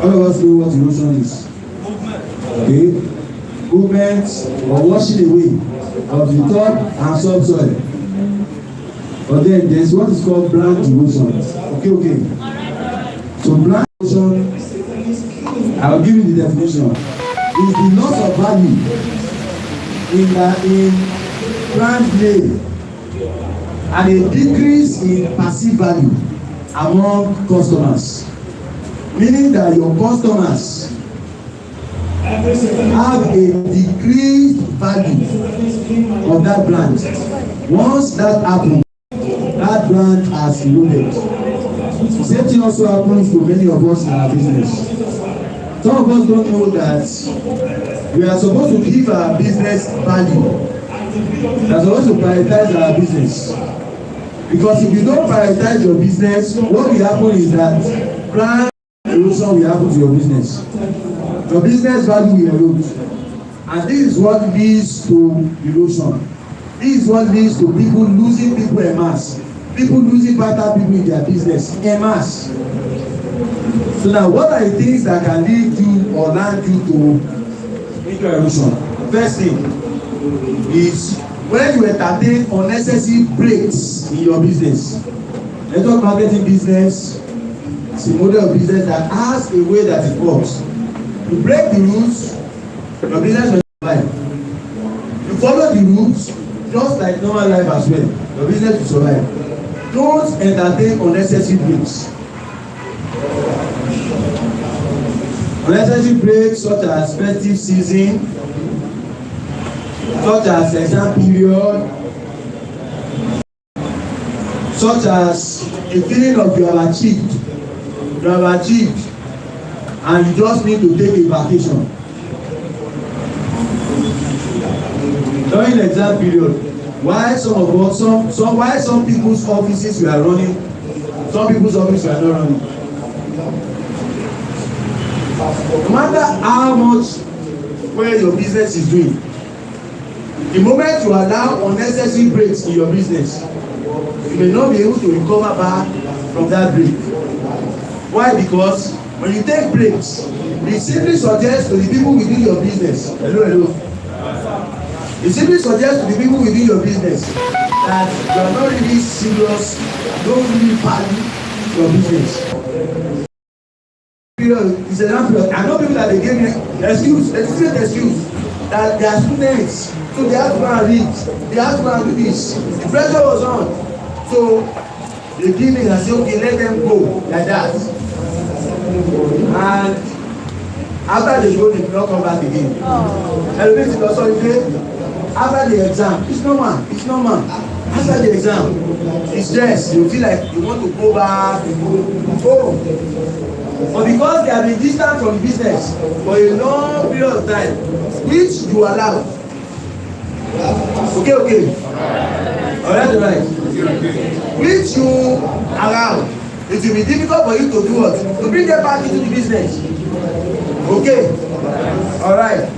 All of us know what erosion is. Okay? Movement or washing away of the top and subsoil. But then there's what is called brand erosion. Okay. So brand erosion, I'll give you the definition. Is the loss of value in brand name and a decrease in perceived value among customers. Meaning that your customers have a decreased value of that brand. Once that happens, that brand has eroded. The same thing also happens to many of us in our business. Some of us don't know that we are supposed to give our business value. We are supposed to prioritize our business. Because if you don't prioritize your business, what will happen is that brand erosion will happen to your business. Your business value will erode. And this is what leads to erosion. This is what leads to people losing people en masse. people losing vital people in their business en masse. So now, what are the things that can lead you or land you to income erosion? First thing is when you entertain unnecessary breaks in your business. Network marketing business is a model of business that has a way that it works. You break the rules, your business will survive. You follow the rules, just like normal life as well, your business will survive. Don't entertain unnecessary breaks. Unnecessary breaks such as festive season, such as exam period, such as the feeling of you have achieved, and you just need to take a vacation. During the exam period, why some people's offices we are running, some people's offices we are not running. No matter how much well your business is doing, the moment you allow unnecessary breaks in your business, you may not be able to recover back from that break. Why? Because when you take breaks, it simply suggests to the people within your business, it simply suggests to the people within your business that you are not really serious, don't really value your business. It's an example. I know people that they gave me excuse, legitimate excuse that they are students, so they have to go and read, they have to go and do this. The pressure was on, so they give me and say, okay, let them go like that. And after they go, they do not come back again. Elevating authority after the exam, it's normal. After the exam, it's stress. You feel like you want to go back, go. But because they have been distant from business for a long period of time, which you allow. Okay. Alright. Which you allow, it will be difficult for you to do what? To bring them back into the business. Okay. Alright.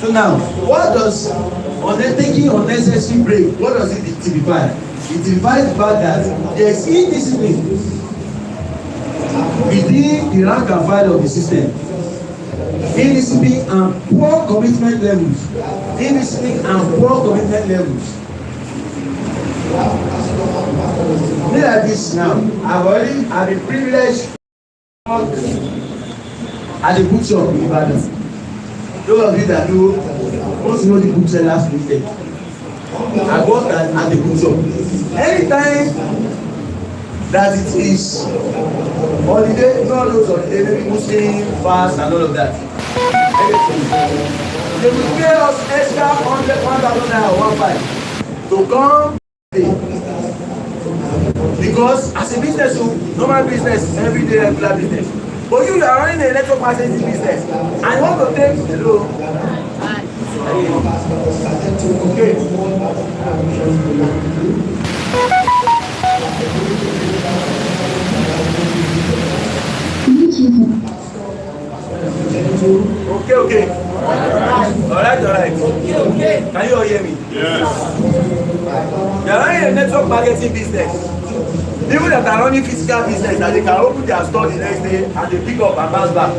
So now, what does taking unnecessary break, what does it typify? It typifies the fact that there is indiscipline within the rank and file of the system. Indiscipline and poor commitment levels. Me like this now, I've been privileged at the bookshop in Ibadan. Those of you that know, most know the booksellers limited. I work at the bookshop. Anytime that it is holiday, all those holidays, maybe Muslim, fast and all of that. They will pay us extra 1,000 naira to come because as a business, normal business, everyday regular business. But you are running a network marketing business and you want to take hello. Okay. Okay. Alright. Okay. Can you all hear me? Yes. You are running a network marketing business. People that are running physical business, that they can open their store the next day and they pick up and bounce back.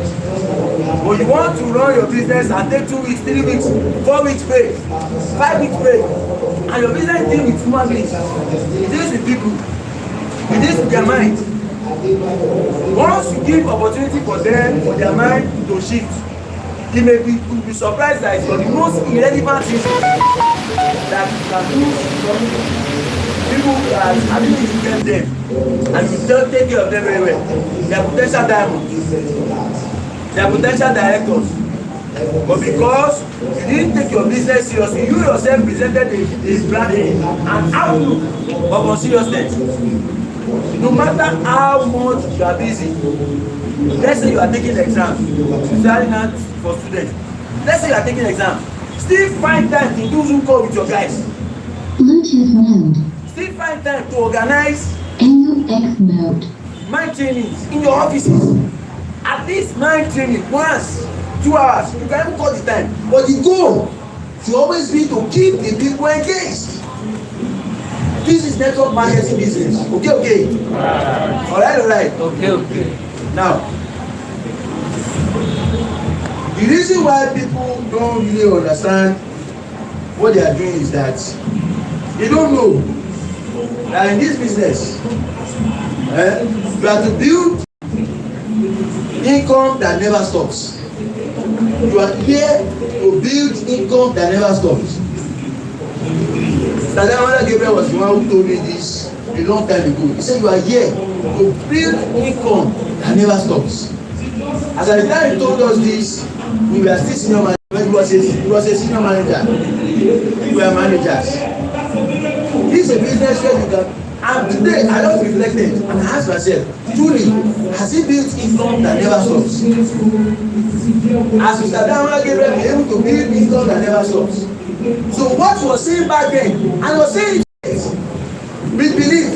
But you want to run your business and take 2 weeks, 3 weeks, 4 weeks pay, 5 weeks pay, and your business deals with human beings. It deals with people. It deals with their mind. Once you give opportunity for them, for their mind to shift, you may be surprised that it's for the most irrelevant things that you can do. People are having to get them and you don't take care of them very well. They are potential diamonds. They are potential directors. But because you didn't take your business seriously, you yourself presented a brand, an outlook of unseriousness. No matter how much you are busy, let's say you are taking exam, studying out for students. Let's say you are taking exam, still find time to do Zoom call with your guys. Bluetooth mode. Still find time to organize AUX mode. mind trainings in your offices. At least mind training once, 2 hours. You can even cut the time. But the goal should always be to keep the people engaged. This is network marketing business. Okay. Alright. Okay. Now, the reason why people don't really understand what they are doing is that they don't know that in this business, you have to build income that never stops. You are here to build income that never stops. Mother Gabriel was the one who told me this a long time ago. He said you are here to build income that never stops. As at the time he told us this, we were still senior managers. He was a senior manager. We were managers. This is a business where you can. And today I just reflected and I asked myself, truly, has he built income that never stops? As Mr. Mother Gabriel be able to build income that never stops. So what he was saying back then, and he was saying it, we believe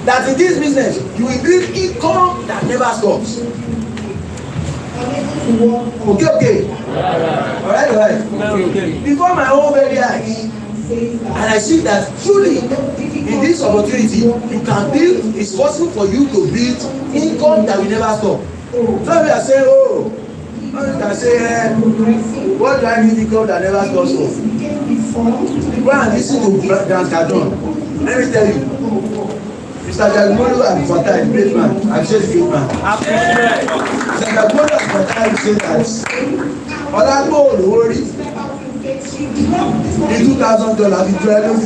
that in this business you will build income that never stops. Okay. Alright. Before my own very eyes, and I see that truly in this opportunity you can build, it's possible for you to build income that will never stop. Some people are saying, you can say, what do I need income that never stops for? Go and listen to Grant Cardone. Let me tell you, Mr. Jagmolo and Fatah, great man. I'm sure he's a great man. Mr. Jagmolo and Fatah say that Olapo Olori the $2,000 fi jọ lórí.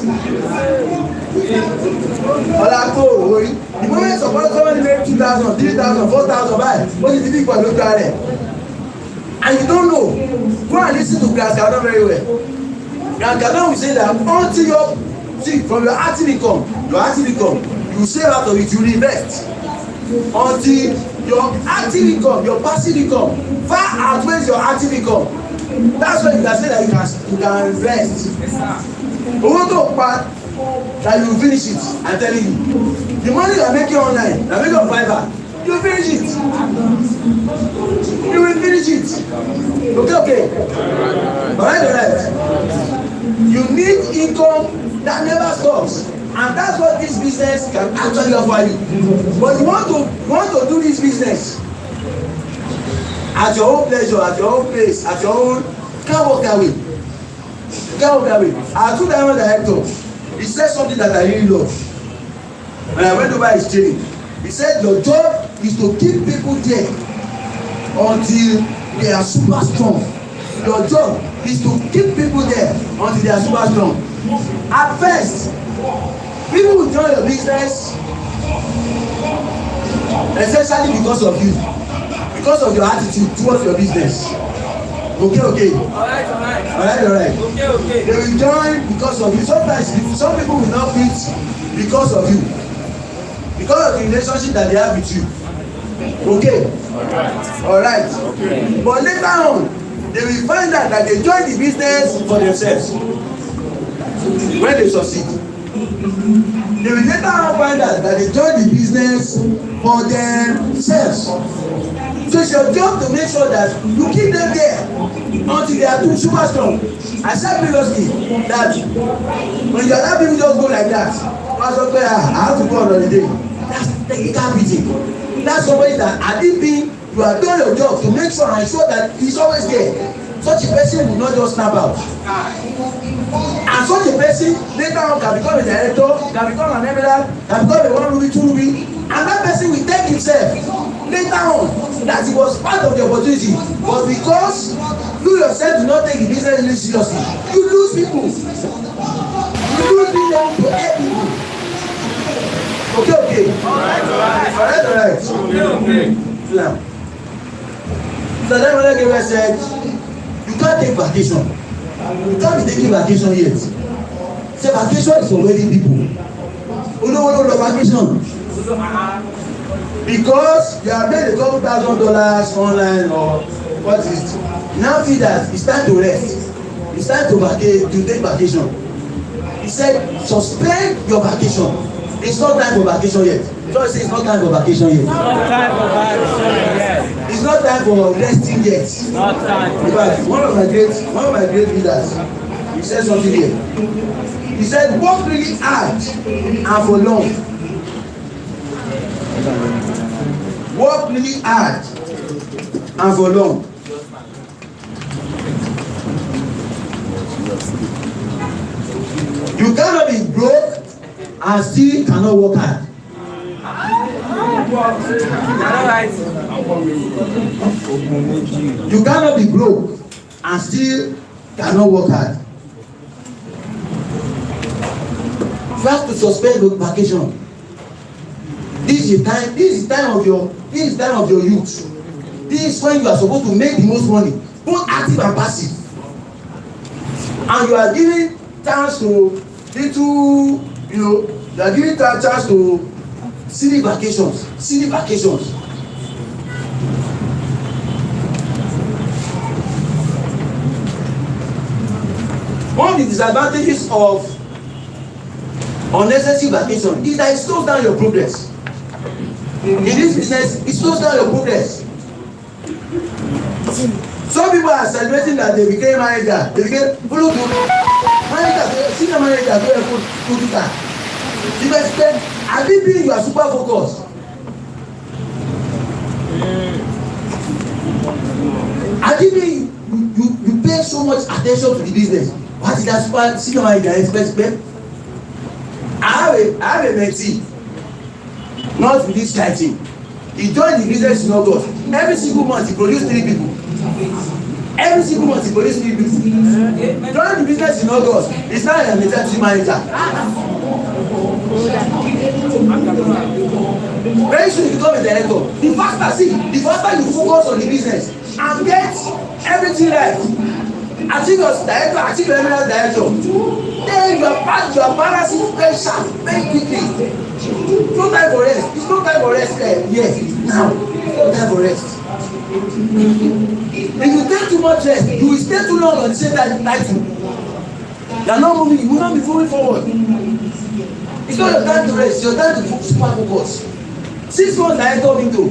Olapo Olori the moment somebody make 2,000, 3,000, 4,000 buy, what is the big boy look at it? And you don't know, go and listen to Grant Cardone very well. Grant Cardone will say that from your active income, you save out of it, you invest. Until your active income, your passive income far outweighs your active income. That's when you can say that you can invest. Owó tó pa that you finish it, I'm telling you. The money you are making online, you are making on Fiverr, you will finish it. You will finish it. Okay. Alright. You need income that never stops. And that's what this business can actually offer you. But you want to do this business at your own pleasure, at your own pace, at your own, can't walk away. Our two diamond director, he said something that I really love. When I went over his training, he said your job is to keep people there until they are super strong. Your job is to keep people there until they are super strong. At first, people will join your business essentially because of you, because of your attitude towards your business. Okay. Alright. Okay. They will join because of you. Sometimes some people will not quit because of you, because of the relationship that they have with you. Okay. Alright. Okay. But later on, they will find out that they join the business for themselves. When they succeed, they will later on find out that they join the business for themselves. So it's your job to make sure that you keep them there until they are too super strong. I said previously that when you allow people just go like that, I have to go on holiday. That's technical beating. That's somebody that at this thing you are doing your job to make sure and ensure that he's always there. Such a person will not just snap out. And such a person later on can become a director, can become an emerald, can become a 1 ruby, 2 ruby, and that person will take himself later on that it was part of the opportunity, but because you yourself do not take the business really seriously, you lose people. You lose people to help people. Okay. Alright. Now, so then when I said, you can't take vacation. You can't be taking vacation yet. Say vacation is for wedding people. Who don't vacation? Because you have made a couple $1,000 online or what is it? Now feel that it's time to rest. It's time to take vacation. He said, suspend your vacation. It's not time for vacation yet. So I say it's not time for vacation yet. It's not time for resting yet. Not time. In fact, one of my great leaders, he said something here. He said, work really hard and for long. Work really hard and for long. You cannot be broke and still cannot work hard. You cannot be broke and still cannot work hard. You have to suspend the vacation. This is the time of your youth. This is when you are supposed to make the most money, both active and passive. And you are giving chance to little, you are giving chance to silly vacations. One of the disadvantages of unnecessary vacation is that it slows down your progress. In this business, it slows down your progress. Some people are celebrating that they became manager. They became senior manager. You expect, have you been, you are super focused. Have you been, you pay so much attention to the business. What is that super senior manager expect? I have a mentee, not with this kind of thing. He joined the business in August. Every single month he produced 3 people. Every single month he produced 3 people. Joined the business in August. He's now a maternity manager. Very soon you become a director. The faster you focus on the business and get everything right, achieve your director, achieve your eminent director, then your balancing very sharp, very quickly. No time for rest. It's no time for rest there. Yes, now. No time for rest. If you take too much rest, you will stay too long on the same title. You are not moving, you will not be moving forward. It's not your time to rest, it's your time to super focus. 6 months director window.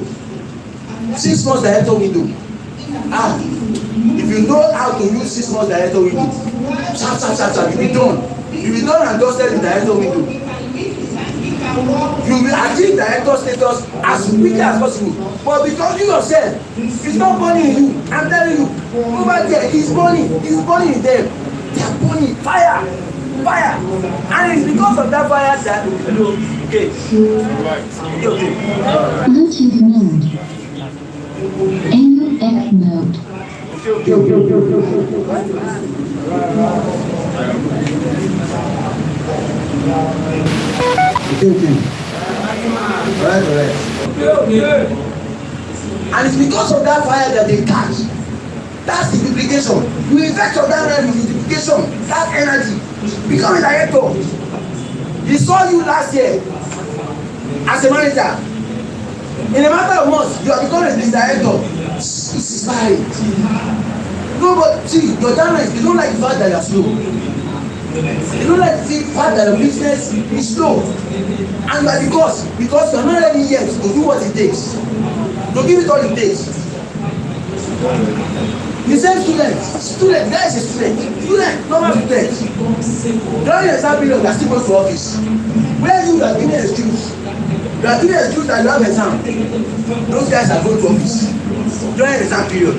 6 months director window. If you know how to use 6 months director window, sharp, you will be done. You will be done and dusted in director window. You will achieve director status as quickly as possible. But because you yourself, it's not burning in you. I'm telling you, over there, it's burning in them. They are burning fire. And it's because of that fire that okay. Bluetooth mode. AUX mode. Alright. And it's because of that fire that they catch. That's the duplication. You invest on that duplication, that energy. Become a director. He saw you last year as a manager. In a matter of months, you have become a director. It's inspiring. No, but see, your downlines, they don't like the fact that you are slow. They don't like the fact that your business is slow. And you are because you are not ready yet to do what it takes. To give it all it takes. The same student, that is a student, normal student. During the exam period, you are still going to office. Where you are giving excuse, that you have exam. Those guys are going to office during the exam period.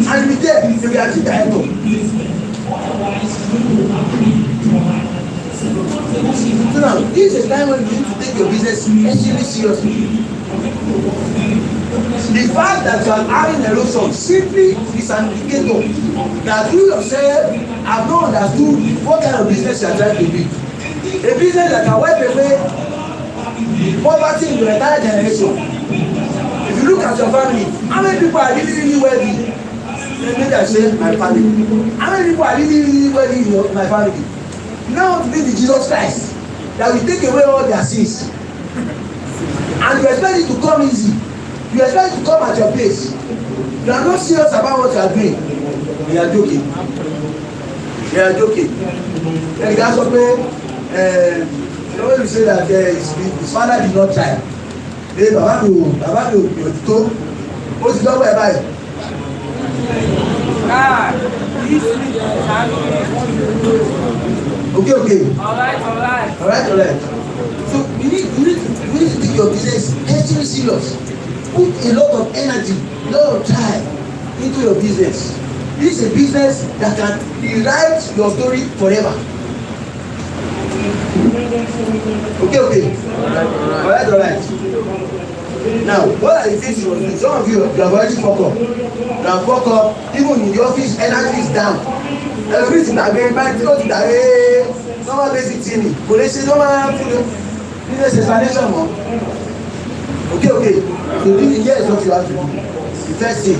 And with them, they will achieve their head. So now, this is a time when you need to take your business extremely seriously. The fact that you are having erosion simply is an indicator that you yourself have not understood what kind of business you are trying to be. A business that can wipe away poverty in your entire generation. If you look at your family, how many people are really wealthy? Maybe I say my family. How many people are really wealthy in my family? You now want to be the Jesus Christ that will take away all their sins. And you expect it to come easy. You expect it to come at your place. You are not serious about what you are doing. You are joking. And the guy said, you always say that his father did not try. Baba mi ò tó, ó ti dọ́gba ẹ̀ báyìí. Okay. Alright. So you need to take your business extremely serious. Put a lot of energy, a lot of time into your business. This is a business that can rewrite your story forever. Okay. Alright. Now, what are the things you must do? Some of you have already fucked up. You have fucked up, even in the office, energy is down. Everything that going back, you know, that normal basic thing. Police say, normal business explanation more. Okay. So here is what you have to do. The first thing,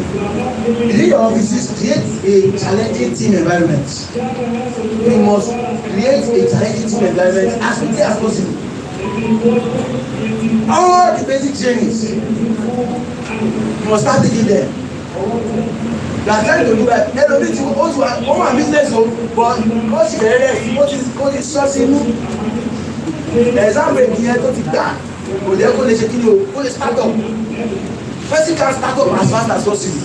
in your offices, create a challenging team environment. You must create a challenging team environment as quickly as possible. All the basic trainings, you must start taking them. You are trying to do that. Everybody to also own a business, but what you get, what is sourcing? Exam break here to take that. But they are going to check you, go to start up. Person can start up as fast as possible.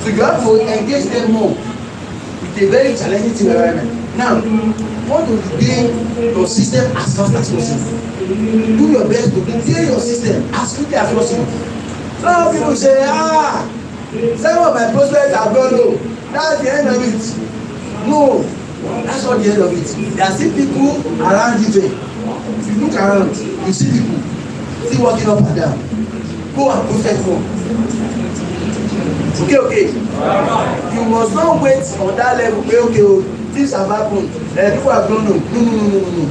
So you have to engage them more with a very challenging team environment. Now, you want to build your system as fast as possible. Do your best to build your system as quickly as possible. Some people say, some of my prospects have gone low. That's the end of it. No, that's not the end of it. There are still people around you. If you look around, you see people still walking up and down. Go and prospect more. Okay. You must not wait on that level. Okay, things have happened. People have gone low. No.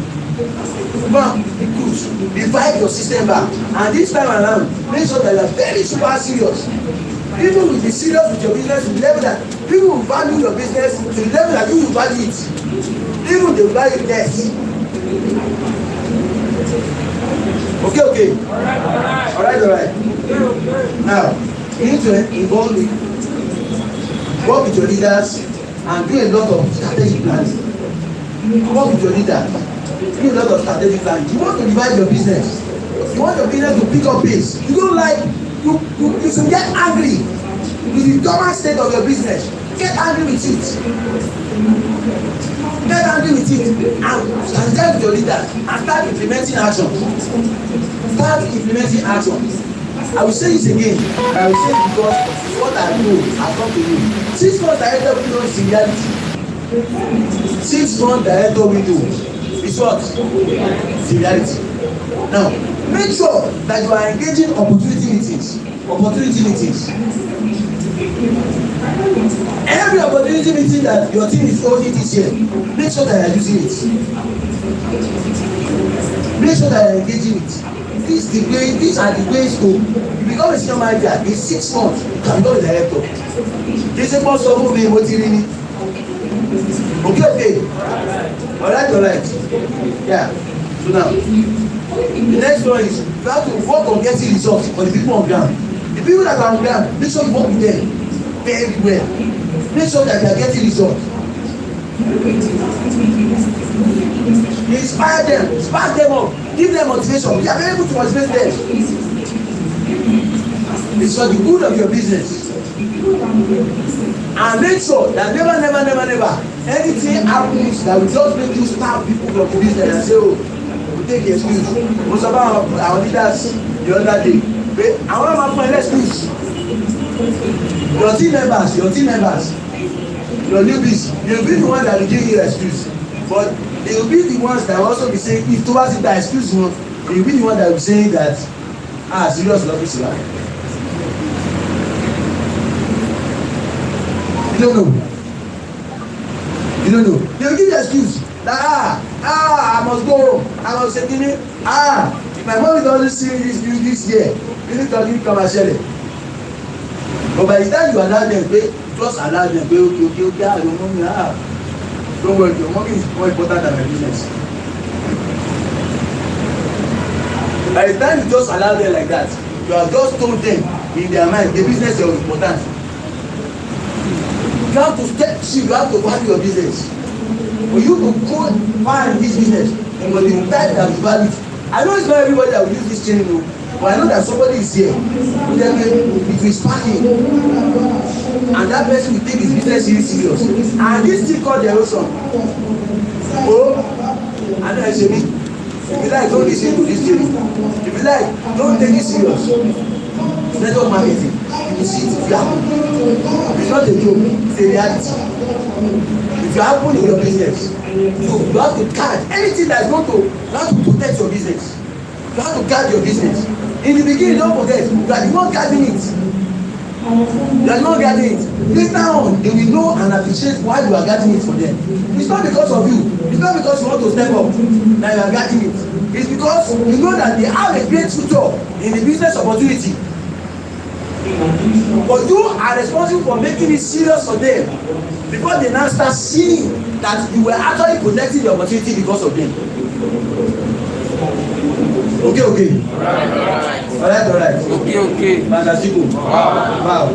Come, revive your system back, and this time around, make sure that you are very super serious. People will be serious with your business to the level that people will value your business to the level that you will value it. Even they will value it less. Okay. Alright. Now, you need to work with your leaders and do a lot of strategic plans. Work with your leaders. Do a lot of strategic plans. You want to divide your business. You want your business to pick up pace. You don't like, you should get angry with the current state of your business. Get angry with it. And strategize with your leaders and start implementing action. I will say this again. I will say it because it's what I know. I come to you. 6 months director window is in reality. 6 months director window. It's what? It's reality. Now, make sure that you are engaging opportunity meetings. Every opportunity meeting that your team is holding this year, make sure that you are using it. Make sure that you are engaging it. These are the ways to become a senior manager. In 6 months, you can become a director. This is most of me motivating. Okay. Alright. Yeah. So now, the next one is you have to work on getting results for the people on ground. The people that are on ground, make sure you work with them very well. Make sure that they are getting results. Inspire them, spark them up, give them motivation. You are able to motivate them. It's for the good of your business. And make sure that never anything happens that will just make you stop people from the business and say, we take the excuse. Most of our leaders the other day, I want to have an excuse. Your team members, your newbies, they will be the ones that will give you an excuse. But they will be the ones that will also be saying, if towards it that excuse you, they will be the ones that will be saying that, serious love is life. You don't know. They will give you an excuse that I must go home. I must say, if my mom is only seeing this year, you need to come and share it. But by the time you allow them, just allow them, okay, your mommy, don't worry, your mommy is more important than my business. By the time you just allow them like that, you have just told them in their mind, the business is important. You have to you have to value your business. For you to go far in this business, you must be tied and valid. I know it's not everybody that will use this training, But I know that somebody is here. Then it will spark him. And that person will take his business really serious. And this thing called the erosion. Oh, I know I say me. If you like, don't listen to this theory. If you like, don't take it serious. Network marketing. You will see it if you happen. It's not a joke, it's a reality. If you happen in your business, you have to guard anything that is going to, you have to protect your business. You have to guard your business. In the beginning, don't forget, you are the one guarding it. You are not guarding it. Later on, they will know and appreciate why you are guarding it for them. It's not because of you. It's not because you want to step up that you are guarding it. It's because you know that they have a great future in the business opportunity. But you are responsible for making it serious for them before they now start seeing that you were actually protecting the opportunity because of them. Okay. Alright. Okay. Fantastic. Wow.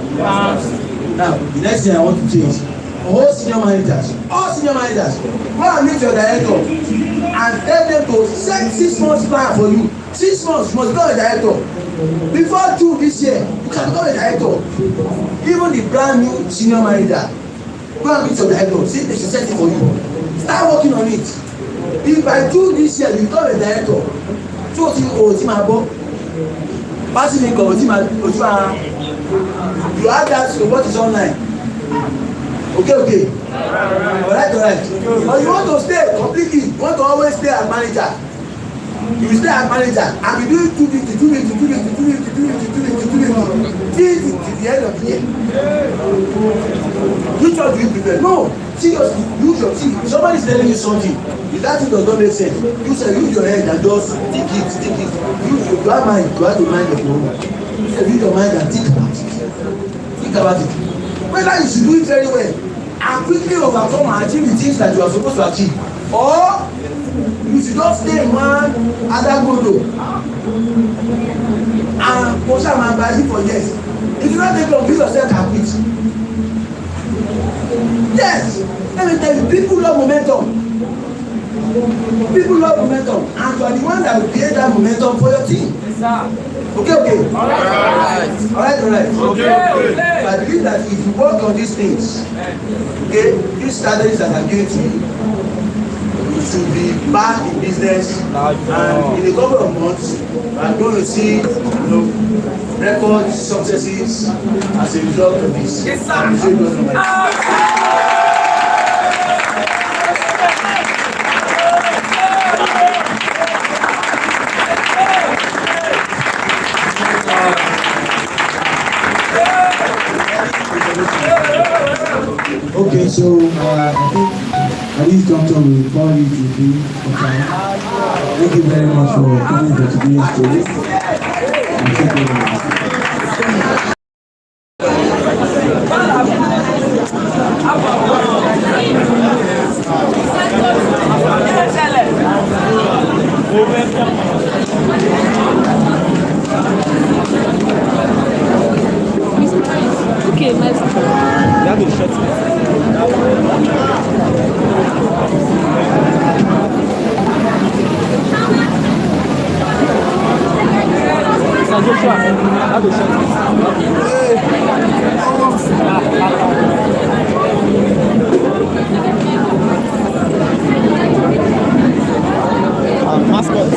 Now, the next thing I want to change. All senior managers, go and meet your director and tell them to set 6 months plan for you. 6 months, you must become a director. Before June this year, you can become a director. Even the brand new senior manager, go and meet your director, see if they should set it for you. Start working on it. If by June this year you become a director, so you passive income, you add that to what is online. Okay. Alright. But you want to stay completely, you want to always stay as manager. You will stay as manager and be doing 250 till the end of the year. Which one do you prefer? No, seriously, use your team. Somebody is telling you something. If that thing does not make sense, you say use your head and just think it. You have mind, you have the mind of your own. You say use your mind and think about it. Whether you should do it very well and quickly overcome and achieve the things that you are supposed to achieve, or you should just stay in one adagodo and push am and buy it for years. If you don't take long, give yourself and quit. Yes, let me tell you, people love momentum. And you are the one that will create that momentum for your team. Yes, sir. Okay. Alright. Okay. I believe that if you work on these things, okay, these strategies that I'm giving to you, you should be back in business, and in a couple of months, I'm going to see, record successes as a result of this. Yes, sir. Okay, so I think at this juncture we will call you to be for time. Thank you very much for coming to today's story. Thank you very much. Okay, that will shut me. Mascot.